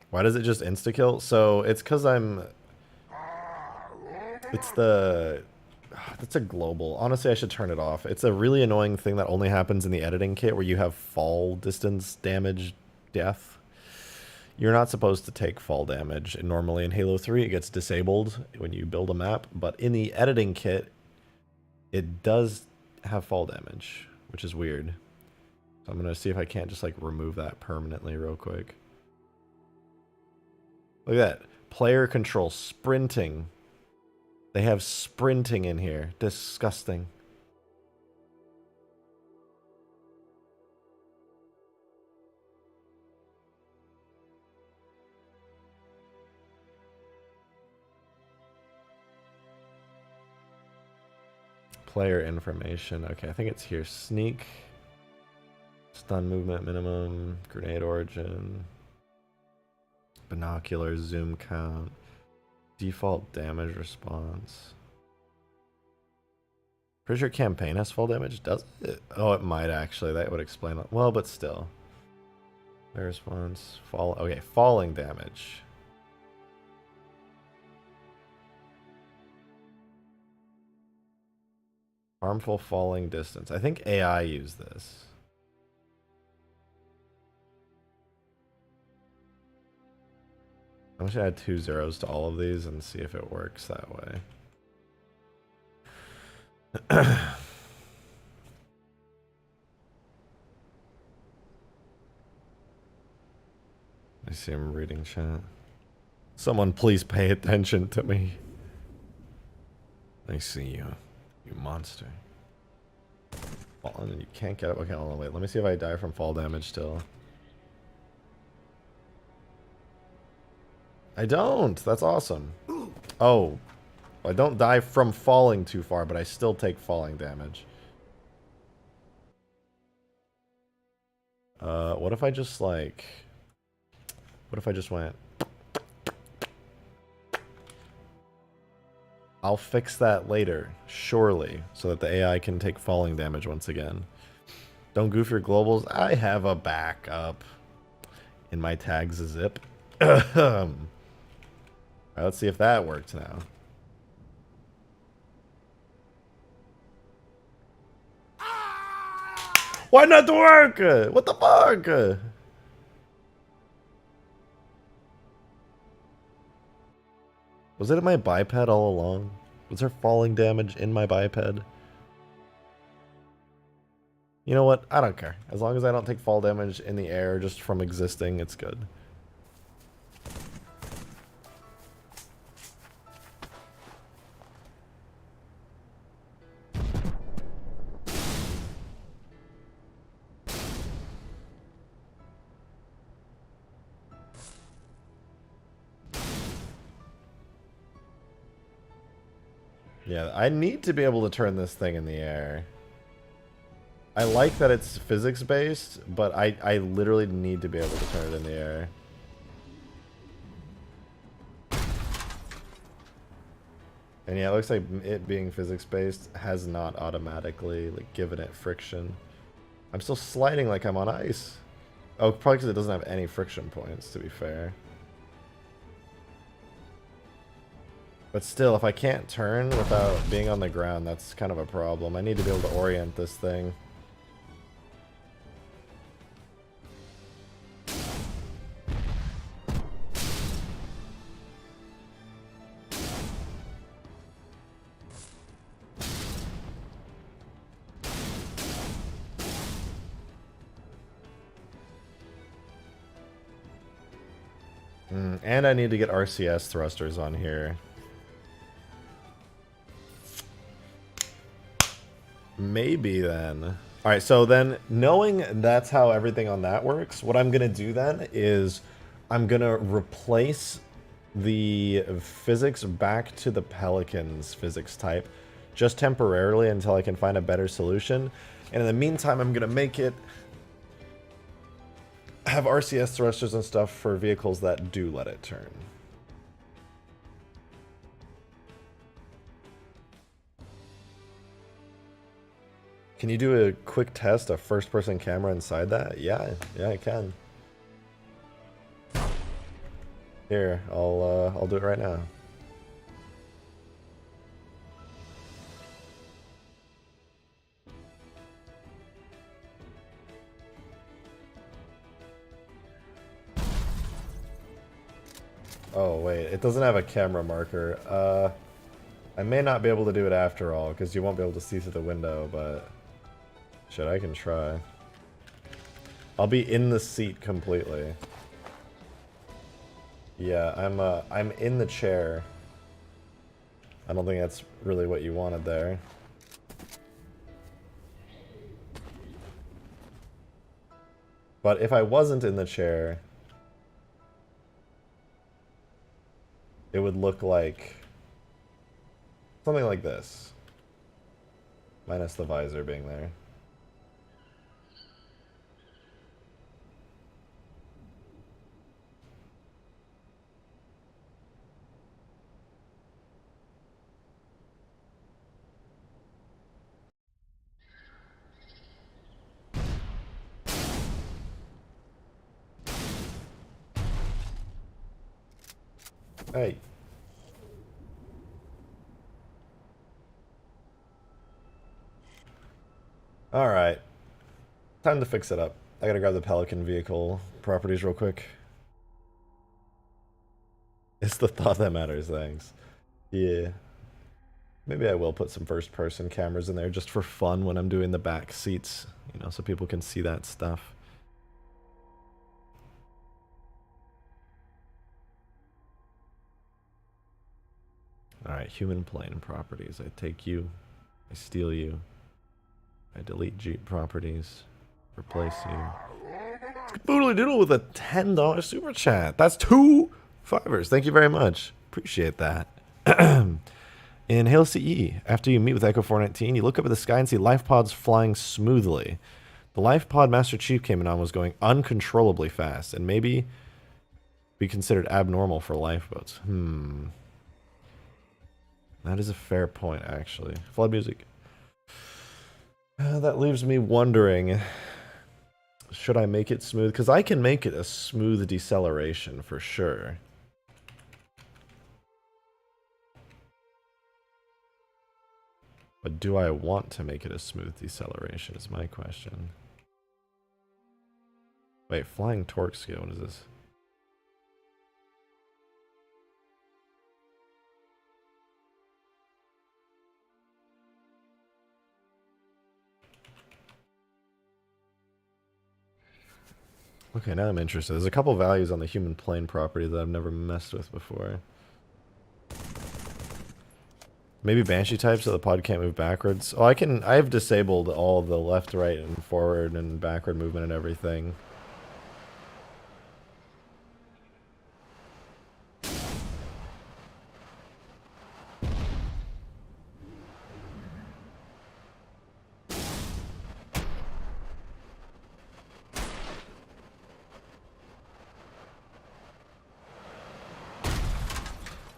A: Why does it just insta-kill? So it's because I'm... It's the... That's a global. Honestly, I should turn it off. It's a really annoying thing that only happens in the editing kit where you have fall distance damage death. You're not supposed to take fall damage. And normally in Halo 3 it gets disabled when you build a map. But in the editing kit, it does have fall damage, which is weird. So I'm going to see if I can't just like remove that permanently real quick. Look at that. Player control, sprinting. They have sprinting in here. Disgusting. Player information. Okay, I think it's here. Sneak. Stun movement minimum. Grenade origin. Binocular zoom count. Default damage response. Pretty sure campaign has fall damage, does it? Oh, it might actually. That would explain it. Well, but still. Player response. Fall. Okay, falling damage. Harmful falling distance. I think AI used this. I'm just gonna add 2 zeros to all of these and see if it works that way. I see him reading chat. Someone please pay attention to me. I see you, you monster. Fallen and you can't get up. Okay, hold on, wait. Let me see if I die from fall damage still. I don't. That's awesome. Oh. I don't die from falling too far, but I still take falling damage. What if I just like... What if I just went... I'll fix that later, surely, so that the AI can take falling damage once again. Don't goof your globals. I have a backup in my tags zip. Alright, let's see if that works now. Why not to work? What the fuck? Was it in my biped all along? Was there falling damage in my biped? You know what? I don't care. As long as I don't take fall damage in the air just from existing, it's good. Yeah, I need to be able to turn this thing in the air. I like that it's physics-based, but I literally need to be able to turn it in the air. And yeah, it looks like it being physics-based has not automatically like given it friction. I'm still sliding like I'm on ice. Oh, probably because it doesn't have any friction points, to be fair. But still, if I can't turn without being on the ground, that's kind of a problem. I need to be able to orient this thing. And I need to get RCS thrusters on here. Maybe then. Alright, so then knowing that's how everything on that works, what I'm going to do then is I'm going to replace the physics back to the Pelican's physics type just temporarily until I can find a better solution. And in the meantime, I'm going to make it have RCS thrusters and stuff for vehicles that do let it turn. Can you do a quick test, a first-person camera inside that? Yeah, I can. Here, I'll do it right now. Oh wait, it doesn't have a camera marker. I may not be able to do it after all, because you won't be able to see through the window, but shit, I can try. I'll be in the seat completely. Yeah, I'm in the chair. I don't think that's really what you wanted there. But if I wasn't in the chair, it would look like something like this. Minus the visor being there. Hey. Alright. Time to fix it up. I gotta grab the Pelican vehicle properties real quick. It's the thought that matters, thanks. Yeah. Maybe I will put some first-person cameras in there just for fun when I'm doing the back seats, you know, so people can see that stuff. Alright, human plane properties. I take you. I steal you. I delete Jeep properties. Replace you. Boodly Doodle with a $10 super chat. That's 2 fivers. Thank you very much. Appreciate that. In Halo CE, after you meet with Echo 419, you look up at the sky and see life pods flying smoothly. The life pod Master Chief came in on was going uncontrollably fast, and maybe be considered abnormal for lifeboats. That is a fair point, actually. Flood music. That leaves me wondering, should I make it smooth? Because I can make it a smooth deceleration for sure. But do I want to make it a smooth deceleration is my question. Wait, flying torque scale, what is this? Okay, now I'm interested. There's a couple values on the human plane property that I've never messed with before. Maybe Banshee type so the pod can't move backwards. Oh, I've disabled all the left, right, and forward and backward movement and everything.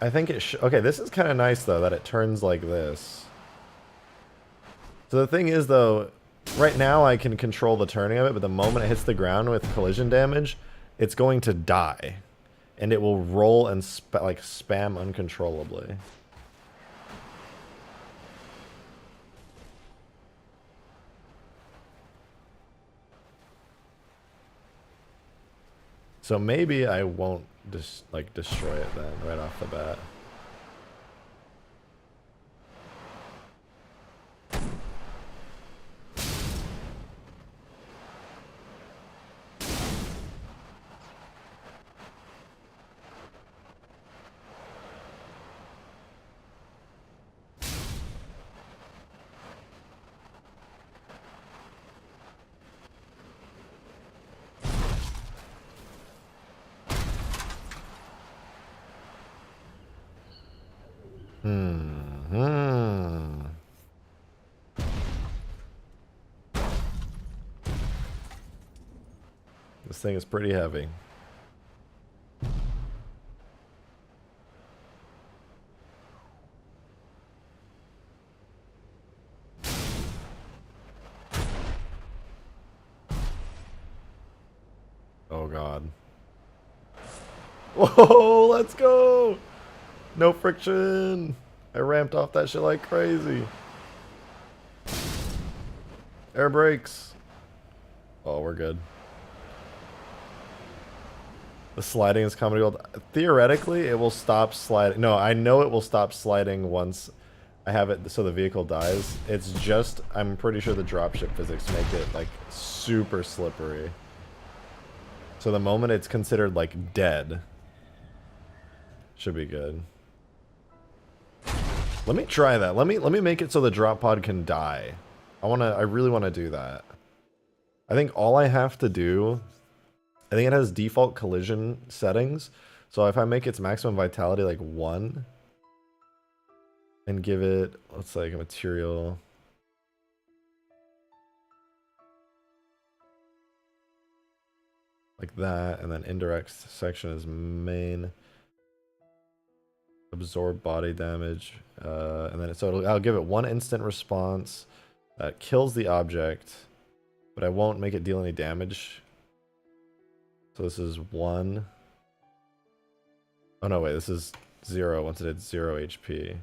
A: I think it okay, this is kind of nice though that it turns like this. So the thing is though, right now I can control the turning of it, but the moment it hits the ground with collision damage, it's going to die. And it will roll and spam uncontrollably. So maybe I won't just destroy it then right off the bat. This thing is pretty heavy. Oh god. Whoa, let's go! No friction! I ramped off that shit like crazy. Air brakes. Oh, we're good. The sliding is comedy gold. Theoretically, it will stop sliding. No, I know it will stop sliding once I have it so the vehicle dies. It's just, I'm pretty sure the dropship physics make it like super slippery. So the moment it's considered like dead, should be good. Let me try that. Let me make it so the drop pod can die. I really wanna do that. I think all I have to do, I think it has default collision settings. So if I make its maximum vitality like 1 and give it, let's say, like a material. Like that, and then indirect section is main. Absorb body damage, and then I'll give it 1 instant response that kills the object, but I won't make it deal any damage. So this is 1. Oh no, wait, this is 0 once it hits 0 HP.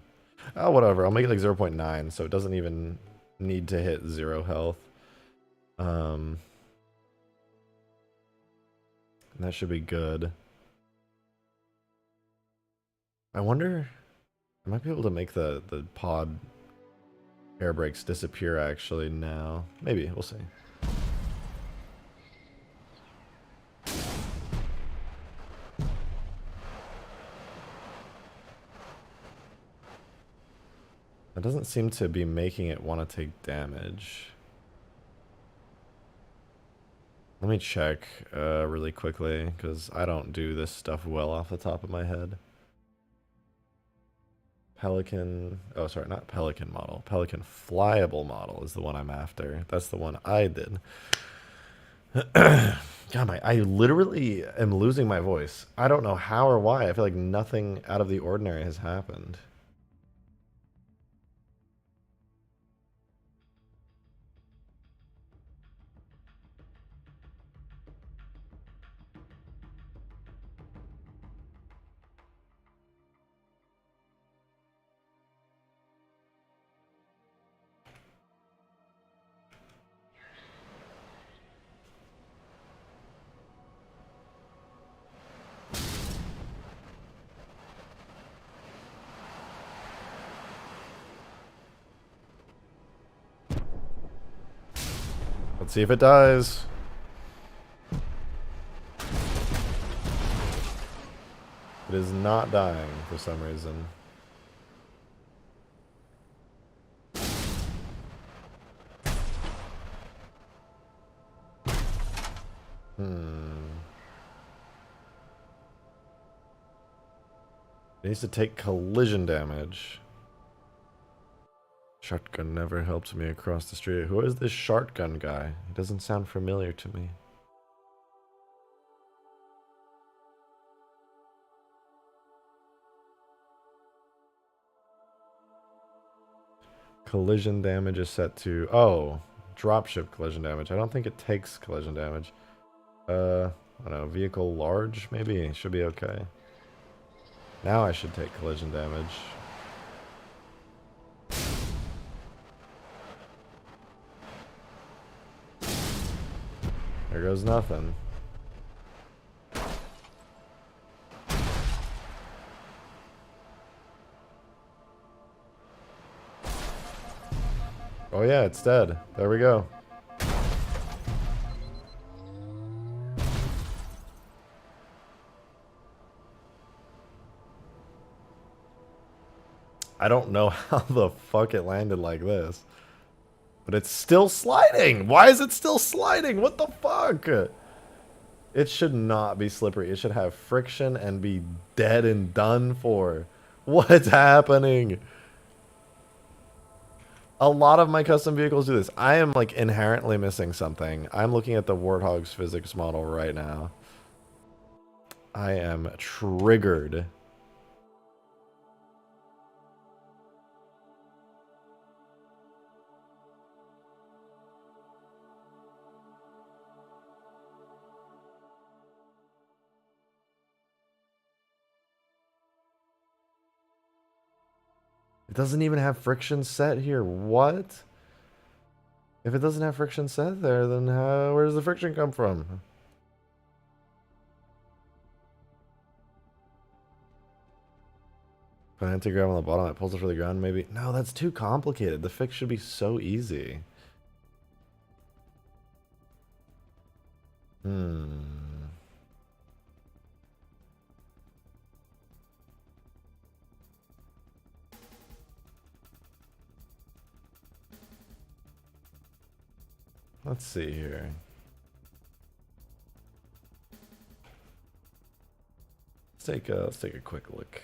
A: Oh, whatever, I'll make it like 0.9, so it doesn't even need to hit 0 health. And that should be good. I wonder, I might be able to make the pod air brakes disappear actually now. Maybe, we'll see. It doesn't seem to be making it want to take damage. Let me check really quickly, because I don't do this stuff well off the top of my head. Pelican, oh sorry, not Pelican model. Pelican flyable model is the one I'm after. That's the one I did. God, I literally am losing my voice. I don't know how or why. I feel like nothing out of the ordinary has happened. Let's see if it dies. It is not dying for some reason. It needs to take collision damage. Shotgun never helped me across the street. Who is this shotgun guy? He doesn't sound familiar to me. Collision damage is set to... Oh, dropship collision damage. I don't think it takes collision damage. I don't know, vehicle large maybe? Should be okay. Now I should take collision damage. There goes nothing. Oh yeah, it's dead. There we go. I don't know how the fuck it landed like this. But it's still sliding! Why is it still sliding? What the fuck? It should not be slippery. It should have friction and be dead and done for. What's happening? A lot of my custom vehicles do this. I am like inherently missing something. I'm looking at the Warthog's physics model right now. I am triggered. It doesn't even have friction set here. What? If it doesn't have friction set there, then where does the friction come from? Put an anti-grav on the bottom that pulls it for the ground, maybe? No, that's too complicated. The fix should be so easy. Let's see here. Let's take a quick look.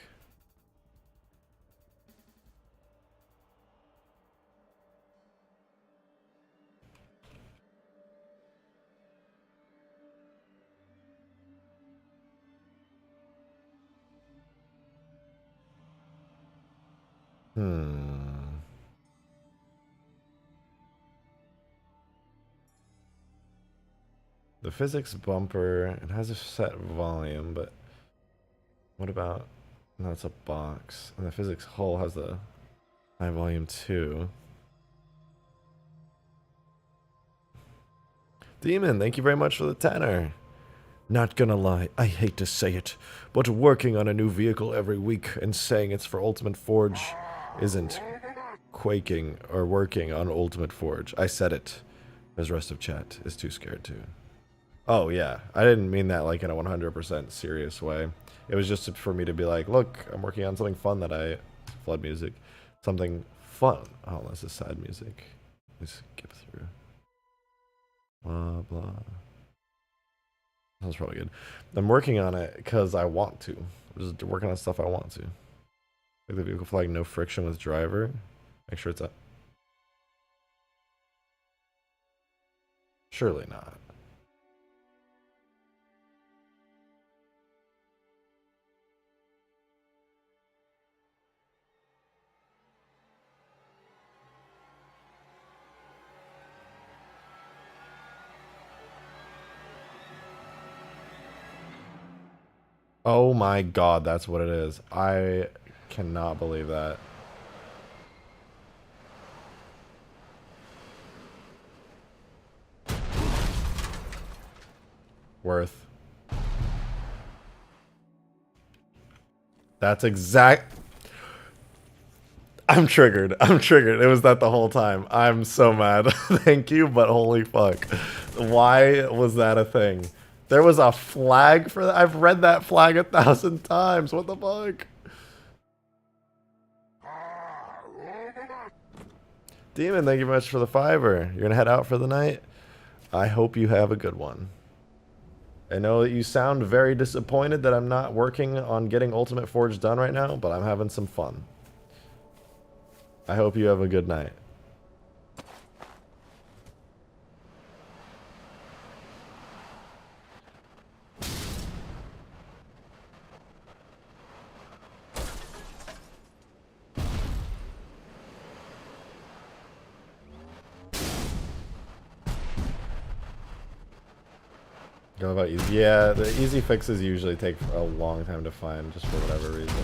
A: The physics bumper, it has a set volume, but what about, no, it's a box. And the physics hull has the high volume too. Demon, thank you very much for the tenor. Not gonna lie, I hate to say it, but working on a new vehicle every week and saying it's for Ultimate Forge isn't quaking or working on Ultimate Forge. I said it, as rest of chat is too scared to. Oh yeah, I didn't mean that like in a 100% serious way. It was just for me to be like, look, I'm working on something fun that I... Flood music. Something fun. Oh, this is sad music. Let's skip through. Blah, blah. That's probably good. I'm working on it because I want to. I'm just working on stuff I want to. Like the vehicle flag, no friction with driver. Make sure it's up. Surely not. Oh my god, that's what it is. I cannot believe that. Worth. That's exact... I'm triggered. I'm triggered. It was that the whole time. I'm so mad. Thank you, but holy fuck. Why was that a thing? There was a flag for that. I've read that flag 1,000 times. What the fuck? Demon, thank you very much for the $5. You're gonna head out for the night? I hope you have a good one. I know that you sound very disappointed that I'm not working on getting Ultimate Forge done right now, but I'm having some fun. I hope you have a good night. Go about easy. Yeah, the easy fixes usually take a long time to find, just for whatever reason.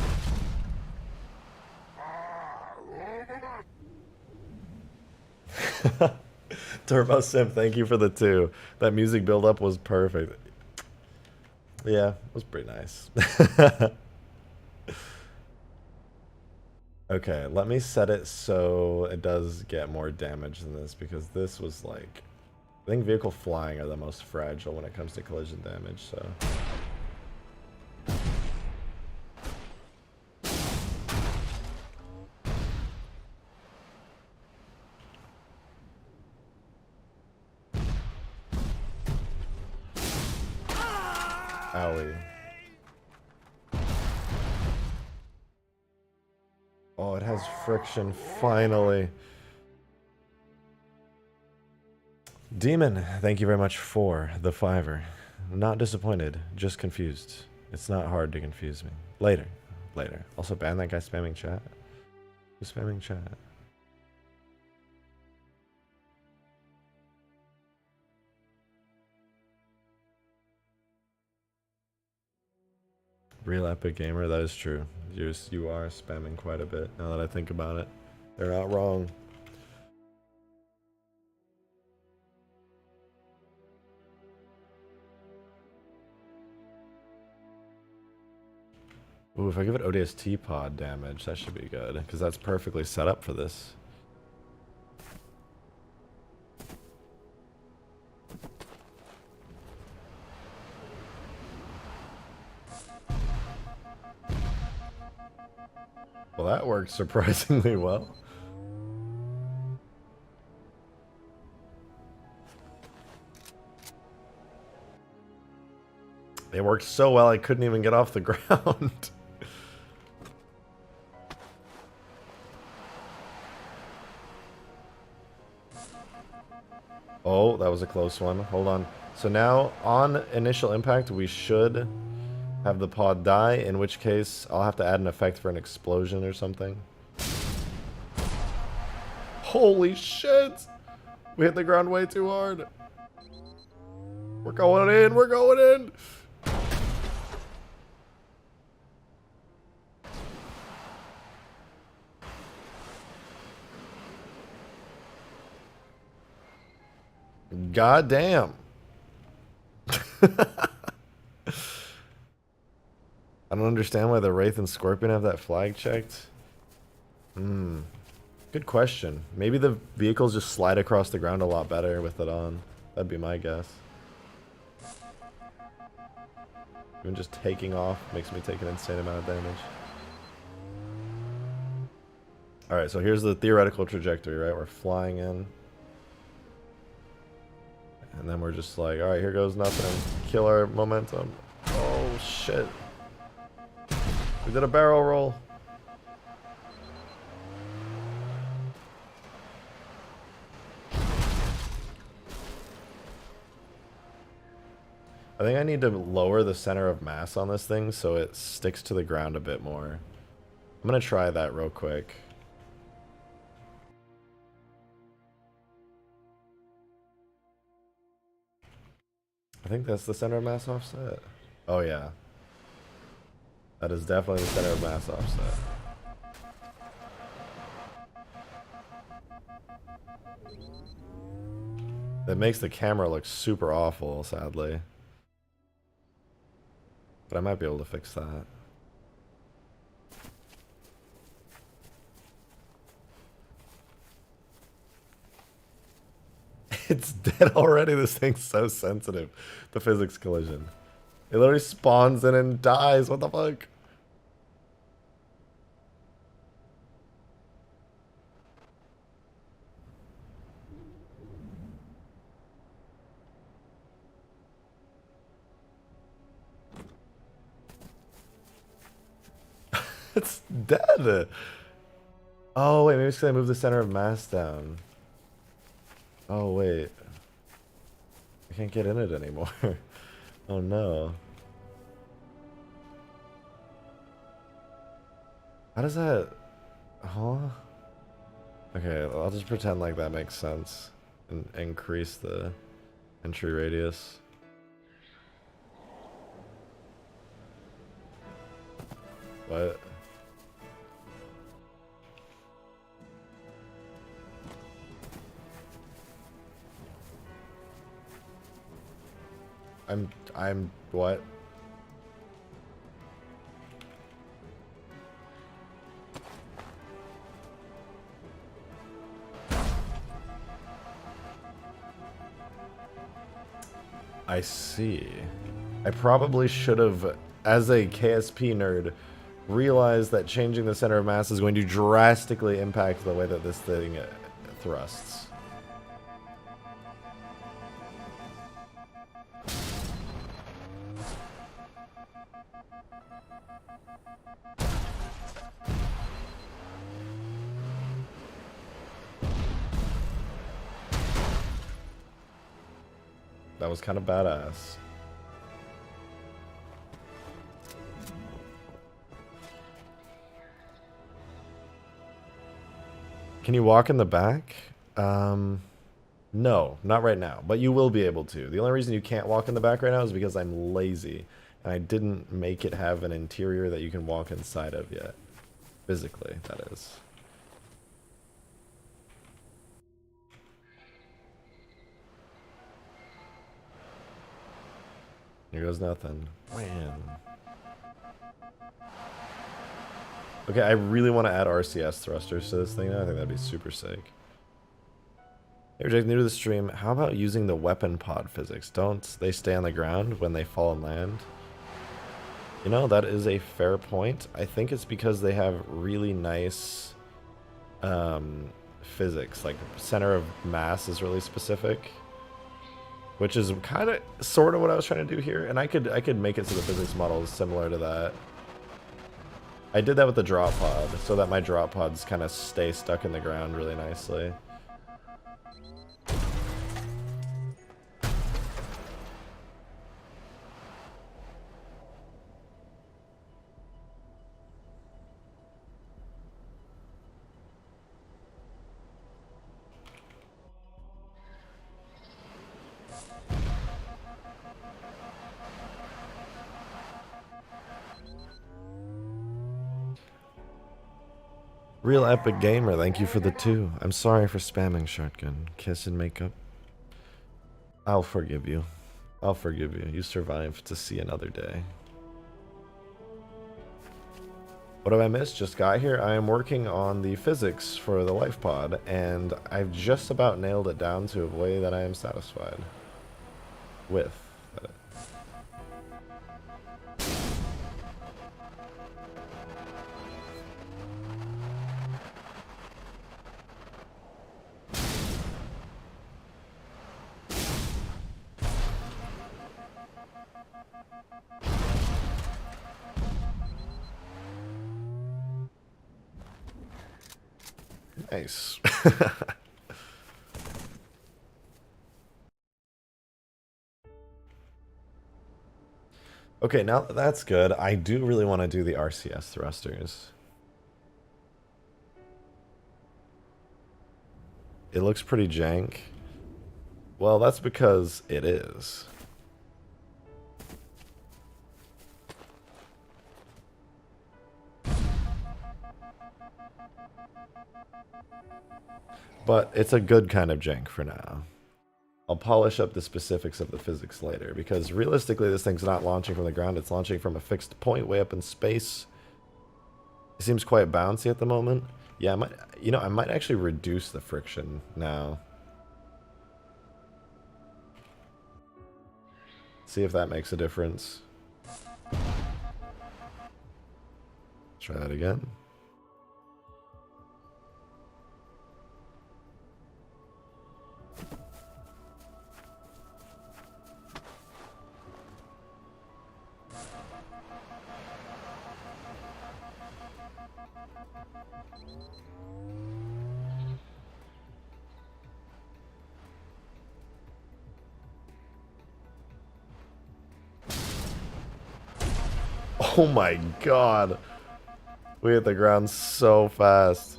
A: Turbo Simp, thank you for the 2. That music build-up was perfect. Yeah, it was pretty nice. Okay, let me set it so it does get more damage than this, because this was like... I think vehicle flying are the most fragile when it comes to collision damage, so... Owie. Oh, it has friction, finally. Demon, thank you very much for the $5. Not disappointed, just confused. It's not hard to confuse me. Later. Later. Also ban that guy spamming chat. Who's spamming chat? Real epic gamer, that is true. You are spamming quite a bit now that I think about it. They're not wrong. Ooh, if I give it ODST pod damage, that should be good, because that's perfectly set up for this. Well, that worked surprisingly well. It worked so well I couldn't even get off the ground. Oh, that was a close one. Hold on. So now, on initial impact, we should have the pod die, in which case I'll have to add an effect for an explosion or something. Holy shit! We hit the ground way too hard. We're going in, we're going in! God damn. I don't understand why the Wraith and Scorpion have that flag checked. Good question. Maybe the vehicles just slide across the ground a lot better with it on. That'd be my guess. Even just taking off makes me take an insane amount of damage. Alright, so here's the theoretical trajectory, right? We're flying in. And then we're just like, alright, here goes nothing. Kill our momentum. Oh, shit. We did a barrel roll. I think I need to lower the center of mass on this thing so it sticks to the ground a bit more. I'm gonna try that real quick. I think that's the center of mass offset. Oh yeah. That is definitely the center of mass offset. That makes the camera look super awful, sadly. But I might be able to fix that. dead already. This thing's so sensitive. The physics collision. It literally spawns in and dies. What the fuck? It's dead. Oh, wait. Maybe it's because I moved the center of mass down. Oh, wait. I can't get in it anymore. Oh, no. How does that... Huh? Okay, I'll just pretend like that makes sense. And increase the entry radius. What? I'm what? I see. I probably should have, as a KSP nerd, realized that changing the center of mass is going to drastically impact the way that this thing thrusts. That was kind of badass. Can you walk in the back? No, not right now, but you will be able to. The only reason you can't walk in the back right now is because I'm lazy, and I didn't make it have an interior that you can walk inside of yet. Physically, that is. Here goes nothing. Man. Okay, I really want to add RCS thrusters to this thing now. I think that'd be super sick. Hey, Jake, new to the stream. How about using the weapon pod physics? Don't they stay on the ground when they fall and land? You know, that is a fair point. I think it's because they have really nice physics. Like, center of mass is really specific. Which is kind of, sort of what I was trying to do here. And I could make it so the physics model is similar to that. I did that with the drop pod, so that my drop pods kind of stay stuck in the ground really nicely. Real epic gamer, thank you for the 2. I'm sorry for spamming shotgun. Kiss and makeup. I'll forgive you. I'll forgive you. You survived to see another day. What have I missed? Just got here. I am working on the physics for the life pod, and I've just about nailed it down to a way that I am satisfied with. Nice. Okay, now that that's good, I do really want to do the RCS thrusters. It looks pretty jank. Well, that's because it is. But it's a good kind of jank for now. I'll polish up the specifics of the physics later, because realistically this thing's not launching from the ground, it's launching from a fixed point way up in space. It seems quite bouncy at the moment. Yeah, I might actually reduce the friction now. See if that makes a difference. Try that again. Oh my god. We hit the ground so fast.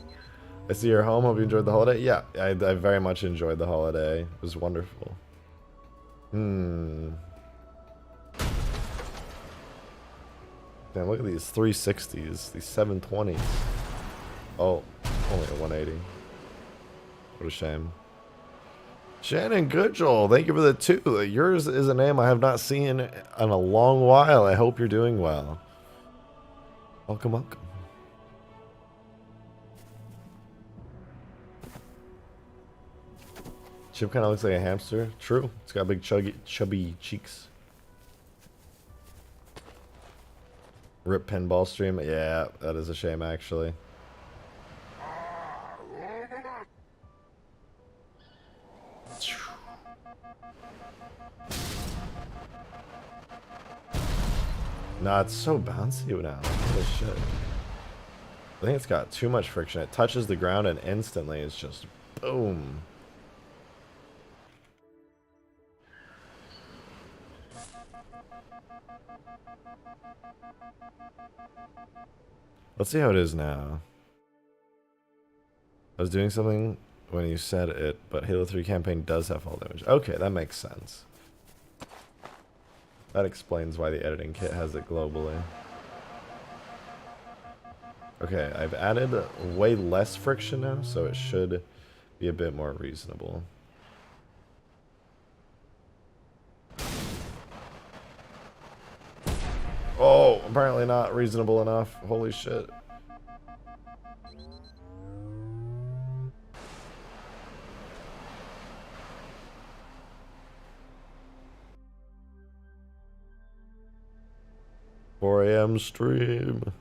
A: I see you're home. Hope you enjoyed the holiday. Yeah, I very much enjoyed the holiday. It was wonderful. Damn, look at these 360s. These 720s. Oh, only a 180. What a shame. Shannon Goodjoel, thank you for the 2. Yours is a name I have not seen in a long while. I hope you're doing well. Welcome, welcome. Chip kind of looks like a hamster. True. It's got big chubby cheeks. Rip pinball stream. Yeah, that is a shame, actually. Nah, it's so bouncy now. Holy shit. I think it's got too much friction. It touches the ground and instantly it's just boom. Let's see how it is now. I was doing something when you said it, but Halo 3 campaign does have fall damage. Okay, that makes sense. That explains why the editing kit has it globally. Okay, I've added way less friction now, so it should be a bit more reasonable. Oh, apparently not reasonable enough. Holy shit. .4 a.m. stream.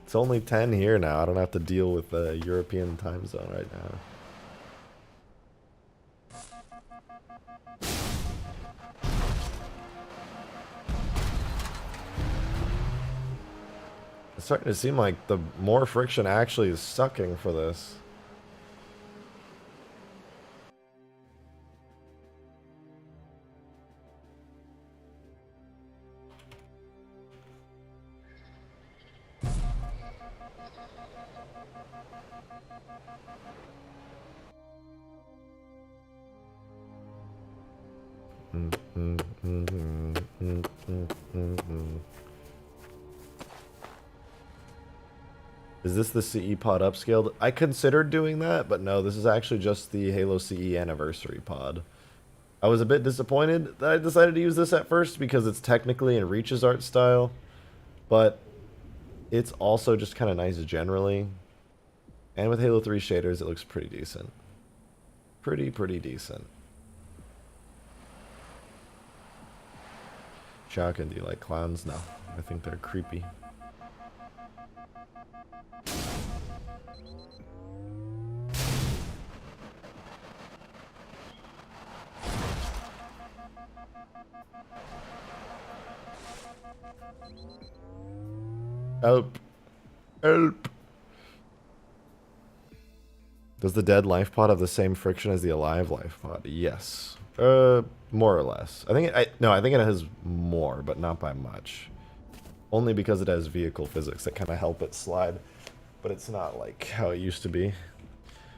A: It's only 10 here now. I don't have to deal with the European time zone right now. It's starting to seem like the more friction actually is sucking for this. Is this the CE pod upscaled? I considered doing that, but no, this is actually just the Halo CE anniversary pod. I was a bit disappointed that I decided to use this at first because it's technically in Reach's art style, but it's also just kind of nice generally. And with Halo 3 shaders, it looks pretty decent. Pretty decent. Shotgun, do you like clowns? No, I think they're creepy. Help. Help. Does the dead life pod have the same friction as the alive life pod? Yes. More or less. I think it has more, but not by much. Only because it has vehicle physics that kind of help it slide. But it's not like how it used to be.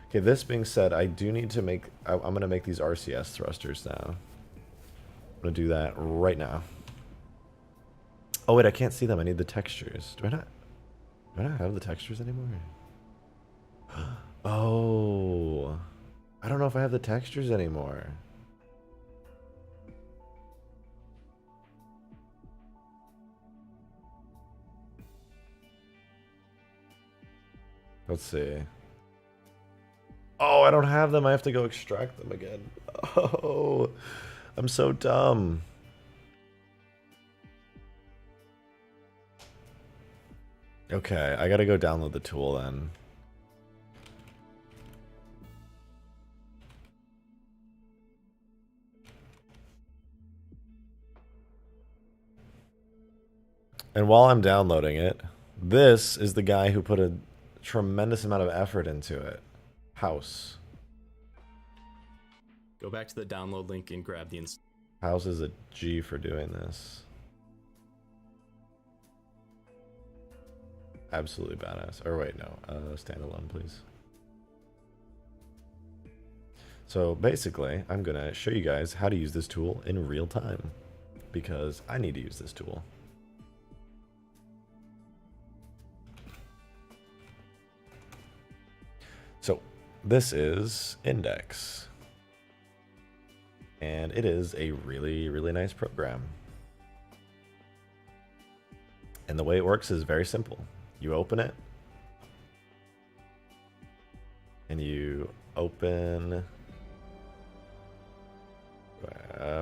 A: Okay, this being said, I do need to make... I'm going to make these RCS thrusters now. I'm going to do that right now. Oh wait, I can't see them. I need the textures. Do I not have the textures anymore? Oh. I don't know if I have the textures anymore. Let's see. Oh, I don't have them. I have to go extract them again. Oh. I'm so dumb. Okay, I gotta go download the tool then. And while I'm downloading it, this is the guy who put a tremendous amount of effort into it. House.
B: Go back to the download link and grab the
A: House is a G for doing this. Absolutely badass. Or wait, no. Standalone, please. So basically, I'm going to show you guys how to use this tool in real time. Because I need to use this tool. So this is Index. And it is a really, really nice program. And the way it works is very simple. You open it. And you open...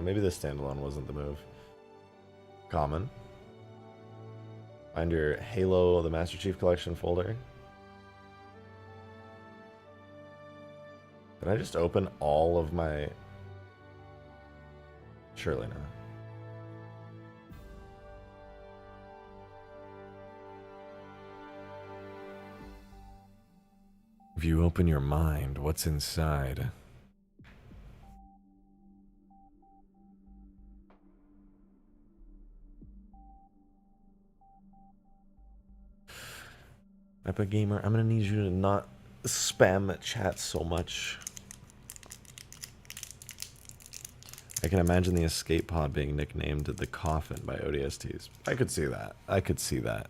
A: maybe the standalone wasn't the move. Common. Find your Halo, the Master Chief Collection folder. Did I just open all of my... Surely not. If you open your mind, what's inside? Epic Gamer, I'm gonna need you to not spam chat so much. I can imagine the escape pod being nicknamed the Coffin by ODSTs. I could see that. I could see that.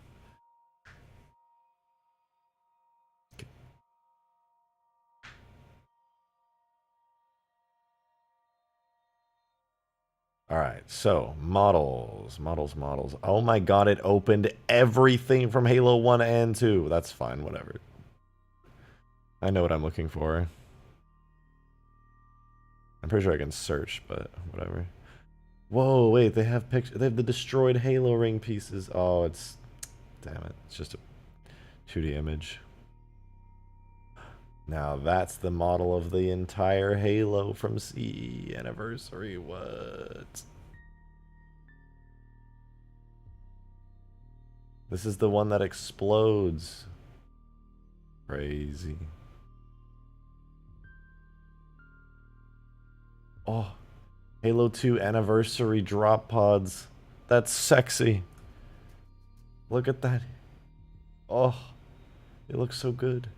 A: Alright, so models. Oh my god, it opened everything from Halo 1 and 2. That's fine, whatever. I know what I'm looking for. I'm pretty sure I can search, but whatever. Whoa, wait, they have pictures. They have the destroyed Halo ring pieces. Oh, it's... Damn it. It's just a 2D image. Now that's the model of the entire Halo from CE Anniversary. What? This is the one that explodes. Crazy. Oh, Halo 2 Anniversary drop pods. That's sexy. Look at that. Oh, it looks so good.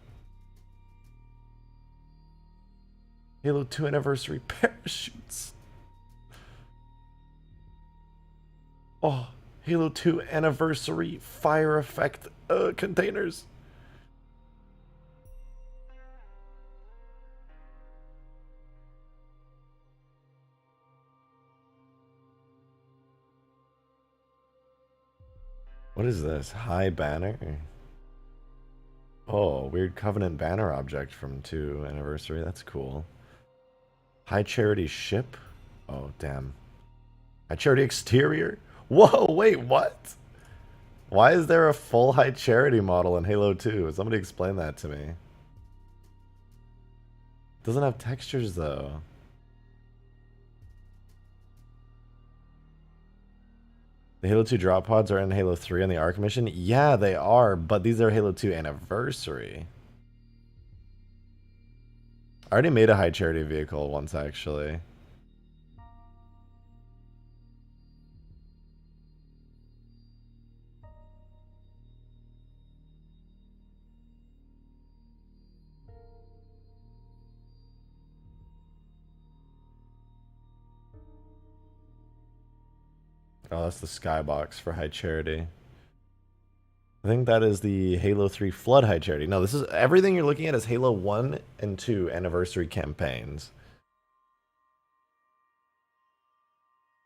A: Halo 2 Anniversary parachutes. Oh, Halo 2 Anniversary fire effect containers. What is this? High banner? Oh, weird Covenant banner object from 2 Anniversary. That's cool. High Charity ship? Oh, damn. High Charity exterior? Whoa, wait, what? Why is there a full High Charity model in Halo 2? Somebody explain that to me. Doesn't have textures, though. The Halo 2 drop pods are in Halo 3 on the Arc mission? Yeah, they are, but these are Halo 2 Anniversary. I already made a High Charity vehicle once, actually. Oh, that's the skybox for High Charity. I think that is the Halo 3 Flood High Charity. No, this is everything you're looking at is Halo 1 and 2 Anniversary campaigns.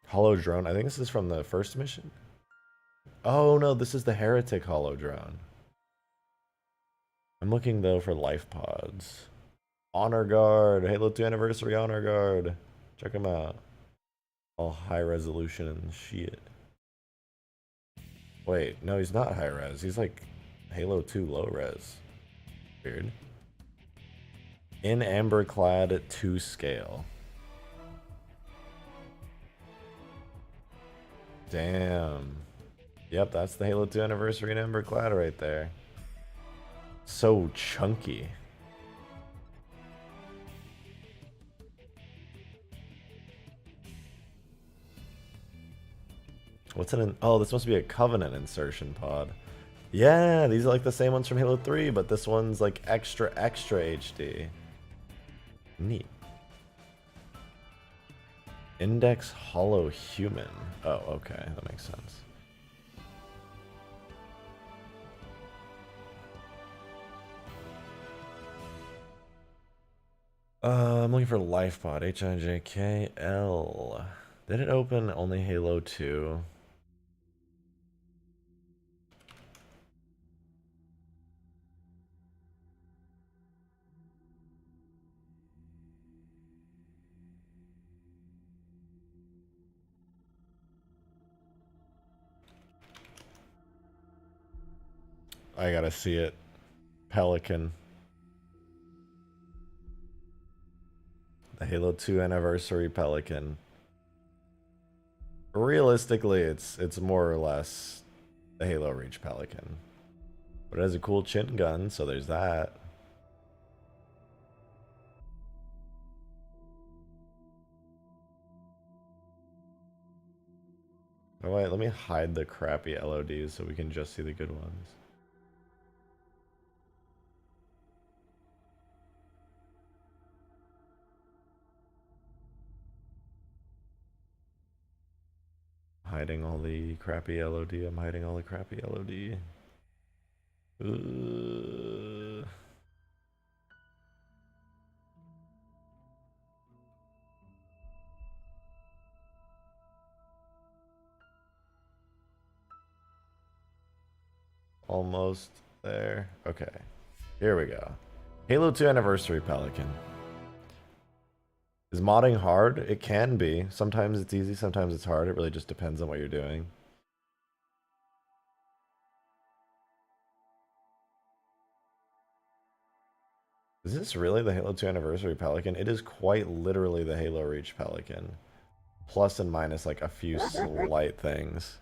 A: Hollow drone. I think this is from the first mission. Oh no, this is the Heretic Hollow drone. I'm looking though for life pods. Honor Guard, Halo 2 Anniversary Honor Guard. Check them out. All high resolution and shit. Wait, no, he's not high res. He's like Halo 2 low res. Weird. In amber clad to scale. Damn. Yep, that's the Halo 2 anniversary in amber clad right there. So chunky. What's in an... Oh, this must be a Covenant insertion pod. Yeah, these are like the same ones from Halo 3, but this one's like extra HD. Neat. Index Hollow Human. Oh, okay, that makes sense. I'm looking for LifePod. HIJKL. Did it open only Halo 2? I gotta see it. Pelican. The Halo 2 anniversary Pelican. Realistically, it's more or less the Halo Reach Pelican. But it has a cool chin gun, so there's that. Oh wait, let me hide the crappy LODs so we can just see the good ones. Hiding all the crappy LOD. I'm hiding all the crappy LOD. Almost there. Okay. Here we go. Halo 2 Anniversary Pelican. Is modding hard? It can be. Sometimes it's easy, sometimes it's hard. It really just depends on what you're doing. Is this really the Halo 2 Anniversary Pelican? It is quite literally the Halo Reach Pelican. Plus and minus like a few slight things.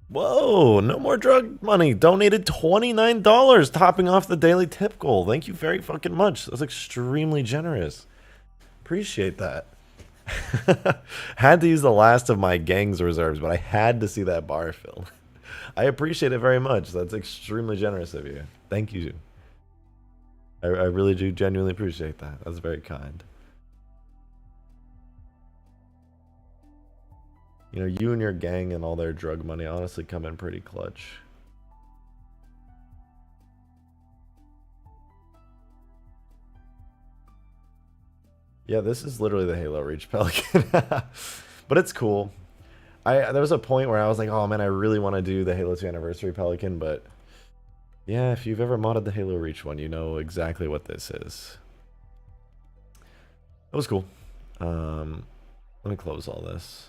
A: Whoa, no more drug money. Donated $29, topping off the daily tip goal. Thank you very fucking much. That's extremely generous. Appreciate that. Had to use the last of my gang's reserves, but I had to see that bar filled. I appreciate it very much. That's extremely generous of you. Thank you. I really do genuinely appreciate that. That's very kind. You know, you and your gang and all their drug money honestly come in pretty clutch. Yeah, this is literally the Halo Reach Pelican. But it's cool. There was a point where I was like, oh man, I really want to do the Halo 2 Anniversary Pelican, but yeah, if you've ever modded the Halo Reach one, you know exactly what this is. That was cool. Let me close all this.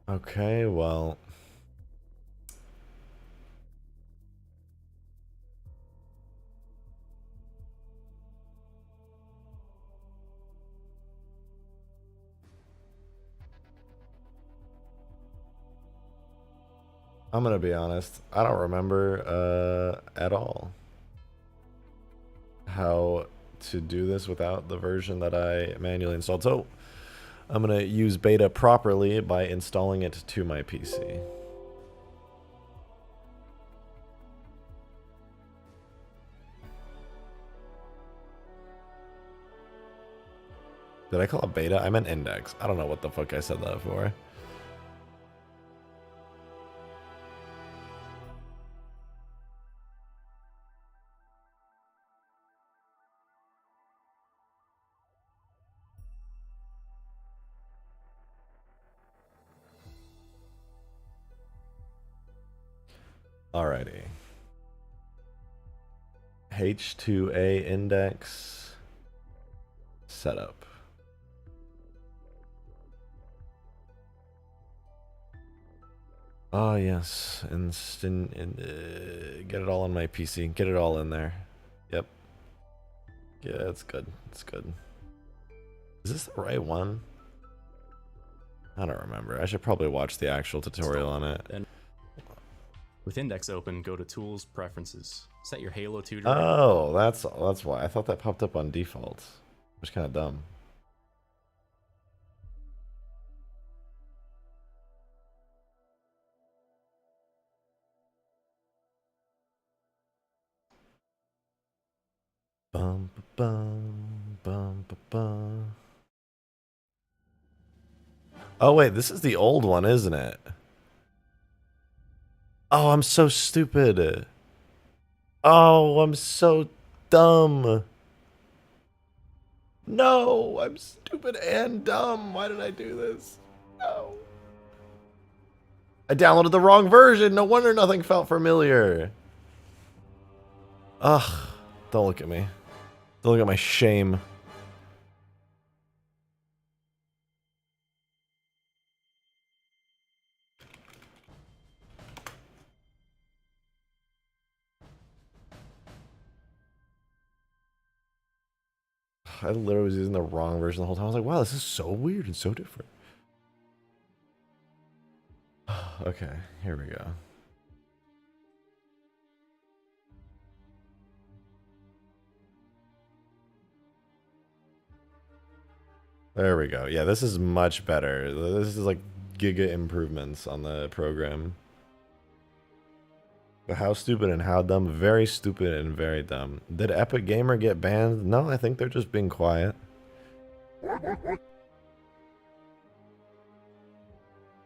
A: Okay, well. I'm gonna be honest, I don't remember at all how to do this without the version that I manually installed. So I'm gonna use beta properly by installing it to my PC. Did I call it beta? I meant index. I don't know what the fuck I said that for. Alrighty. H2A index setup. Oh yes, get it all on my PC. Get it all in there. Yep. Yeah, it's good. It's good. Is this the right one? I don't remember. I should probably watch the actual tutorial on it.
B: And with index open, go to Tools, Preferences. Set your Halo 2 to
A: Oh, that's why. I thought that popped up on default. Which is kind of dumb. Bum bum bum bum. Oh wait, this is the old one, isn't it? Oh, I'm so stupid. Oh, I'm so dumb. No, I'm stupid and dumb. Why did I do this? No. I downloaded the wrong version. No wonder nothing felt familiar. Ugh. Don't look at me. Don't look at my shame. I literally was using the wrong version the whole time. I was like, wow, this is so weird and so different. Okay, here we go. There we go. Yeah, this is much better. This is like giga improvements on the program. But how stupid and how dumb? Very stupid and very dumb. Did Epic Gamer get banned? No, I think they're just being quiet.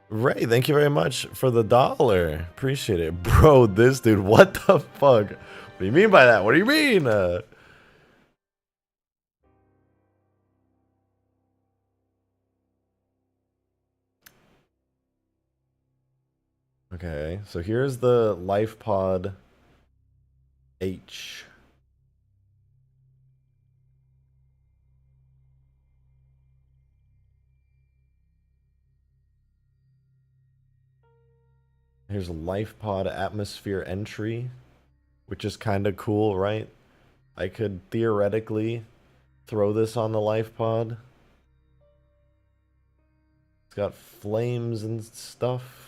A: Ray, thank you very much for the $1. Appreciate it. Bro, this dude, what the fuck? What do you mean by that? What do you mean? Okay, so here's the LifePod H. Here's LifePod Atmosphere Entry, which is kind of cool, right? I could theoretically throw this on the LifePod. It's got flames and stuff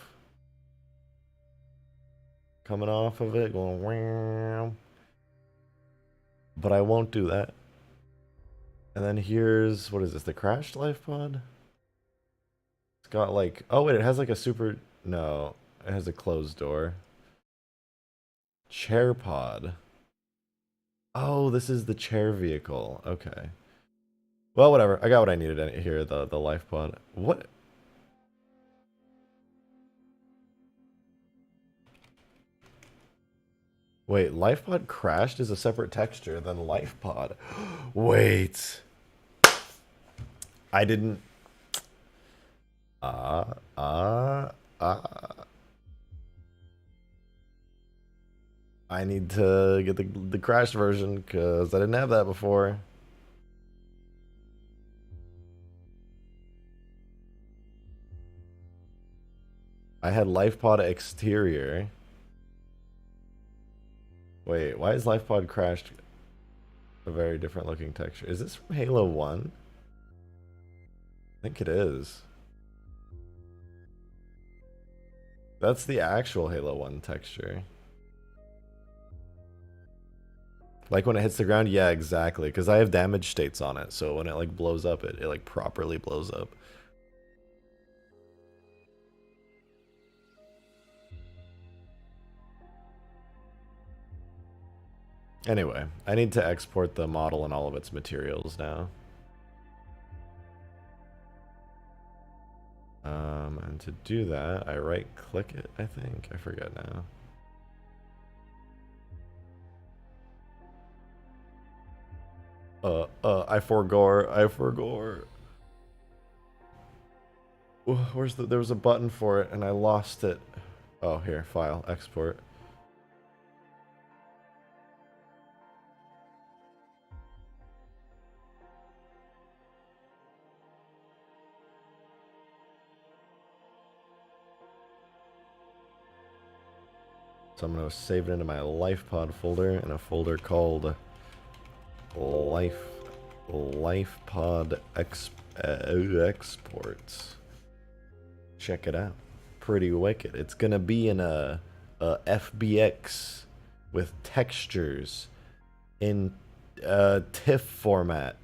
A: coming off of it, going wow. But I won't do that. And then here's, what is this, the crashed LifePod? It's got like, oh wait, it has like a super, no, it has a closed door. Chair pod. Oh, this is the chair vehicle. Okay. Well, whatever. I got what I needed here, the LifePod. What? Wait, LifePod crashed is a separate texture than LifePod. Wait. I didn't. I need to get the crashed version because I didn't have that before. I had LifePod exterior. Wait, why is LifePod crashed a very different looking texture? Is this from Halo 1? I think it is. That's the actual Halo 1 texture. Like when it hits the ground? Yeah, exactly. Because I have damage states on it. So when it like blows up, it like properly blows up. Anyway, I need to export the model and all of its materials now. And to do that, I right click it, I think. I forget now. I forgore. Where's there was a button for it and I lost it. Oh, here, file, export. So I'm gonna save it into my LifePod folder in a folder called LifePod exports. Check it out. Pretty wicked. It's gonna be in a FBX with textures in TIFF format.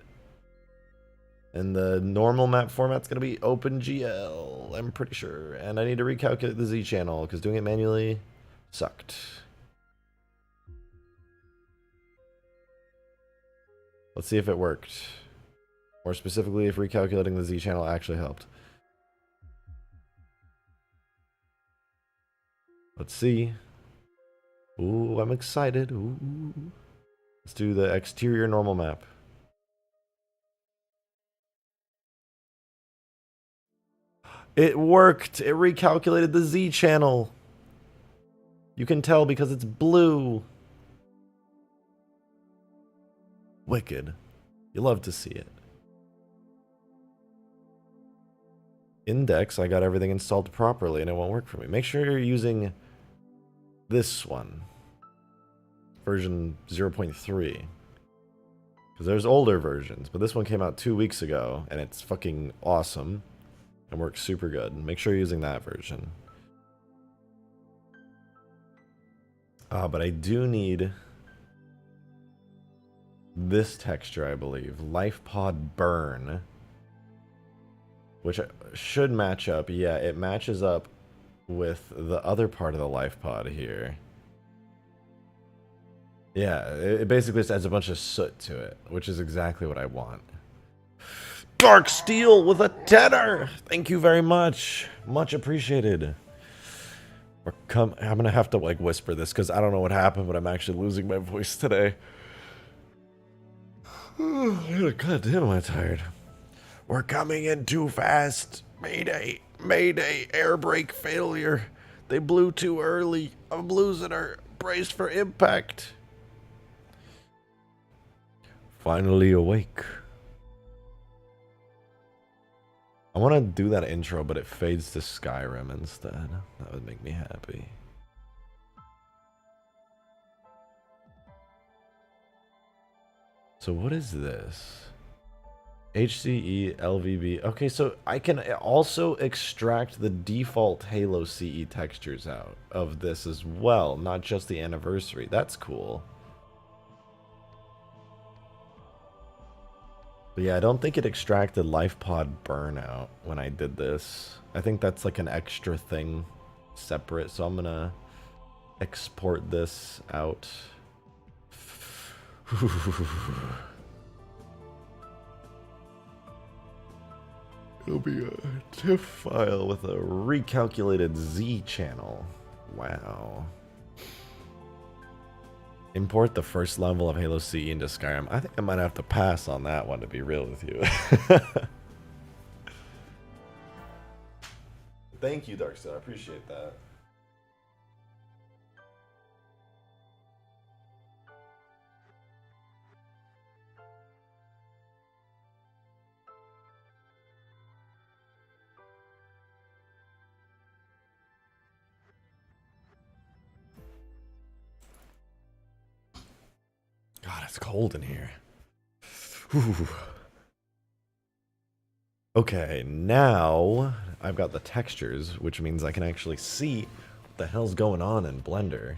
A: And the normal map format's gonna be OpenGL, I'm pretty sure. And I need to recalculate the Z channel because doing it manually sucked. Let's see if it worked. More specifically, if recalculating the Z channel actually helped. Let's see. Ooh, I'm excited. Ooh. Let's do the exterior normal map. It worked! It recalculated the Z channel. You can tell because it's blue. Wicked. You love to see it. Index, I got everything installed properly and it won't work for me. Make sure you're using this one. Version 0.3. Because there's older versions, but this one came out 2 weeks ago and it's fucking awesome. And works super good. Make sure you're using that version. But I do need this texture, I believe. LifePod Burn. Which should match up. Yeah, it matches up with the other part of the LifePod here. Yeah, it basically just adds a bunch of soot to it, which is exactly what I want. Dark Steel with a tenner! Thank you very much. Much appreciated. I'm gonna have to like whisper this because I don't know what happened, but I'm actually losing my voice today. God damn, am I tired. We're coming in too fast. Mayday. Mayday. Air brake failure. They blew too early. I'm losing her. Brace for impact. Finally awake. I want to do that intro, but it fades to Skyrim instead. That would make me happy. So what is this? HCE LVB. Okay, so I can also extract the default Halo CE textures out of this as well, not just the anniversary. That's cool. But yeah, I don't think it extracted LifePod Burnout when I did this. I think that's like an extra thing separate, so I'm gonna export this out. It'll be a TIFF file with a recalculated Z channel. Wow. Import the first level of Halo CE into Skyrim. I think I might have to pass on that one, to be real with you. Thank you, Darkstar. I appreciate that. God, it's cold in here. Whew. Okay, now I've got the textures, which means I can actually see what the hell's going on in Blender.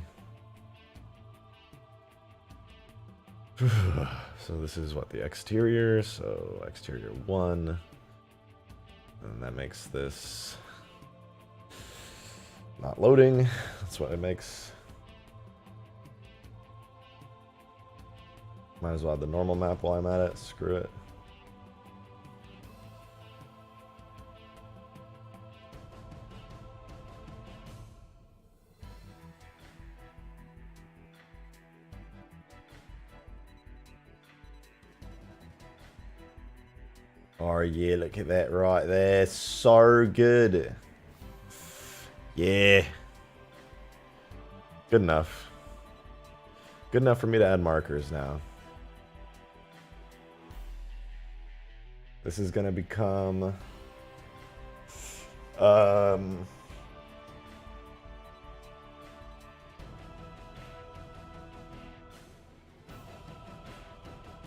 A: So this is what the exterior, so exterior 1. And that makes this not loading. That's what it makes. Might as well have the normal map while I'm at it. Screw it. Oh yeah, look at that right there. So good. Yeah. Good enough. Good enough for me to add markers now. This is gonna become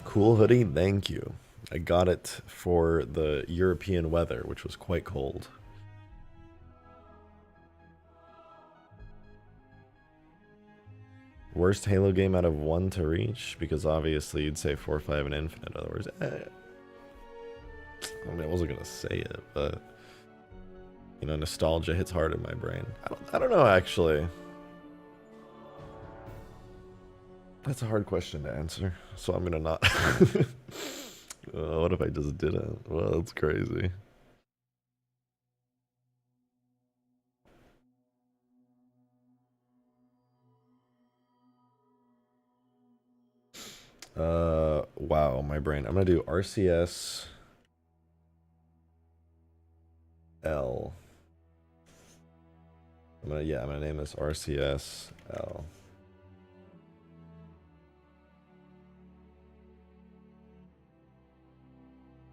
A: Cool hoodie, thank you. I got it for the European weather, which was quite cold. Worst Halo game out of 1 to reach? Because obviously you'd say 4, 5, and Infinite. Otherwise, I mean, I wasn't gonna say it, but you know, nostalgia hits hard in my brain. I don't know actually. That's a hard question to answer, so I'm gonna not. What if I just didn't? Well, that's crazy. Wow, my brain. I'm gonna do RCS L. I'm gonna name this RCS L.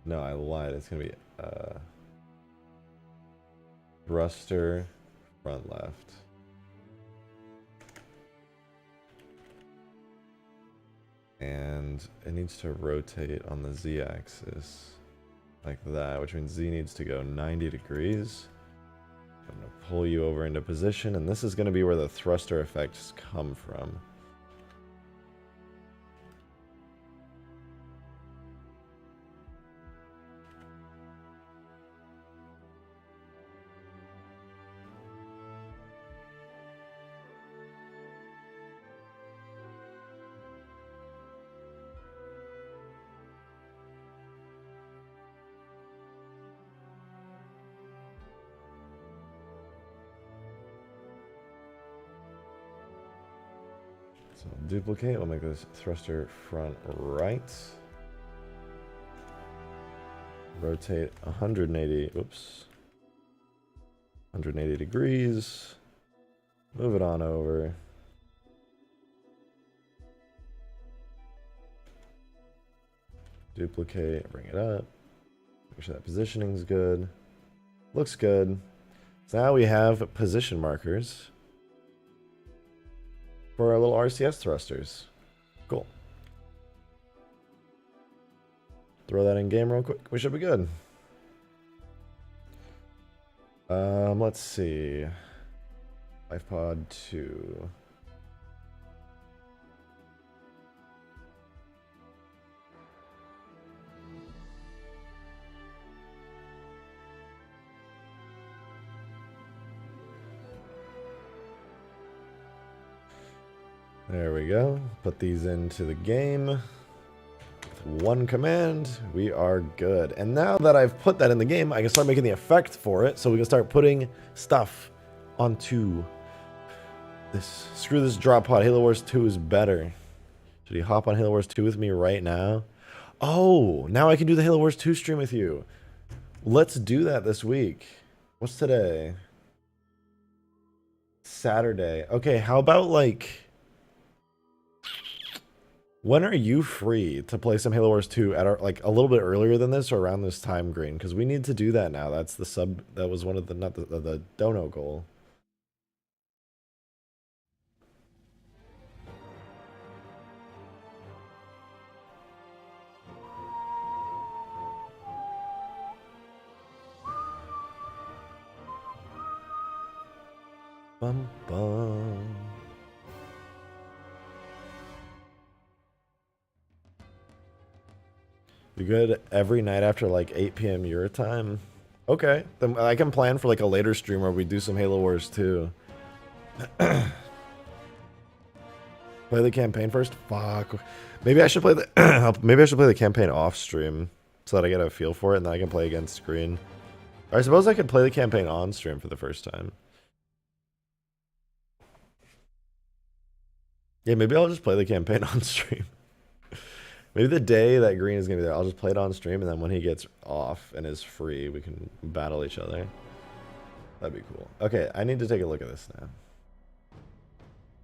A: No, I lied. It's gonna be thruster front left. And it needs to rotate on the z-axis like that, which means z needs to go 90 degrees. I'm going to pull you over into position, and this is going to be where the thruster effects come from. So I'll duplicate, we'll make this thruster front right. Rotate 180, oops. 180 degrees. Move it on over. Duplicate, bring it up. Make sure that positioning's good. Looks good. So now we have position markers for our little RCS thrusters. Cool. Throw that in game real quick. We should be good. Let's see. LifePod 2. There we go. Put these into the game. With one command, we are good. And now that I've put that in the game, I can start making the effect for it. So we can start putting stuff onto this. Screw this drop pod. Halo Wars 2 is better. Should he hop on Halo Wars 2 with me right now? Oh, now I can do the Halo Wars 2 stream with you. Let's do that this week. What's today? Saturday. Okay, how about like... When are you free to play some Halo Wars 2 at our, like a little bit earlier than this or around this time, Green? Because we need to do that now. That's the sub. That was one of the not the dono goal. Bum bum. You good every night after like 8 p.m. your time? Okay, then I can plan for like a later stream where we do some Halo Wars 2. Play the campaign first? Fuck. Maybe I should play the maybe I should play the campaign off stream so that I get a feel for it and then I can play against screen. Or I suppose I could play the campaign on stream for the first time. Yeah, maybe I'll just play the campaign on stream. Maybe the day that Green is going to be there, I'll just play it on stream, and then when he gets off and is free, we can battle each other. That'd be cool. Okay, I need to take a look at this now.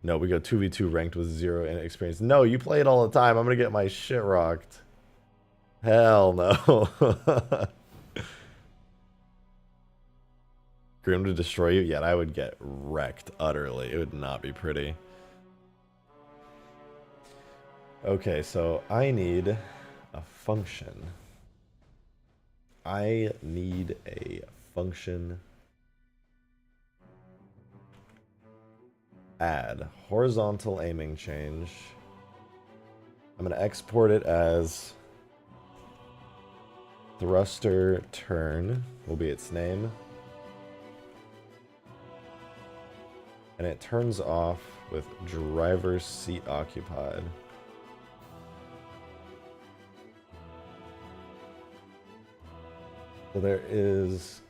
A: No, we go 2v2 ranked with 0 in experience. No, you play it all the time. I'm going to get my shit rocked. Hell no. Grim to destroy you? Yeah, I would get wrecked utterly. It would not be pretty. Okay, so I need a function. I need a function. Add horizontal aiming change. I'm going to export it as thruster turn will be its name. And it turns off with driver's seat occupied. So there is,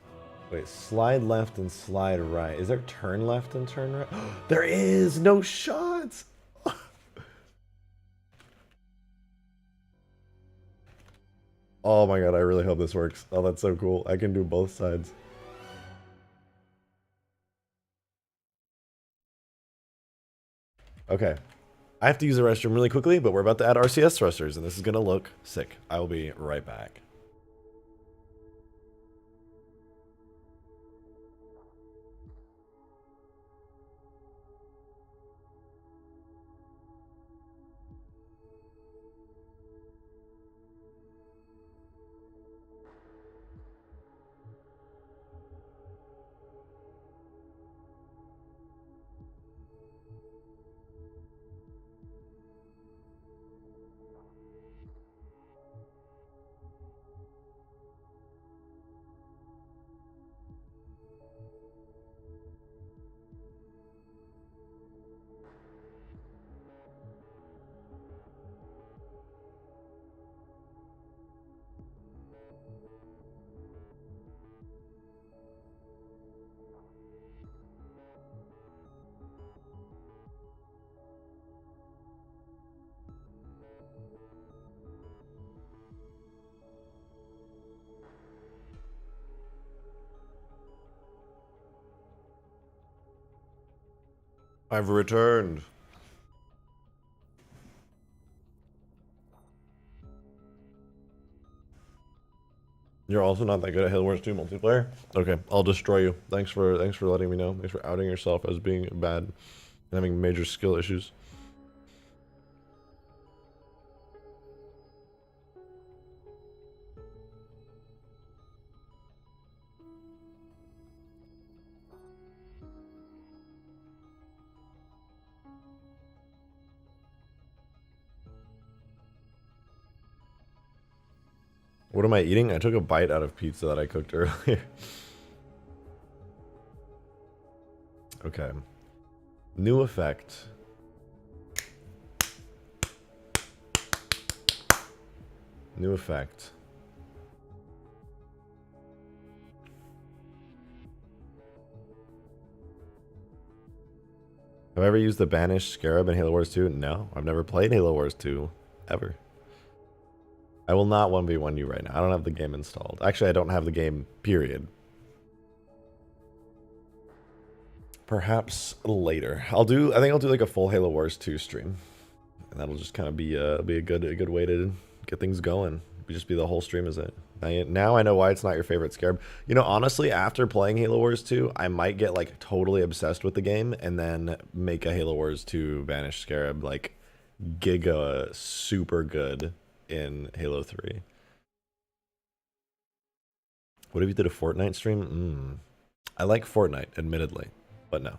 A: wait, slide left and slide right. Is there turn left and turn right? There is no shots. Oh my god, I really hope this works. Oh, that's so cool. I can do both sides. Okay. I have to use the restroom really quickly, but we're about to add RCS thrusters, and this is going to look sick. I will be right back. I've returned. You're also not that good at Halo Wars 2 multiplayer? Okay, I'll destroy you. Thanks for letting me know. Thanks for outing yourself as being bad and having major skill issues. What am I eating? I took a bite out of pizza that I cooked earlier. Okay. New effect. New effect. Have I ever used the Banished Scarab in Halo Wars 2? No, I've never played Halo Wars 2, ever. I will not 1v1 you right now. I don't have the game installed. Actually, I don't have the game, period. Perhaps later. I think I'll do like a full Halo Wars 2 stream. And that'll just kind of be a good way to get things going. Just be the whole stream as it. Now I know why it's not your favorite Scarab. You know, honestly, after playing Halo Wars 2, I might get like totally obsessed with the game and then make a Halo Wars 2 Banished Scarab like giga super good in Halo 3. What if you did a Fortnite stream? I like Fortnite, admittedly, but no,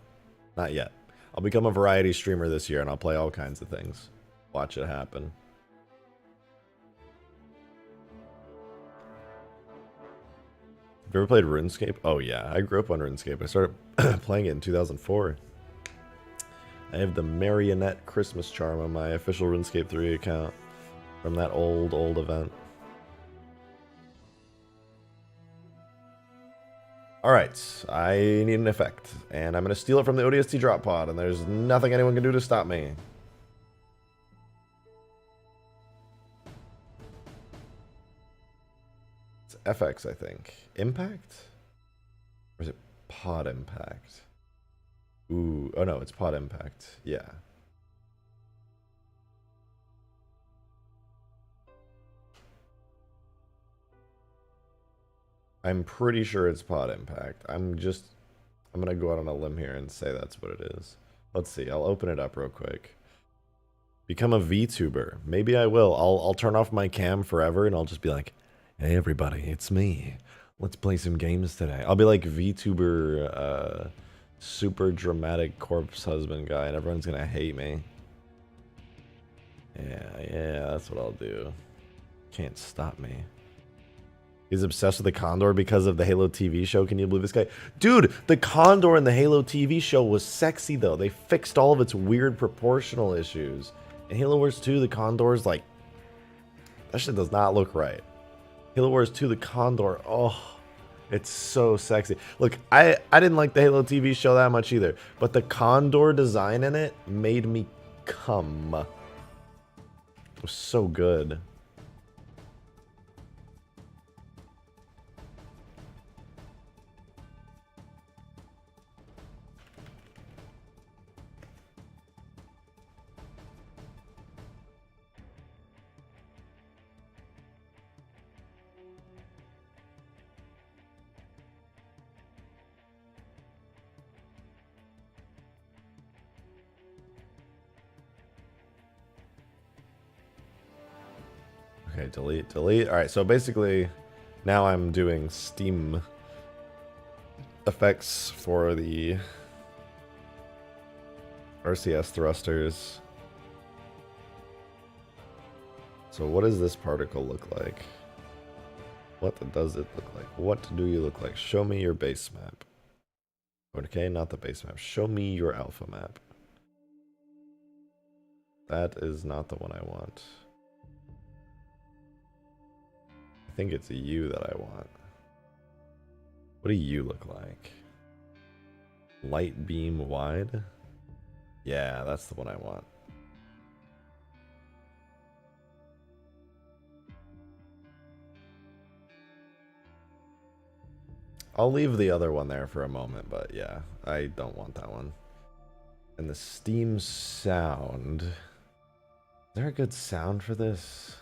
A: not yet. I'll become a variety streamer this year and I'll play all kinds of things. Watch it happen. Have you ever played RuneScape? Oh yeah, I grew up on RuneScape. I started playing it in 2004. I have the Marionette Christmas charm on my official RuneScape 3 account from that old event. Alright, I need an effect, and I'm going to steal it from the ODST drop pod, and there's nothing anyone can do to stop me. It's FX, I think. Impact? Or is it pod impact? Ooh, oh no, it's pod impact. Yeah. I'm pretty sure it's pod impact. I'm gonna go out on a limb here and say that's what it is. Let's see, I'll open it up real quick. Become a VTuber. Maybe I will. I'll turn off my cam forever and I'll just be like, hey everybody, it's me. Let's play some games today. I'll be like VTuber, super dramatic corpse husband guy, and everyone's gonna hate me. Yeah, that's what I'll do. Can't stop me. He's obsessed with the Condor because of the Halo TV show. Can you believe this guy? Dude, the Condor in the Halo TV show was sexy, though. They fixed all of its weird proportional issues. In Halo Wars 2, the Condor's like... that shit does not look right. Halo Wars 2, the Condor, oh, it's so sexy. Look, I didn't like the Halo TV show that much either, but the Condor design in it made me come. It was so good. Okay, delete, delete. All right, so basically, now I'm doing Steam effects for the RCS thrusters. So what does this particle look like? What does it look like? What do you look like? Show me your base map. Okay, not the base map. Show me your alpha map. That is not the one I want. I think it's a U that I want. What do you look like? Light beam wide? Yeah, that's the one I want. I'll leave the other one there for a moment, but yeah, I don't want that one. And the Steam sound. Is there a good sound for this?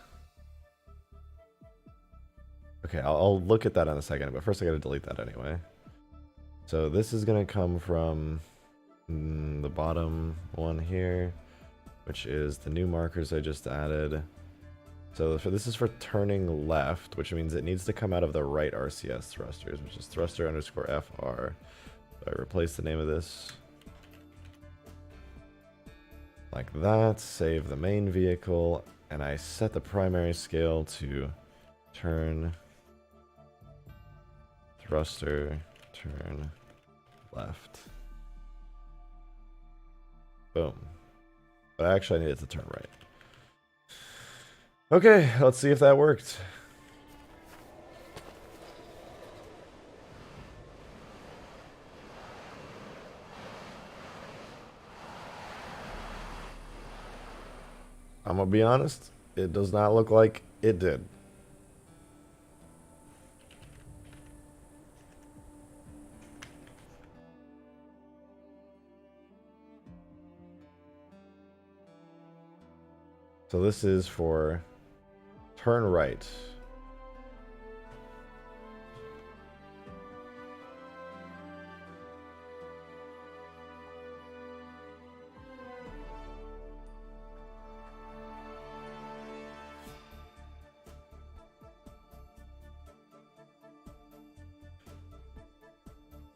A: Okay, I'll look at that in a second, but first I gotta delete that anyway. So this is gonna come from the bottom one here, which is the new markers I just added. So this is for turning left, which means it needs to come out of the right RCS thrusters, which is thruster underscore FR. So I replace the name of this like that, save the main vehicle, and I set the primary scale to turn thruster, turn left. Boom. But actually I need it to turn right. Okay, let's see if that worked. I'm gonna be honest, it does not look like it did. So this is for turn right.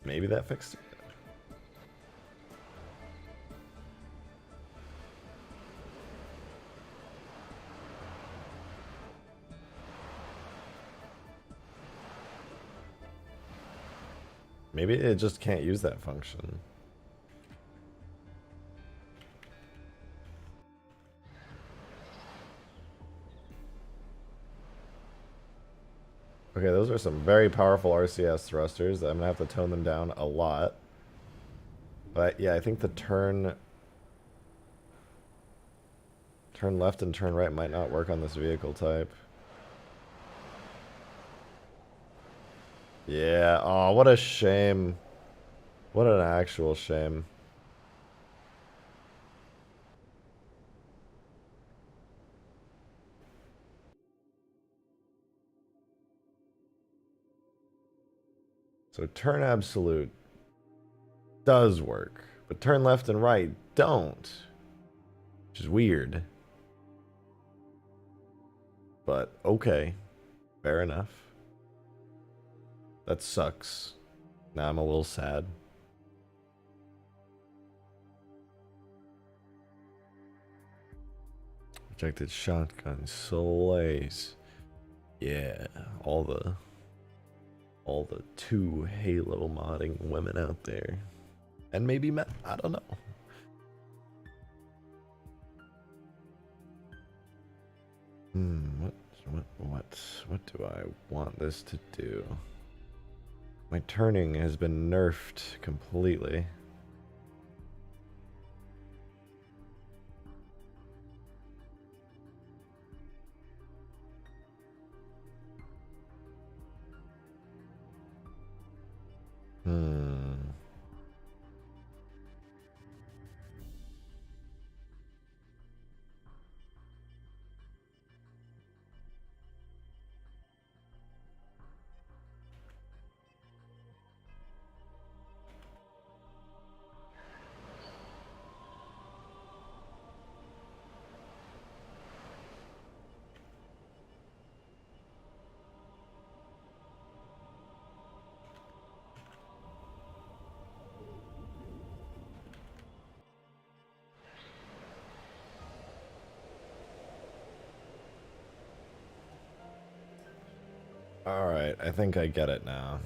A: Maybe that fixed it. Maybe it just can't use that function. Okay, those are some very powerful RCS thrusters. I'm gonna have to tone them down a lot. But yeah, I think the turn left and turn right might not work on this vehicle type. Yeah, oh, what a shame. What an actual shame. So turn absolute does work, but turn left and right don't, which is weird. But okay, fair enough. That sucks. Now I'm a little sad. Rejected shotgun slays. Yeah, all the two Halo modding women out there, and maybe men. I don't know. What do I want this to do? My turning has been nerfed completely. Alright, I think I get it now.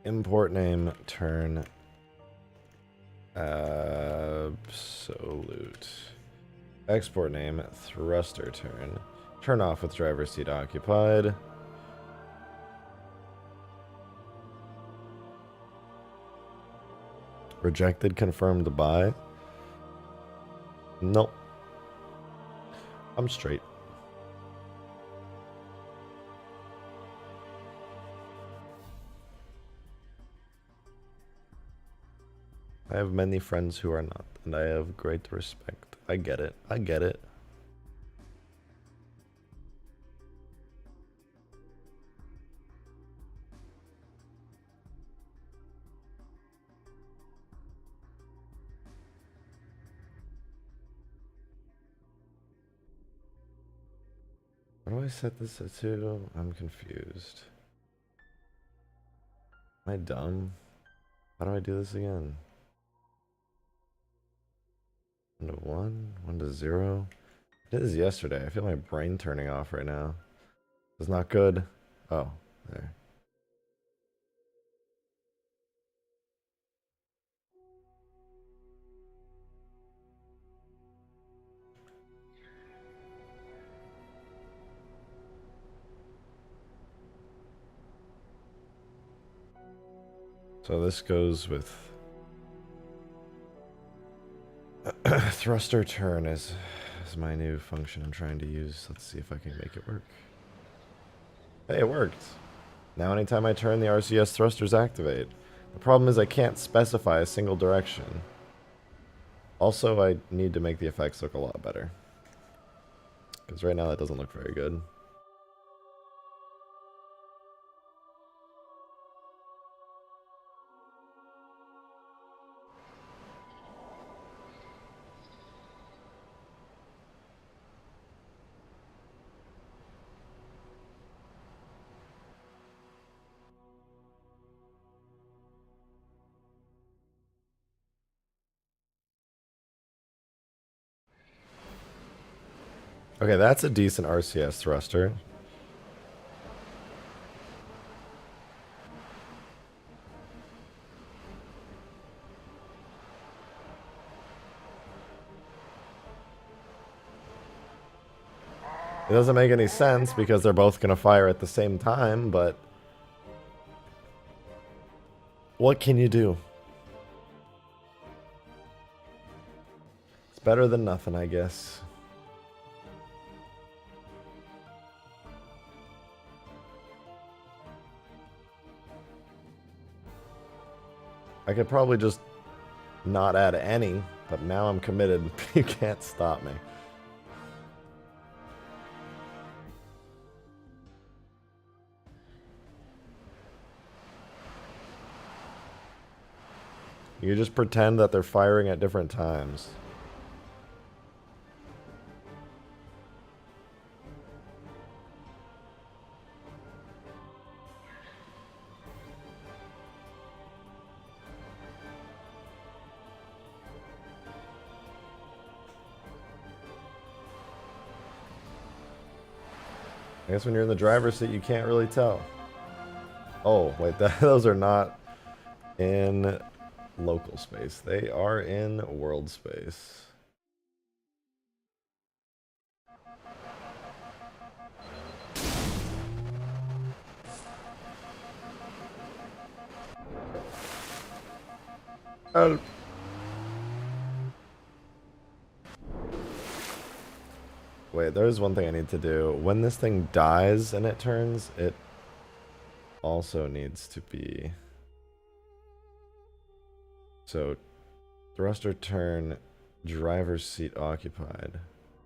A: Import name, turn, absolute. Export name, thruster turn. Turn off with driver's seat occupied. Rejected, confirmed buy. Nope. I'm straight. I have many friends who are not, and I have great respect. I get it. I get it. What do I set this to? I'm confused. Am I dumb? How do I do this again? 1 to 1, 1 to 0. I did this yesterday. I feel my brain turning off right now. It's not good. Oh, there. So this goes with thruster turn is my new function I'm trying to use. Let's see if I can make it work. Hey, it worked. Now anytime I turn, the RCS thrusters activate. The problem is I can't specify a single direction. Also, I need to make the effects look a lot better. Because right now that doesn't look very good. Okay, that's a decent RCS thruster. It doesn't make any sense because they're both going to fire at the same time, but what can you do? It's better than nothing, I guess. I could probably just not add any, but now I'm committed. You can't stop me. You You just pretend that they're firing at different times. I guess when you're in the driver's seat, you can't really tell. Oh, wait, those are not in local space. They are in world space. Oh. Wait, there's one thing I need to do. When this thing dies and it turns, it also needs to be... So, thruster turn, driver's seat occupied.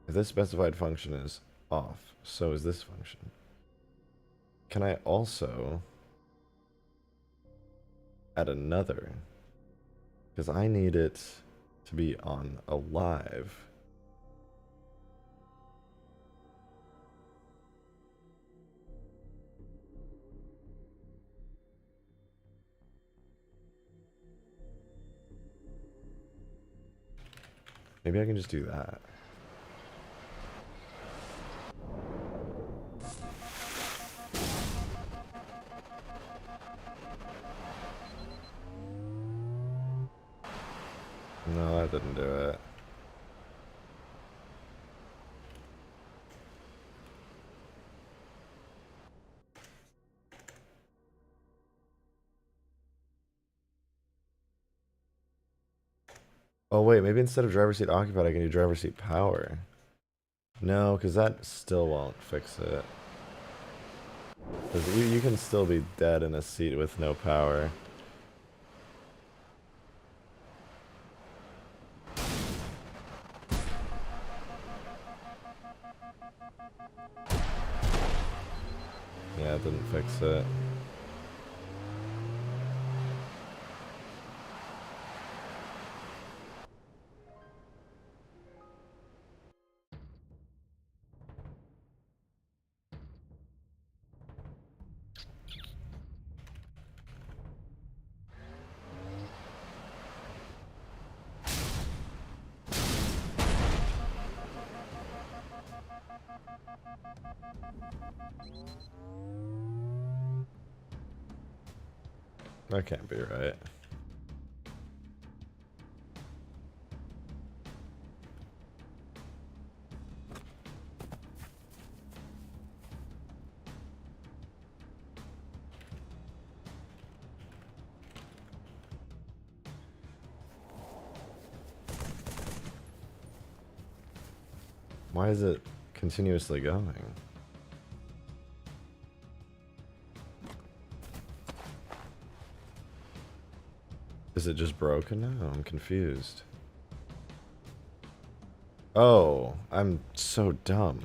A: If this specified function is off, so is this function. Can I also add another? Because I need it to be on alive. Maybe I can just do that. No, that didn't do it. Oh wait, maybe instead of driver's seat occupied, I can do driver's seat power. No, because that still won't fix it. Because you can still be dead in a seat with no power. Yeah, it didn't fix it. That can't be right. Why is it continuously going? Is it just broken now? I'm confused. Oh, I'm so dumb.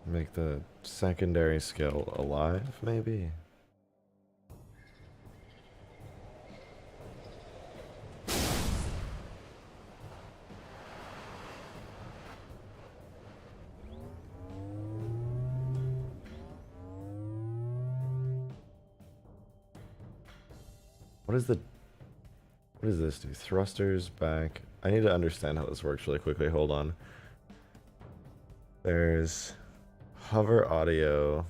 A: Make the secondary skill alive, maybe? What does this do? Thrusters back. I need to understand how this works really quickly. Hold on. There's hover audio.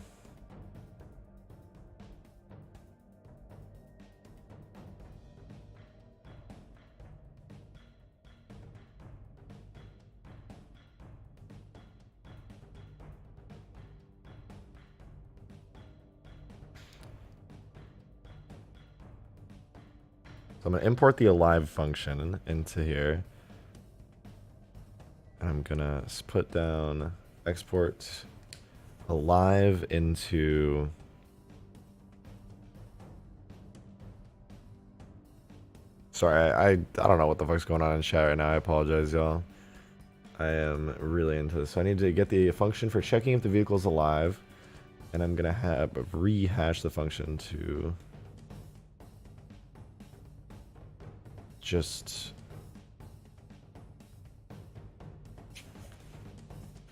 A: So I'm going to import the alive function into here. And I'm going to put down export alive into... Sorry, I don't know what the fuck's going on in chat right now. I apologize, y'all. I am really into this. So I need to get the function for checking if the vehicle is alive. And I'm going to rehash the function to just...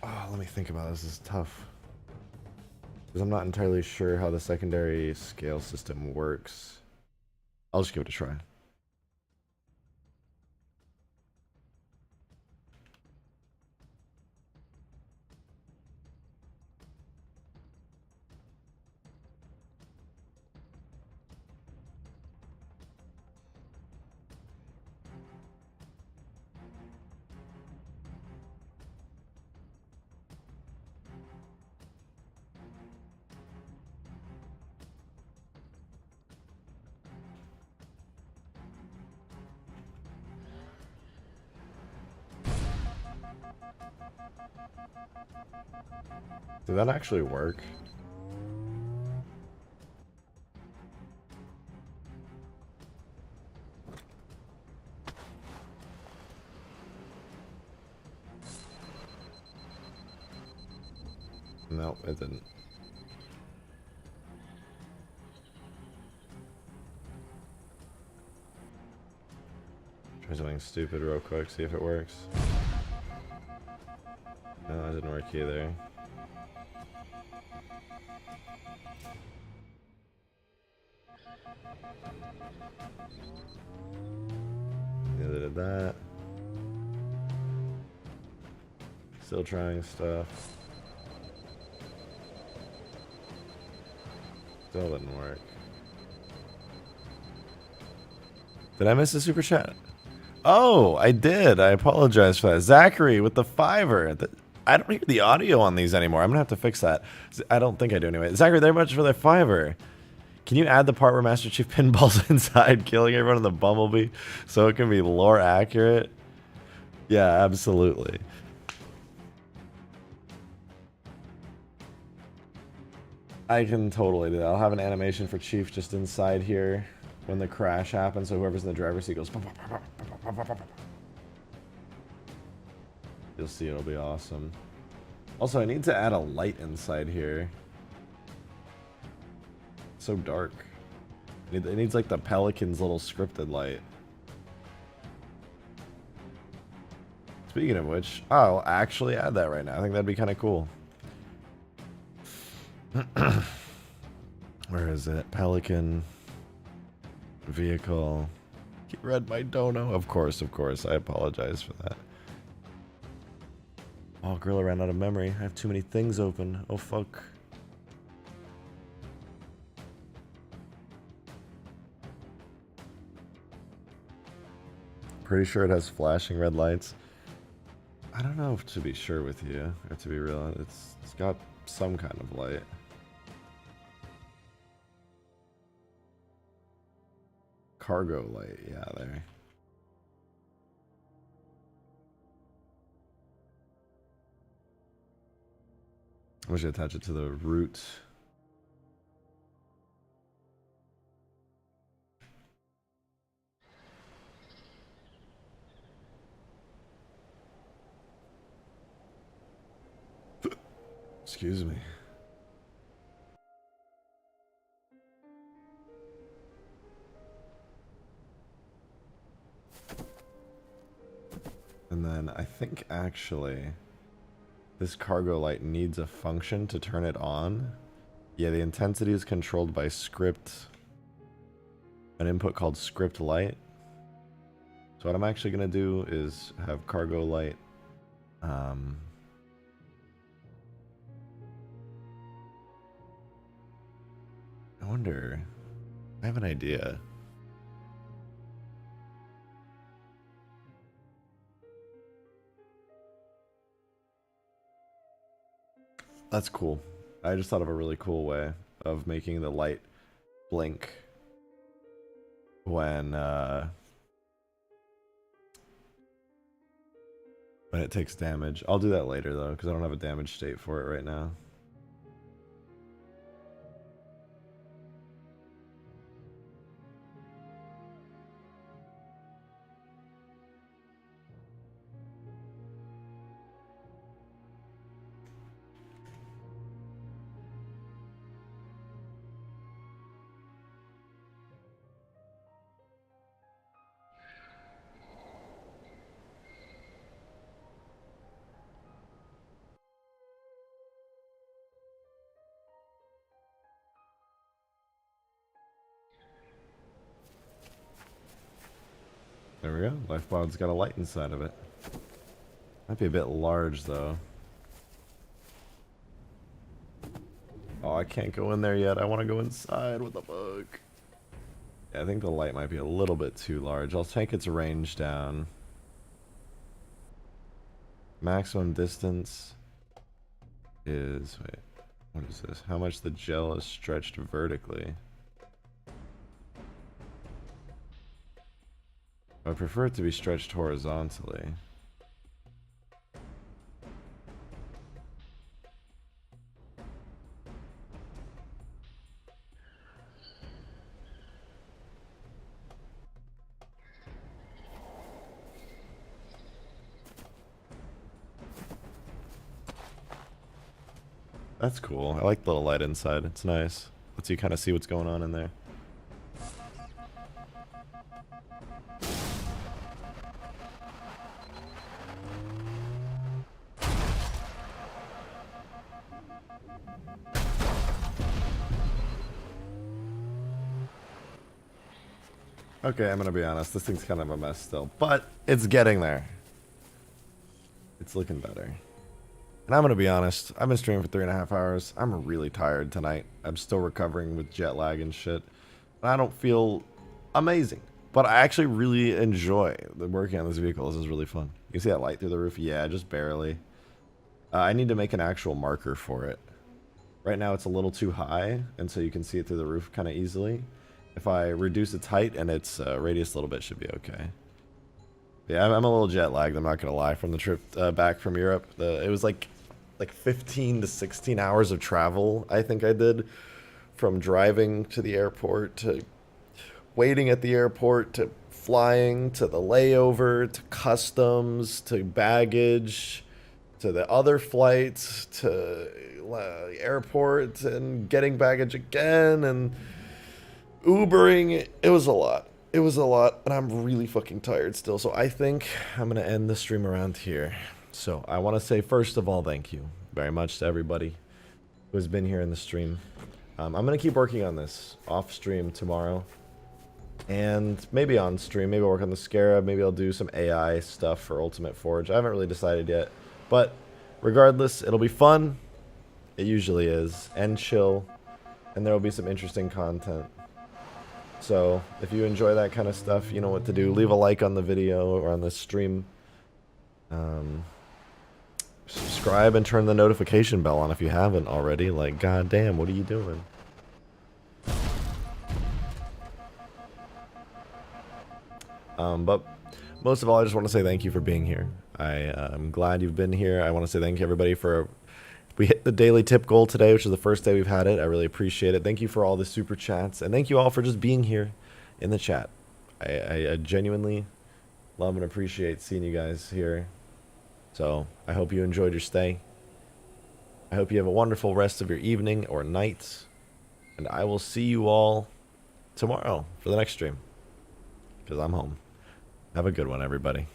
A: Oh, let me think about this. This is tough. Because I'm not entirely sure how the secondary scale system works. I'll just give it a try. Did that actually work? No, it didn't. Try something stupid real quick, see if it works. No, it didn't work either. Neither did that. Still trying stuff. Still didn't work. Did I miss a super chat? Oh, I did. I apologize for that. Zachary with the $5. I don't hear the audio on these anymore. I'm gonna have to fix that. I don't think I do anyway. Zachary, very much for the $5. Can you add the part where Master Chief pinballs inside, killing everyone in the Bumblebee, so it can be lore accurate? Yeah, absolutely. I can totally do that. I'll have an animation for Chief just inside here when the crash happens, so whoever's in the driver's seat goes. You'll see, it'll be awesome. Also, I need to add a light inside here. It's so dark. It needs like the Pelican's little scripted light. Speaking of which, I'll actually add that right now. I think that'd be kind of cool. Where is it? Pelican. Vehicle. He read my dono. Of course, of course. I apologize for that. Oh, Gorilla ran out of memory. I have too many things open. Oh, fuck. Pretty sure it has flashing red lights. I don't know if to be sure with you, or to be real. It's got some kind of light. Cargo light, yeah, there. I should attach it to the root. Excuse me. And then I think actually this cargo light needs a function to turn it on. Yeah, the intensity is controlled by script, an input called script light. So what I'm actually going to do is have cargo light I wonder, I have an idea. That's cool. I just thought of a really cool way of making the light blink when it takes damage. I'll do that later though, because I don't have a damage state for it right now. we go. Life pod's got a light inside of it. Might be a bit large though. Oh, I can't go in there yet. I want to go inside with the bug. Yeah, I think the light might be a little bit too large. I'll take its range down. Maximum distance is... Wait, what is this? How much the gel is stretched vertically. I prefer it to be stretched horizontally. That's cool. I like the little light inside. It's nice. Lets you kind of see what's going on in there. Okay, I'm gonna be honest. This thing's kind of a mess still, but it's getting there. It's looking better. And I'm gonna be honest, I've been streaming for 3.5 hours. I'm really tired tonight. I'm still recovering with jet lag and shit. And I don't feel amazing. But I actually really enjoy working on this vehicle. This is really fun. You see that light through the roof? Yeah, just barely. I need to make an actual marker for it. Right now it's a little too high, and so you can see it through the roof kind of easily. If I reduce its height and its radius a little bit, should be okay. Yeah, I'm a little jet lagged, I'm not gonna lie, from the trip back from Europe. It was like 15 to 16 hours of travel, I think I did, from driving to the airport, to waiting at the airport, to flying, to the layover, to customs, to baggage, to the other flights, to the airport, and getting baggage again, and Ubering. It was a lot. It was a lot, and I'm really fucking tired still, so I think I'm going to end the stream around here. So I want to say, first of all, thank you very much to everybody who has been here in the stream. I'm going to keep working on this off stream tomorrow, and maybe on stream. Maybe I'll work on the Scarab. Maybe I'll do some AI stuff for Ultimate Forge. I haven't really decided yet, but regardless, it'll be fun. It usually is, and chill, and there will be some interesting content. So if you enjoy that kind of stuff, you know what to do. Leave a like on the video or on the stream. Subscribe and turn the notification bell on if you haven't already. Like, goddamn, what are you doing? But most of all, I just want to say thank you for being here. I'm glad you've been here. I want to say thank you, everybody, for... We hit the daily tip goal today, which is the first day we've had it. I really appreciate it. Thank you for all the super chats, and thank you all for just being here in the chat. I genuinely love and appreciate seeing you guys here. So I hope you enjoyed your stay. I hope you have a wonderful rest of your evening or night, and I will see you all tomorrow for the next stream, because I'm home. Have a good one, everybody.